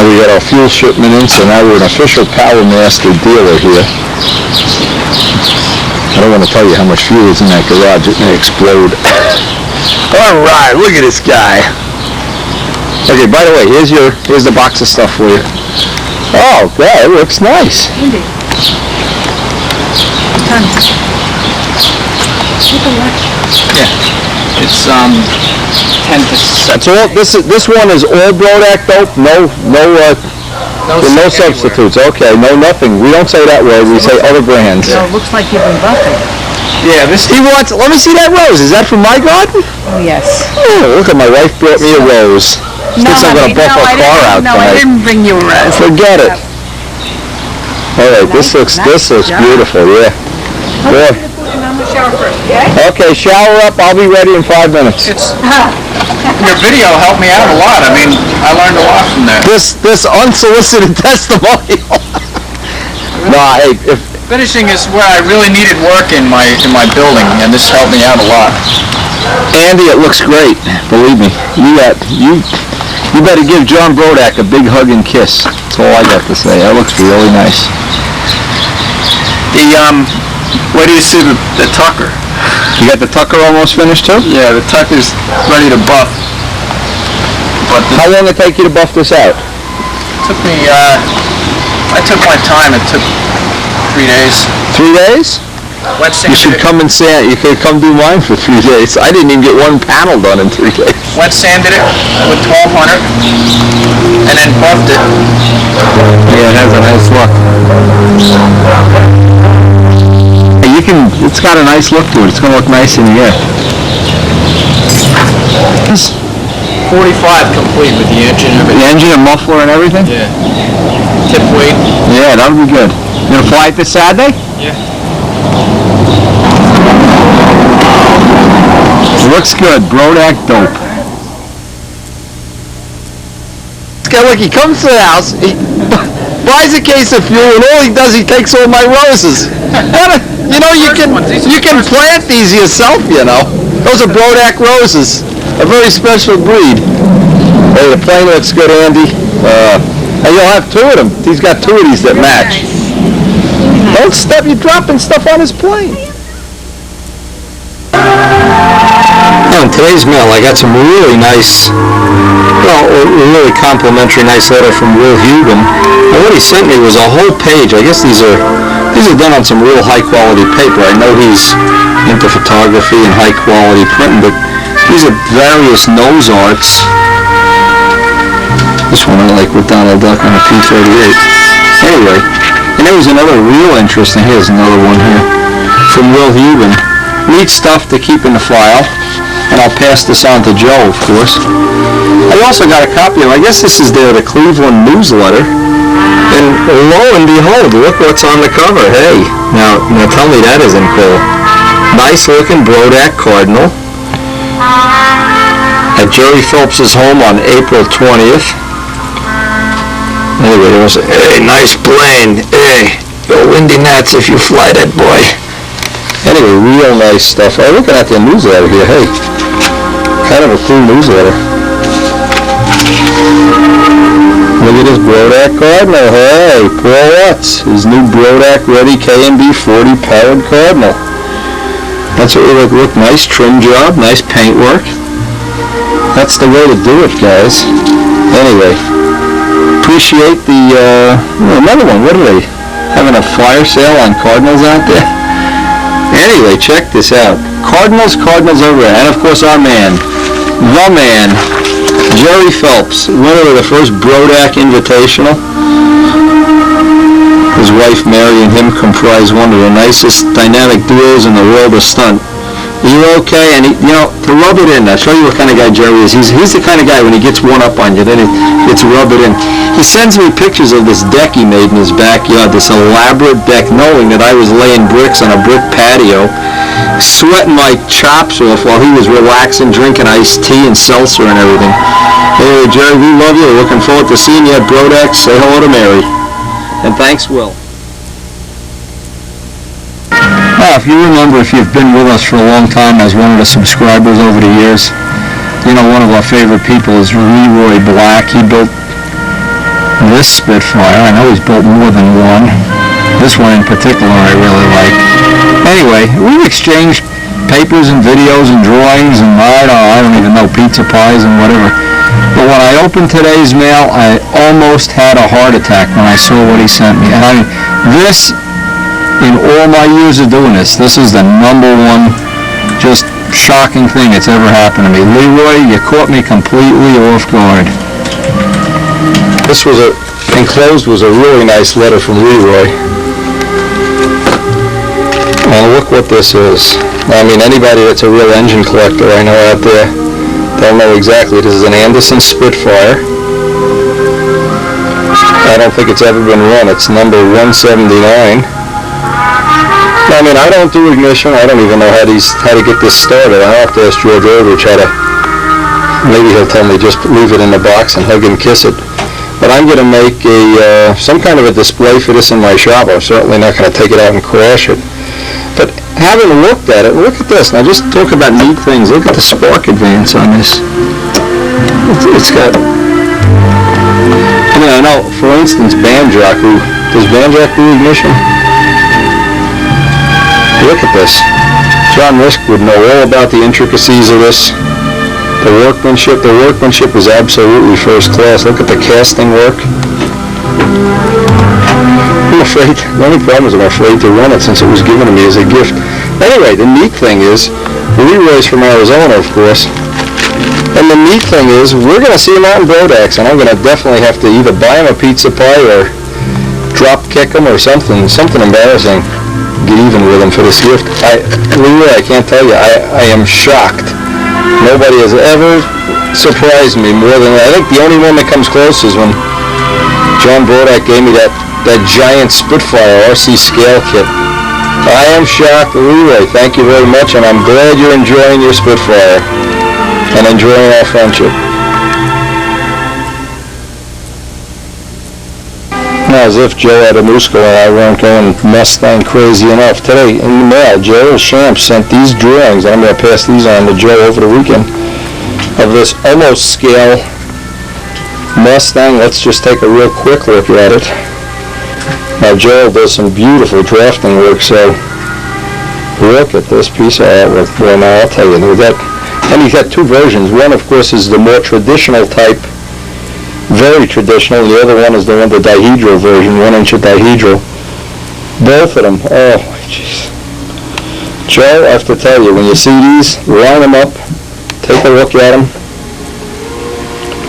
We got our fuel shipment in, so now we're an official Power Master dealer here. I don't want to tell you how much fuel is in that garage, it may explode. Alright, look at this guy. Okay, by the way, here's the box of stuff for you. Oh, that looks nice. Yeah, it's 10%. That's all. This one is all Brodak dope. No substitutes. Okay, no nothing. We don't say that word. We say other brands. So it looks like you've been buffing. Yeah, he wants. Let me see that rose. Is that from my garden? Oh, yes. Oh, look at my wife brought me a rose. She thinks I'm gonna buff her car out No, I tonight. didn't bring you a rose. Forget it. All right, this looks beautiful. Yeah. Yeah. I'm gonna shower first, okay? Okay, shower up. I'll be ready in 5 minutes. Your video helped me out a lot. I mean, I learned a lot from that. This unsolicited testimonial. No, hey, if Finishing is where I really needed work in my building, and this helped me out a lot. Andy, it looks great. Believe me, you better give John Brodak a big hug and kiss. That's all I got to say. That looks really nice. Where do you see the tucker? You got the tucker almost finished too? Yeah, the tucker's ready to buff. But How long did it take you to buff this out? took me, I took my time. It took 3 days. 3 days? Wet You should sanded it. come and say you could come do mine for 3 days. I didn't even get one panel done in 3 days. Wet sanded it with 1200 and then buffed it. Yeah, it has a nice look. Hey, it's got a nice look to it. It's gonna look nice in the air. 45 complete with the engine and The everything. engine and muffler and everything? Yeah. Tip weight. Yeah, that'll be good. You gonna fly it this Saturday? Yeah. Looks good. Brodak dope. This guy, look, he comes to the house, he buys a case of fuel, and all he does, he takes all my roses. You know, you can plant these yourself, you know. Those are Brodak roses. A very special breed. Hey, the plane looks good, Andy. And you'll have 2 of them. He's got 2 of these that match. Don't step, you're dropping stuff on his plane. In today's mail, I got some really nice, well, a really complimentary, nice letter from Will Huben. And what he sent me was a whole page. I guess these are done on some real high quality paper. I know he's into photography and high quality printing, but these are various nose arts. This one I like with Donald Duck on a P-38. Anyway, and there was another real interesting, here's another one here, from Will Huben. Neat stuff to keep in the file. And I'll pass this on to Joe, of course. I also got a copy of, I guess this is the Cleveland newsletter. And lo and behold, look what's on the cover. Hey, now tell me that isn't cool. Nice looking Brodak Cardinal at Jerry Phelps' home on April 20th. Anyway, there was a nice plane. Hey, go Windy Nats if you fly that boy. Anyway, real nice stuff. I'm looking at the newsletter here. Hey, kind of a cool newsletter. Look at this Brodak Cardinal. Hey, Paul Watts, his new Brodak Ready K&B 40 powered Cardinal. That's what it look. Nice trim job, nice paint work. That's the way to do it, guys. Anyway, appreciate the another one. What are they having a fire sale on Cardinals out there? Anyway, check this out. Cardinals over there. And of course our man, the man, Jerry Phelps, winner of the first Brodak Invitational. His wife Mary and him comprise one of the nicest dynamic duos in the world of stunt. You're okay, and to rub it in, I'll show you what kind of guy Jerry is. He's the kind of guy, when he gets one up on you, then it's rub it in. He sends me pictures of this deck he made in his backyard, this elaborate deck, knowing that I was laying bricks on a brick patio, sweating my chops off while he was relaxing, drinking iced tea and seltzer and everything. Anyway, Jerry, we love you. We're looking forward to seeing you at Brodak. Say hello to Mary. And thanks, Will. If you remember, if you've been with us for a long time as one of the subscribers over the years, one of our favorite people is Leroy Black. He built this Spitfire. I know he's built more than one. This one in particular I really like. Anyway, we've exchanged papers and videos and drawings and I don't even know, pizza pies and whatever. But when I opened today's mail, I almost had a heart attack when I saw what he sent me. And I mean, this, in all my years of doing this is the #1 just shocking thing that's ever happened to me. Leroy, you caught me completely off guard. This was enclosed was a really nice letter from Leroy. Well, look what this is. I mean, anybody that's a real engine collector I know out there, they'll know exactly. This is an Anderson Spitfire. I don't think it's ever been run. It's number 179. I mean, I don't do ignition. I don't even know how to get this started. I'll have to ask George Overich maybe he'll tell me just leave it in the box and hug and kiss it. But I'm going to make some kind of a display for this in my shop. I'm certainly not going to take it out and crash it. But having looked at it, look at this. Now just talk about neat things. Look at the spark advance on this. It's got, I know, for instance, Banjock, does Banjock do ignition? Look at this. John Risk would know all about the intricacies of this. The workmanship is absolutely first class. Look at the casting work. I'm afraid, the only problem is I'm afraid to run it since it was given to me as a gift. Anyway, the neat thing is, Leroy's from Arizona, of course. And the neat thing is, we're going to see him out in Brodax, and I'm going to definitely have to either buy him a pizza pie or drop kick him or something embarrassing. Get even with him for this gift. Leroy, I can't tell you, I am shocked. Nobody has ever surprised me more than that. I think the only one that comes close is when John Brodak gave me that giant Spitfire RC scale kit. I am shocked. Leroy, thank you very much, and I'm glad you're enjoying your Spitfire and enjoying our friendship. Now, as if Joe Adamusco and I weren't going Mustang crazy enough. Today, in the mail, Gerald Champ sent these drawings, and I'm going to pass these on to Joe over the weekend, of this almost scale Mustang. Let's just take a real quick look at it. Now, Gerald does some beautiful drafting work, so look at this piece of artwork. Well, now, I'll tell you, and he's got two versions. One, of course, is the more traditional type, very traditional. The other one is the dihedral version, 1-inch of dihedral. Both of them, oh, jeez. Joe, I have to tell you, when you see these, line them up, take a look at them.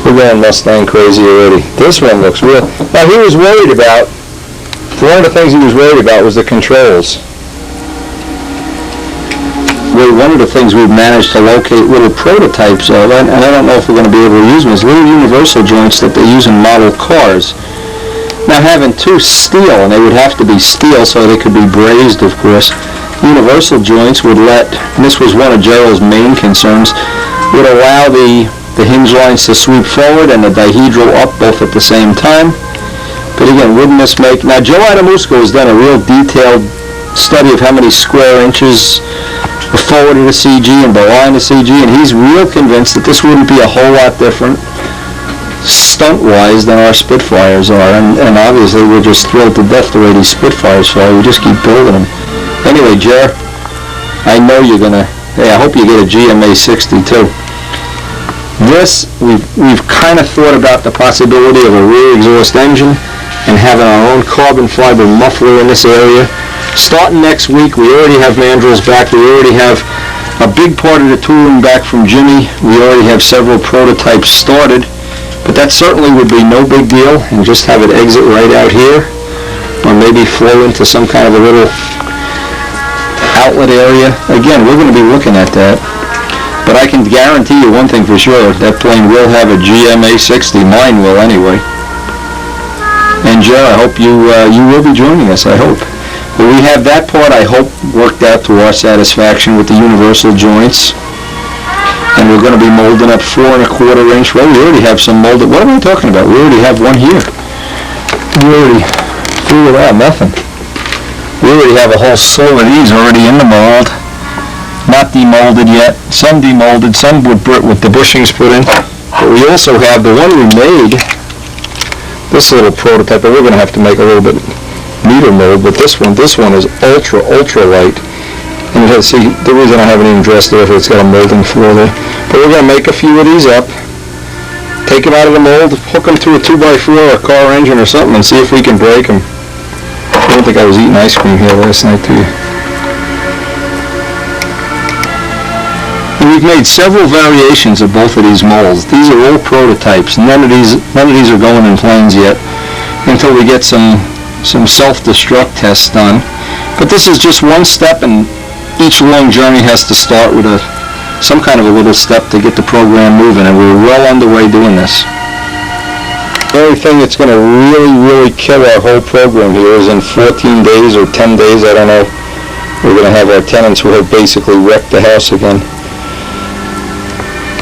We're going Mustang crazy already. This one looks real. Now, he was worried about, one of the things he was worried about was the controls. One of the things we've managed to locate little prototypes of, and I don't know if we're going to be able to use them, is little universal joints that they use in model cars. Now, having two steel, and they would have to be steel so they could be brazed, of course, universal joints would let, and this was one of Gerald's main concerns, would allow the hinge lines to sweep forward and the dihedral up both at the same time. But again, wouldn't this make, now Joe Adamusco has done a real detailed study of how many square inches forward of the CG and behind the CG, and he's real convinced that this wouldn't be a whole lot different stunt-wise than our Spitfires are, and obviously we're just thrilled to death the way these Spitfires fly. We just keep building them. Anyway, Jer, I know you're gonna, hey, I hope you get a GMA 60 too. This, we've kind of thought about the possibility of a rear exhaust engine and having our own carbon fiber muffler in this area. Starting next week, we already have mandrels back. We already have a big part of the tooling back from Jimmy. We already have several prototypes started, but that certainly would be no big deal, and just have it exit right out here, or maybe flow into some kind of a little outlet area. Again, we're going to be looking at that, but I can guarantee you one thing for sure, that plane will have a GMA 60. Mine will anyway. And Joe, I hope you will be joining us, I hope. But we have that part, I hope, worked out to our satisfaction with the universal joints. And we're going to be molding up 4 1/4 inch. Well, we already have some molded. What am I talking about? We already have one here. We already threw it out, nothing. We already have a whole slew of these already in the mold. Not demolded yet. Some demolded, some with the bushings put in. But we also have the one we made, this little prototype, but we're going to have to make a little bit meter mold, but this one is ultra light, and it has, see, the reason I haven't even dressed it, it's got a molding floor there, but we're going to make a few of these up, take them out of the mold, hook them to a 2x4 or a car engine or something, and see if we can break them. I don't think I was eating ice cream here last night, do you? And we've made several variations of both of these molds. These are all prototypes. None of these are going in planes yet until we get some self-destruct tests done. But this is just one step, and each long journey has to start with some kind of a little step to get the program moving, and we're well underway doing this. The only thing that's going to really kill our whole program here is in 14 days or 10 days, I don't know, we're going to have our tenants who have basically wrecked the house again.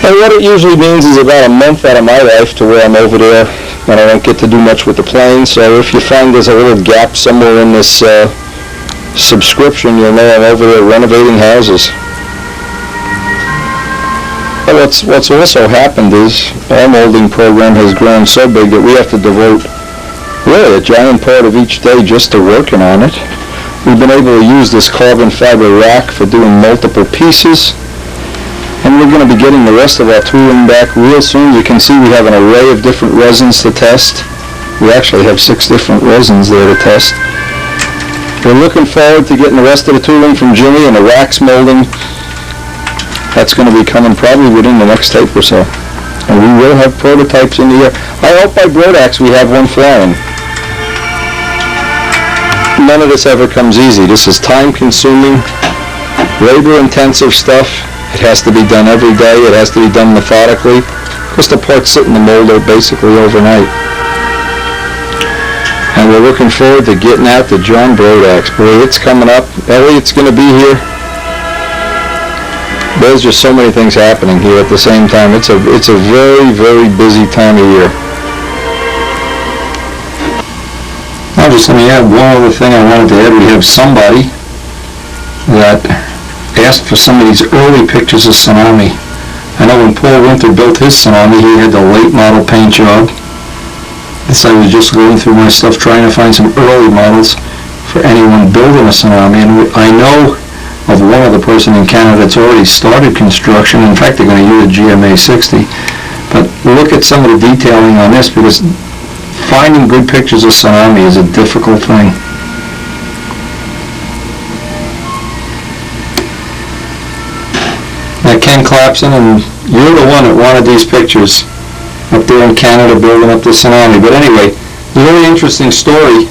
And what it usually means is about a month out of my life to where I'm over there and I don't get to do much with the plane. So if you find there's a little gap somewhere in this subscription, you'll know I'm over there renovating houses. But what's also happened is our molding program has grown so big that we have to devote really a giant part of each day just to working on it. We've been able to use this carbon fiber rack for doing multiple pieces. And we're going to be getting the rest of our tooling back real soon. You can see we have an array of different resins to test. We actually have 6 different resins there to test. We're looking forward to getting the rest of the tooling from Jimmy and the wax molding. That's going to be coming probably within the next tape or so. And we will have prototypes in the air. I hope by Brodax we have one flying. None of this ever comes easy. This is time-consuming, labor-intensive stuff. It has to be done every day. It has to be done methodically. Because the parts sit in the molder basically overnight. And we're looking forward to getting out to John Brodax. Boy, it's coming up. Elliot's going to be here. There's just so many things happening here at the same time. It's a very, very busy time of year. Now just let me add one other thing I wanted to add. We have somebody that asked for some of these early pictures of Tsunami. I know when Paul Winter built his Tsunami, he had the late model paint job. So I was just going through my stuff trying to find some early models for anyone building a Tsunami. And I know of one other person in Canada that's already started construction. In fact, they're going to use a GMA 60. But look at some of the detailing on this, because finding good pictures of Tsunami is a difficult thing. Now, Ken Clapson, and you're the one that wanted these pictures up there in Canada building up the Tsunami. But anyway, a really interesting story.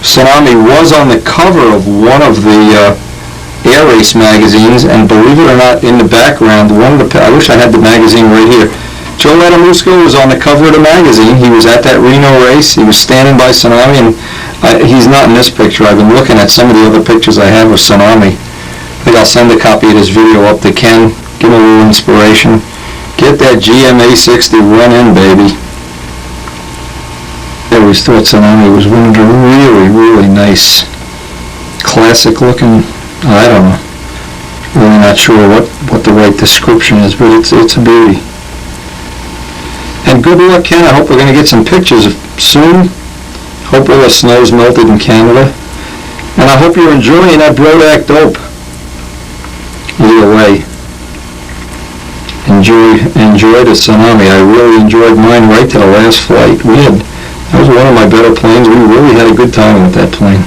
Tsunami was on the cover of one of the Air Race magazines, and believe it or not, in the background, I wish I had the magazine right here. Joe Latamusco was on the cover of the magazine. He was at that Reno race. He was standing by Tsunami, and he's not in this picture. I've been looking at some of the other pictures I have of Tsunami. I think I'll send a copy of this video up to Ken, give him a little inspiration. Get that GMA 60 run in, baby. I always thought Tsunami was one of the really, really nice, classic looking, I don't know, really not sure what the right description is, but it's a beauty. And good luck, Ken. I hope we're going to get some pictures soon. Hope all the snow's melted in Canada. And I hope you're enjoying that Brodax dope. Either way, enjoy the Tsunami. I really enjoyed mine right to the last flight. That was one of my better planes. We really had a good time with that plane.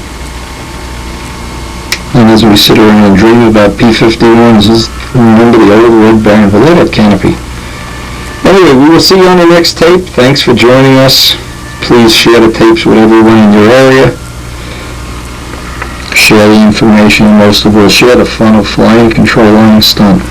And as we sit around and dream about P-51s, just remember the old red band with that canopy. Anyway, we will see you on the next tape. Thanks for joining us. Please share the tapes with everyone in your area. Share the information, and most of all, share the fun of flying, controlling, and stunt.